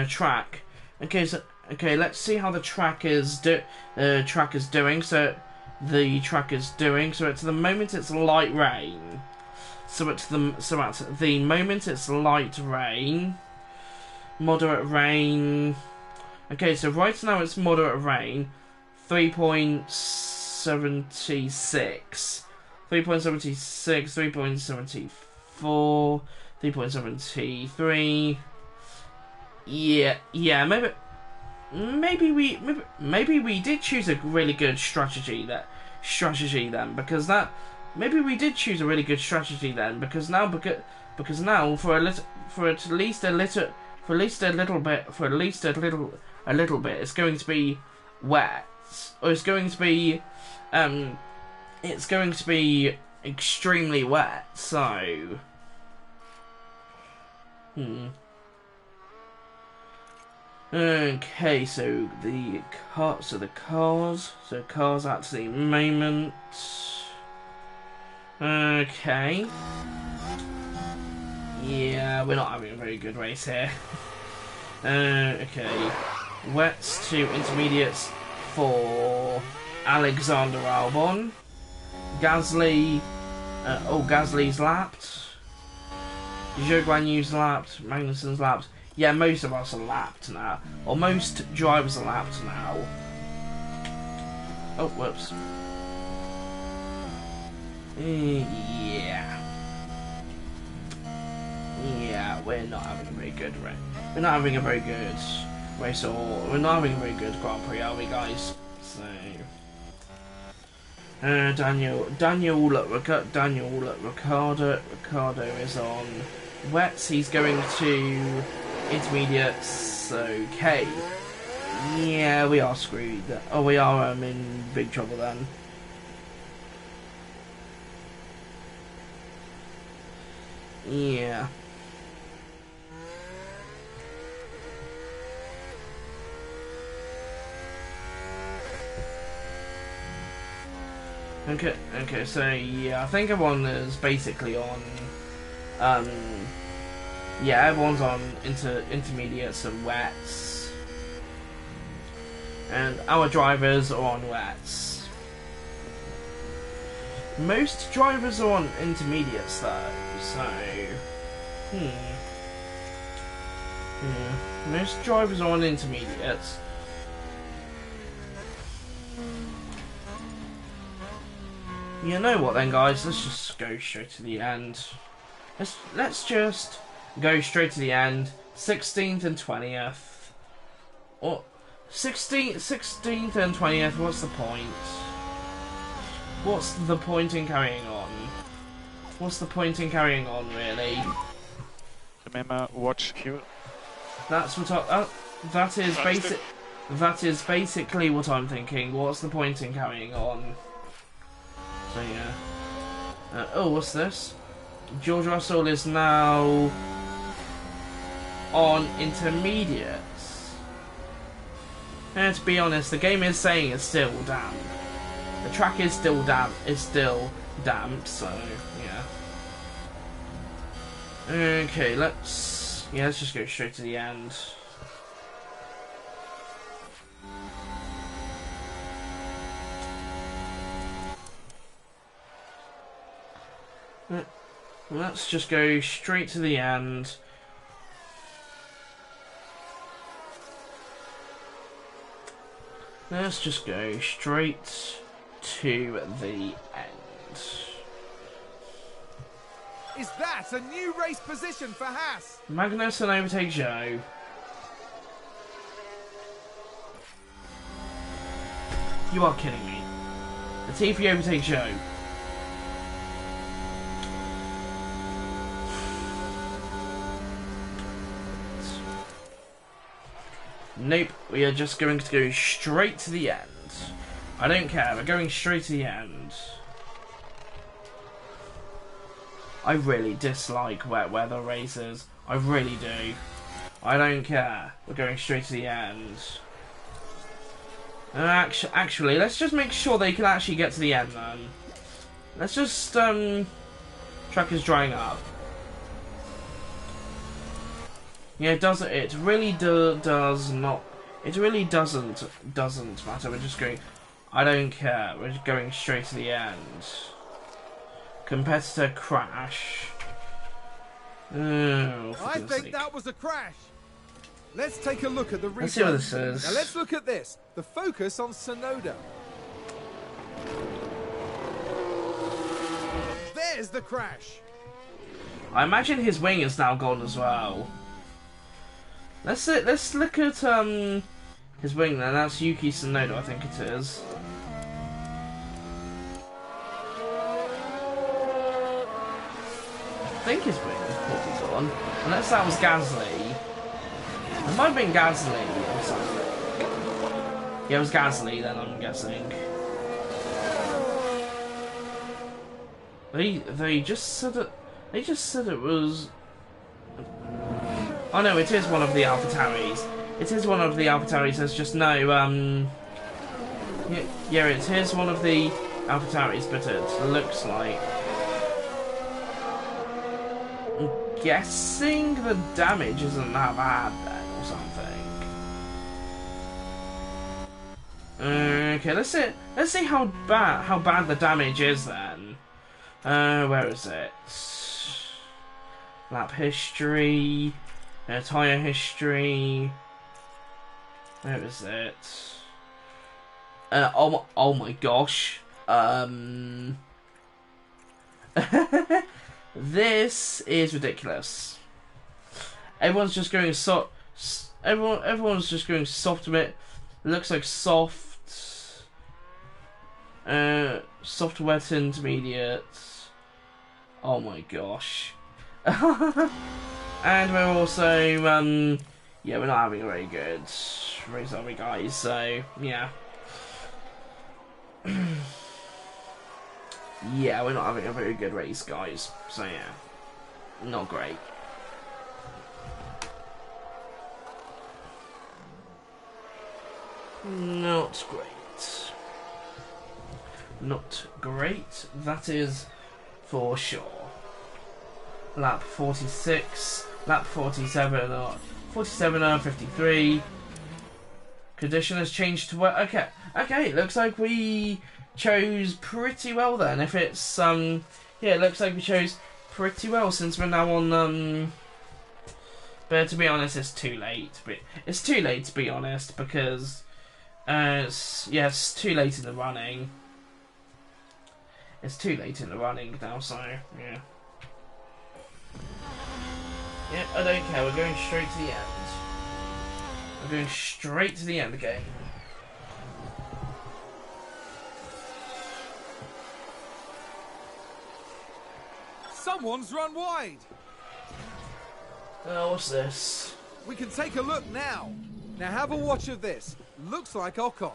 Track. Okay, so let's see how the track is doing. So the track is doing. So at the moment it's light rain. So at the moment it's light rain, moderate rain. Okay, so right now it's moderate rain. 3.76, 3.74, 3.73. Yeah, maybe we did choose a really good strategy then, because now for at least a little bit it's going to be wet, or it's going to be extremely wet. So Okay, so the cars at the moment. Okay. Yeah, we're not having a very good race here. Okay. Wets to intermediates for Alexander Albon. Gasly. Gasly's lapped. Zhou Guan Yu's lapped. Magnussen's lapped. Yeah, most of us are lapped now. Or most drivers are lapped now. Oh, whoops. Yeah. Yeah, we're not having a very good race. We're not having a very good race, or we're not having a very good Grand Prix, are we, guys? So, Ricardo is on wets. He's going to intermediates. Okay. Yeah, we are screwed. Oh, we are in big trouble then. Yeah. Okay, so yeah, I think everyone is basically on, yeah, everyone's on intermediates and wets, and our drivers are on wets. Most drivers are on intermediates though, so, yeah, most drivers are on intermediates. You know what then, guys? Let's just go straight to the end. Let's just go straight to the end. 16th and 20th. Or 16th and 20th. What's the point? What's the point in carrying on? What's the point in carrying on, really? Remember, watch fuel. That's what that is basic. That is basically what I'm thinking. What's the point in carrying on? So yeah. Oh, what's this? George Russell is now on intermediates. And to be honest, the game is saying it's still damp. The track is still damp. It's still damp. So yeah. Okay, let's just go straight to the end. Let's just go straight to the end. Let's just go straight to the end. Is that a new race position for Haas? Magnussen overtakes Zhou. You are kidding me. Latifi overtakes Zhou. Nope, we are just going to go straight to the end. I don't care, we're going straight to the end. I really dislike wet weather races. I really do. I don't care. We're going straight to the end. Actually, let's just make sure they can actually get to the end then. Let's just, track is drying up. Yeah, it really does not. It really doesn't matter. We're just going. I don't care. We're just going straight to the end. Competitor crash. Oh, I think that was a crash. Let's take a look at the replay. Let's see what this is. Now let's look at this. The focus on Tsunoda. There's the crash. I imagine his wing is now gone as well. Let's look at his wing then. That's Yuki Tsunoda, I think it is. I think his wing is probably gone. Unless that was Gasly. It might have been Gasly or something. Yeah, it was Gasly then, I'm guessing. They just said it was. Oh no, it is one of the AlphaTauris. it is one of the AlphaTauri. Says just no. Yeah, it is one of the AlphaTauris, but it looks like. I'm guessing the damage isn't that bad then, or something. Okay, let's see how bad the damage is then. Where is it? Lap history, tyre history. Where is it? Oh my gosh. This is ridiculous. Everyone's just going everyone's just going soft a bit. It looks like soft, soft wet intermediate. Oh my gosh. And we're also yeah, we're not having a very good race, are we, guys? So yeah. Yeah, we're not having a very good race, guys. So yeah, not great. Not great. Not great, that is for sure. Lap 46, lap 47, 53. Condition has changed to where. Okay, it looks like we chose pretty well then. If it's yeah, it looks like we chose pretty well since we're now on but to be honest, it's too late. But it's too late to be honest because it's too late in the running. It's too late in the running now, so yeah. Yeah, I don't care. We're going straight to the end. We're going straight to the end again. Someone's run wide. Oh, what's this? We can take a look now. Now have a watch of this. Looks like Ocon.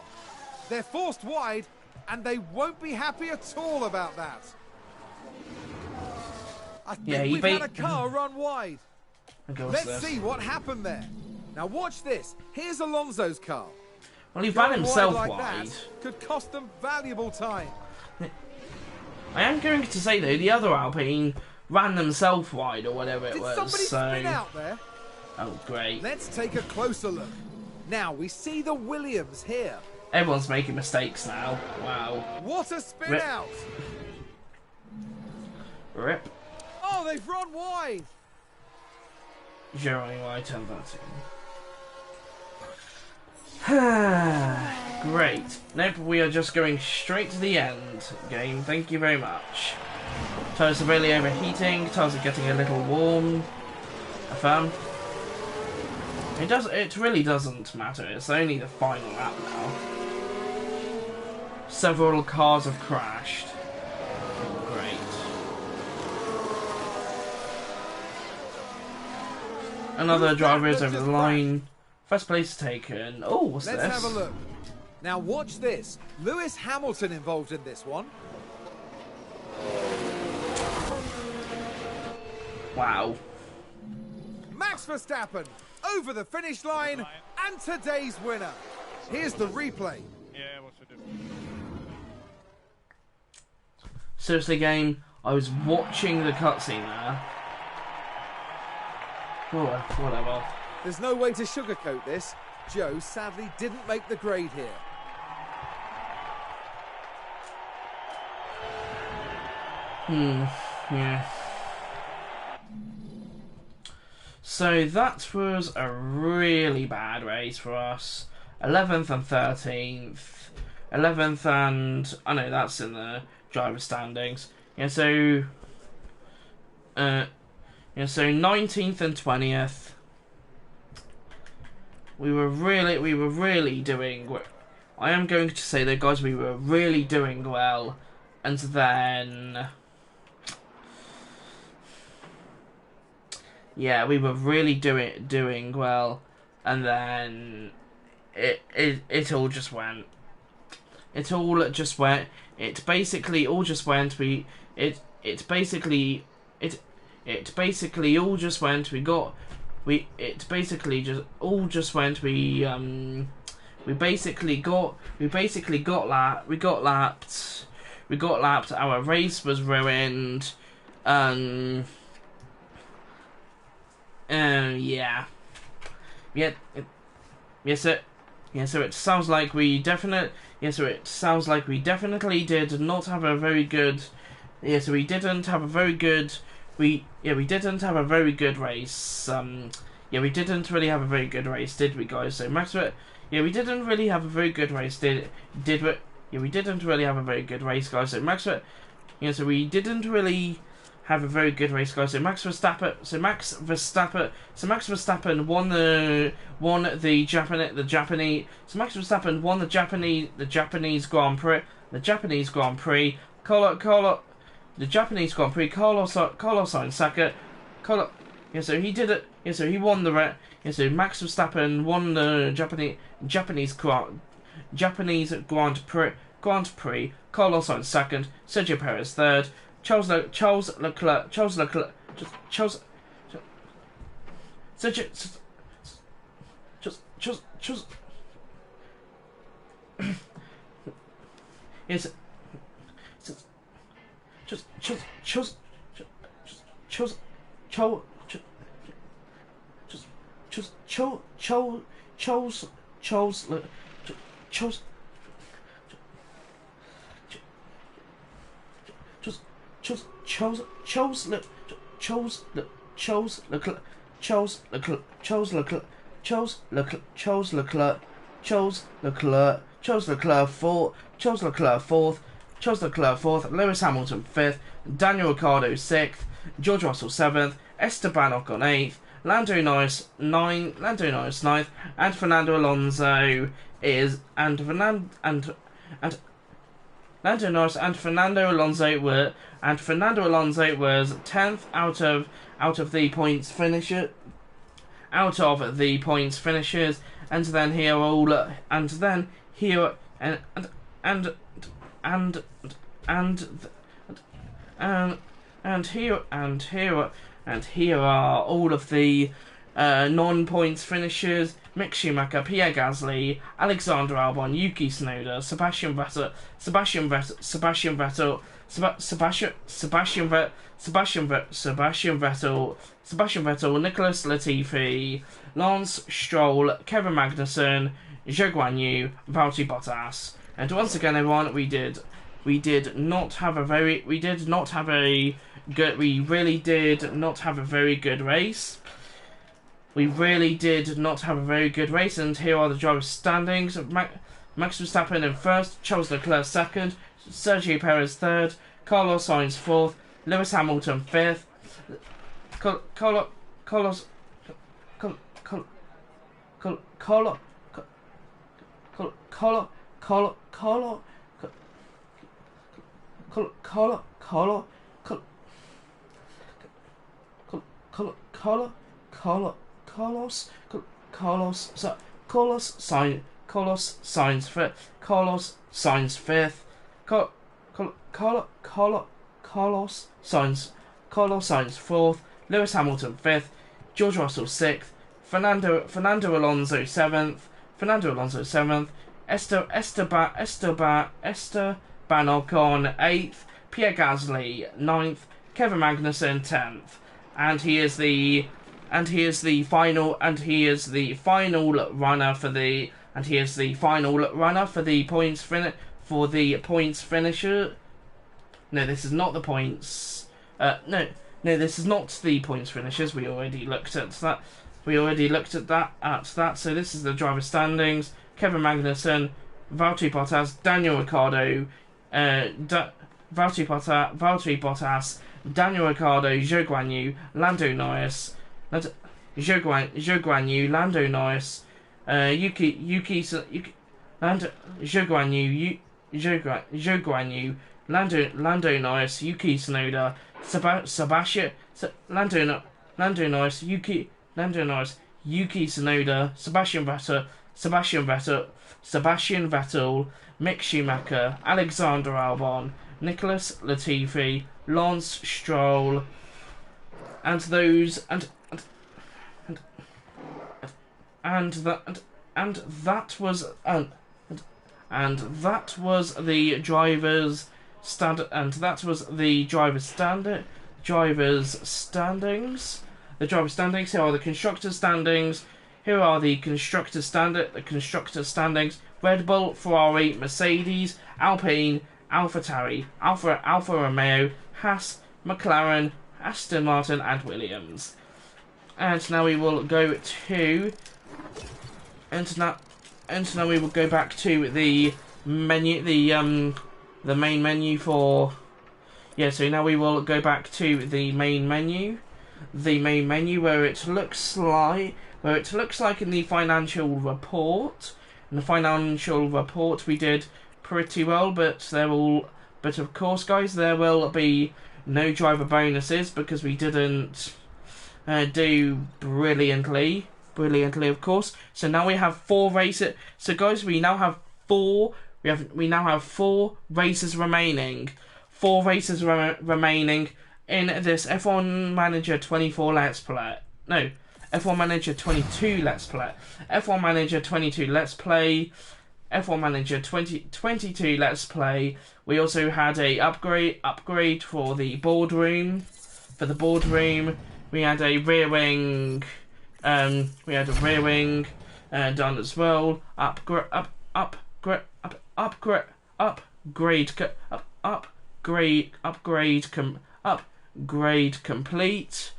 They're forced wide, and they won't be happy at all about that. I think we've had a car run wide. Okay, Let's see what happened there. Now watch this. Here's Alonso's car. Well, he ran himself like wide. That could cost them valuable time. I am going to say though, the other Alpine ran themselves wide or whatever it was. Did somebody spin out there? Oh, great. Let's take a closer look. Now we see the Williams here. Everyone's making mistakes now. Wow. What a spin out! Rip. Oh, they've run wide. Zeroing wide, turn 13. Great. Nope, we are just going straight to the end game. Thank you very much. Tyres are really overheating. Tyres are getting a little warm. Affirm. It really doesn't matter. It's only the final lap now. Several cars have crashed. Great. Another driver is over the line. First place taken. Oh, what's this? Let's have a look. Now watch this. Lewis Hamilton involved in this one. Wow. Max Verstappen over the finish line and today's winner. Here's the replay. Yeah, what's the difference? Seriously, game, I was watching the cutscene there. Oh, whatever. There's no way to sugarcoat this. Joe sadly didn't make the grade here. Yeah. So that was a really bad race for us. 11th and 13th. 11th and... I know that's in the driver standings. Yeah, so... so 19th and 20th. We were really doing... I am going to say though, guys, we were really doing well. And then... Yeah, we were really doing well, and then it all just went. It basically all just went. We got it basically just went. We basically got lapped. Our race was ruined. Yeah. So it sounds like we definitely did not have a very good. So we didn't have a very good. We didn't have a very good race. We didn't really have a very good race, did we, guys? So Max, we didn't really have a very good race, did we? Yeah, we didn't really have a very good race, guys. So Max, so we didn't really have a very good race, guys. So Max Verstappen won the Japanese Grand Prix. The Japanese Grand Prix. Carlos Sainz second. So he did it. Yeah, so he won the race. Yeah, so Max Verstappen won the Japanese Grand Prix. Carlos Sainz second. Sergio Perez third. Charles Leclerc. Yes. Fourth, Lewis Hamilton fifth, Daniel Ricciardo sixth, George Russell seventh, Esteban Ocon eighth, Lando Norris ninth, and Fernando Alonso was 10th out of the points finishers, and then here are all of the non-points finishers: Mick Schumacher, Pierre Gasly, Alexander Albon, Yuki Tsunoda, Sebastian Vettel, Nicholas Latifi, Lance Stroll, Kevin Magnussen, Zhou Guanyu, Valtteri Bottas. And once again, everyone, we really did not have a very good race. And here are the driver's standings. Max Verstappen in first, Charles Leclerc second, Sergio Perez third, Carlos Sainz fourth, Lewis Hamilton fifth, Carlos Sainz fifth, Carlos Sainz fourth, Lewis Hamilton fifth, George Russell sixth, Fernando Alonso seventh, Esteban Ocon eighth, Pierre Gasly ninth, Kevin Magnussen 10th, and he is the final runner for the points finisher. No, this is not the points. No, this is not the points finishers. We already looked at that. So this is the driver standings: Kevin Magnussen, Valtteri Bottas, Daniel Ricciardo, Valtteri Bottas, Daniel Ricciardo, Zhou Guanyu, Lando Norris, Lando Norris, Yuki Tsunoda, Sebastian Vettel, Mick Schumacher, Alexander Albon, Nicholas Latifi, Lance Stroll, and and that was the drivers standings. The driver standings. Here are the constructors standings. The constructors standings. Red Bull, Ferrari, Mercedes, Alpine, AlphaTauri, Alfa Romeo, Haas, McLaren, Aston Martin, and Williams. And now we will go to. And now we will go back to the menu, the main menu for. Yeah, so now we will go back to the main menu. The main menu where it looks like in the financial report. In the financial report we did pretty well, but of course, guys, there will be no driver bonuses because we didn't do brilliantly, of course. So now we have 4 races. So guys, we now have 4 races remaining. 4 races remaining in this F1 Manager 24 Let's Play. No, F1 Manager 22 Let's Play. F1 Manager 22 Let's Play. F1 Manager 2022 Let's Play. We also had a upgrade for the boardroom. For the boardroom, we had a rear wing. Done as well. Upgrade complete.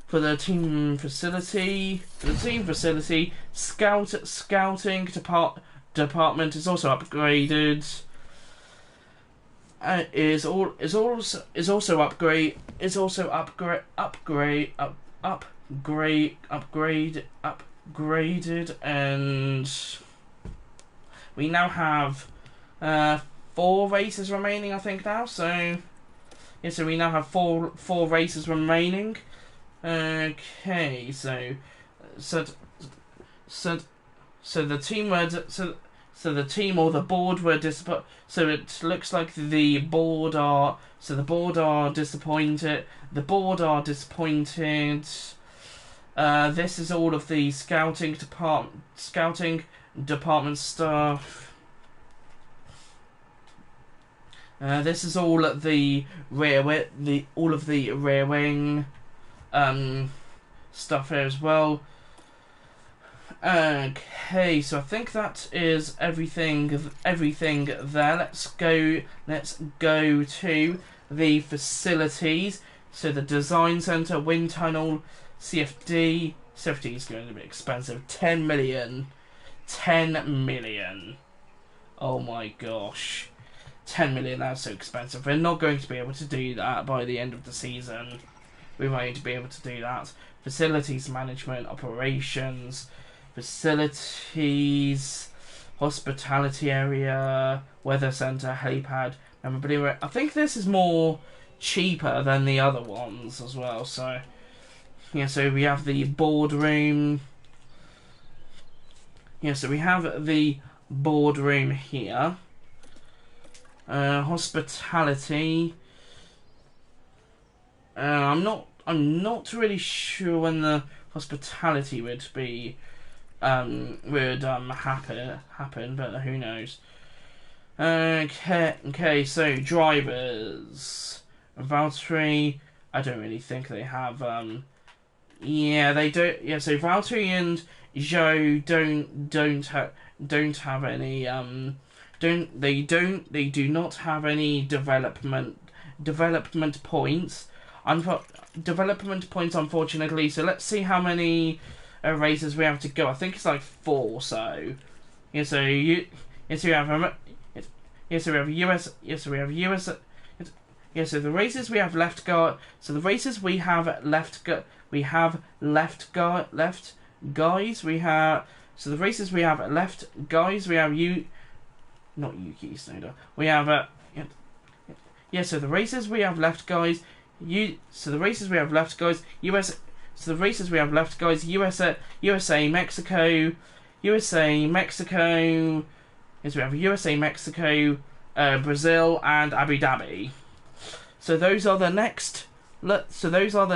For the team facility, scouting department is also upgraded. Is also upgraded, and we now have 4 races remaining, I think now. So yeah, so we now have four races remaining. Okay, so the team or the board were disappointed. So it looks like the board are disappointed. The board are disappointed. This is all of the scouting department stuff. This is all at the rear wing stuff here as well. Okay, so I think that is everything there. Let's go to the facilities. So the design center, wind tunnel, CFD. CFD is going to be expensive. 10 million. Oh my gosh. 10 million, that's so expensive. We're not going to be able to do that by the end of the season. We won't be able to do that. Facilities management, operations, facilities, hospitality area, weather centre, helipad, memorabilia. I think this is more cheaper than the other ones as well. So yeah, so we have the boardroom. Yeah, so we have the boardroom here. Hospitality. I'm not really sure when the hospitality would be happen, but who knows. Okay, so drivers. Valtteri, I don't really think they have yeah, they don't. Yeah, so Valtteri and Zhou don't have any they do not have any development points. Development points, unfortunately. So let's see how many races we have to go. I think it's like 4. So yeah, so we have US. Yes, so we have US. Yeah, so the races we have left go. So the races we have left go. We have left guys. We have. So the races we have left guys. We have not Yuki Tsunoda. We have yeah. So the races we have left guys. So the races we have left guys. US. So the races we have left guys. USA, Mexico. Yes, we have USA, Mexico, Brazil, and Abu Dhabi. So those are the next. So those are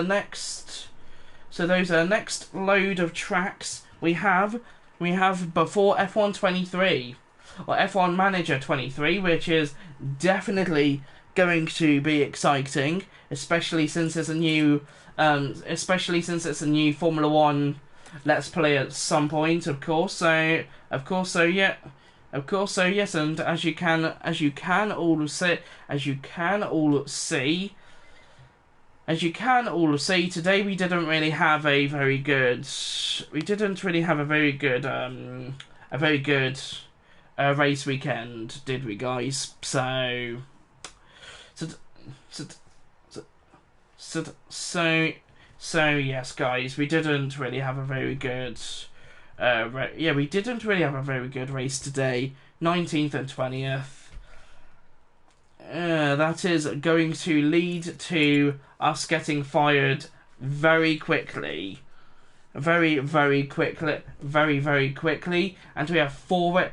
next load of tracks we have before F1 23 or F1 Manager 23, which is definitely going to be exciting, especially since it's a new Formula One Let's Play at some point, of course. So yes, and as you can all see, today we didn't really have a very good race weekend, did we, guys? So yes, guys, we didn't really have a very good we didn't really have a very good race today. 19th and 20th. That is going to lead to us getting fired very quickly. Very quickly, and we have four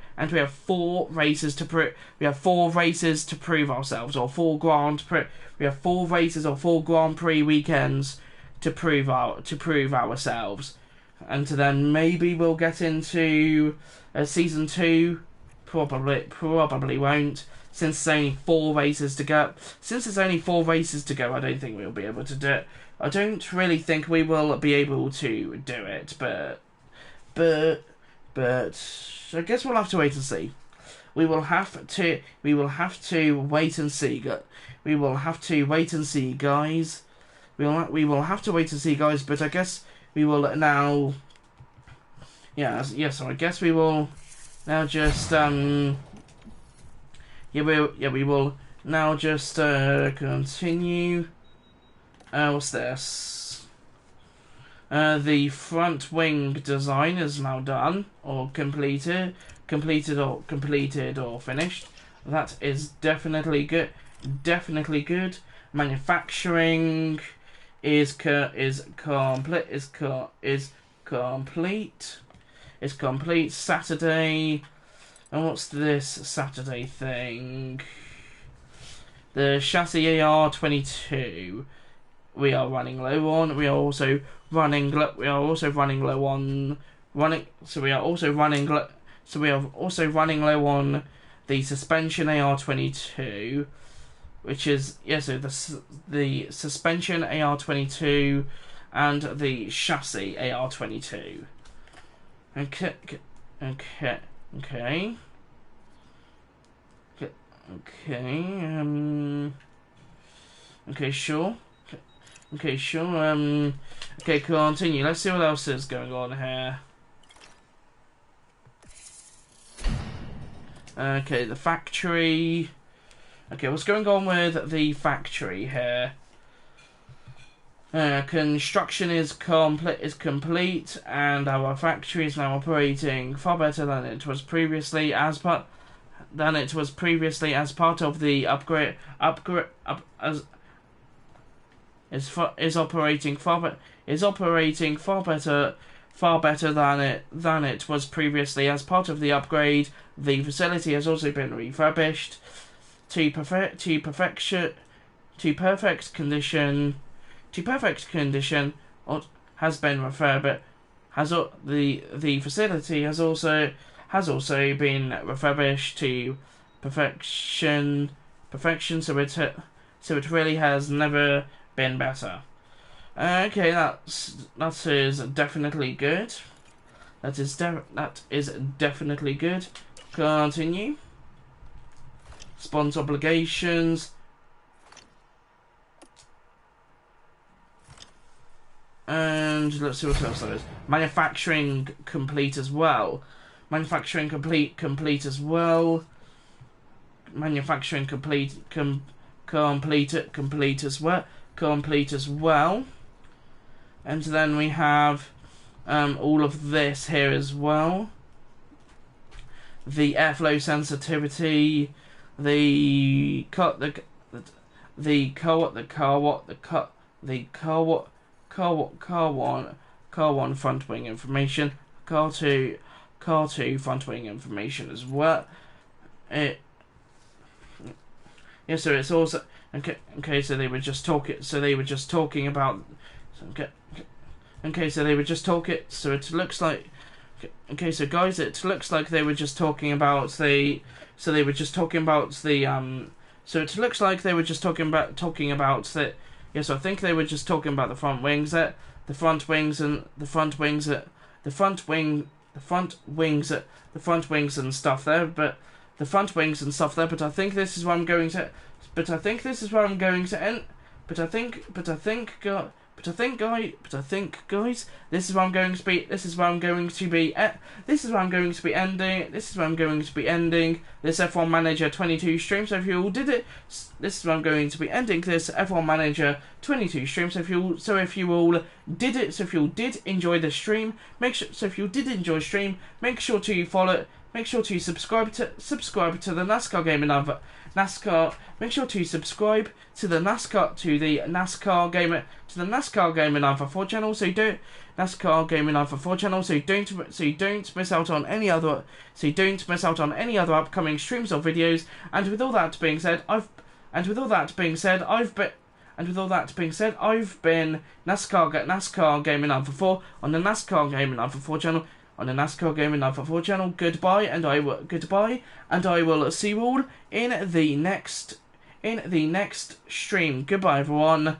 races to prove. We have 4 races to prove ourselves, or 4 Grand Prix. We have 4 races or 4 Grand Prix weekends to prove ourselves, and then maybe we'll get into season 2. Probably won't, since there's only 4 races to go. I don't think we'll be able to do it. I don't really think we will be able to do it, but I guess we'll have to wait and see. We will have to wait and see. We will have to wait and see, guys. We will have to wait and see, guys. But I guess we will now. So I guess we will now just we will now just continue. What's this? The front wing design is now done, or completed or finished. That is definitely good. Manufacturing is complete. Saturday. And what's this Saturday thing? The chassis AR22. We are running low on. We are also running low on the suspension AR22, which is so the suspension AR22 and the chassis AR22. Okay, sure. Okay, continue. Let's see what else is going on here. Okay, the factory. Okay, what's going on with the factory here? Construction is complete, and our factory is now operating far better than it was previously as part of the upgrade. Is operating far better than it was previously as part of the upgrade. The facility has also been refurbished to perfect condition. Or has been refurbished. The facility has also been refurbished to perfection. So it really has never been better. Okay, that is definitely good. That is definitely good. Continue. Sponsor obligations. And let's see what else there is. Manufacturing complete as well. Manufacturing complete as well. Manufacturing complete as well. And then we have all of this here as well. The airflow sensitivity, the car one front wing information, car two front wing information as well. So it's also okay. So they were just talking about. So it looks like Okay, so guys, it looks like they were just talking about the. So they were just talking about the. So it looks like they were just talking about the. Yeah, so I think they were just talking about the front wings. The front wings and the front wings. The front wings and stuff there. But the front wings and stuff there. But I think this is where I'm going to. But I think this is where I'm going to end. But I think, guys, this is where I'm going to be. This is where I'm going to be. This is where I'm going to be ending. This is where I'm going to be ending this F1 Manager 22 stream. So if you all did it, this is where I'm going to be ending this F1 Manager 22 stream. So if you all did it, so if you all did enjoy the stream, make sure. So if you did enjoy stream, make sure to follow. Make sure to subscribe to the NASCAR Gaming Alpha. Make sure to subscribe to the NASCAR Gaming Alpha 4 channel. So you don't NASCAR Gaming Alpha 4 channel. So you don't miss out on any other. Upcoming streams or videos. And with all that being said, I've been NASCAR Gaming Alpha 4 on the NASCAR Gaming Alpha 4 channel. On the NASCAR Gaming Alpha 4 channel. Goodbye, and I will see you all in the next stream. Goodbye, everyone.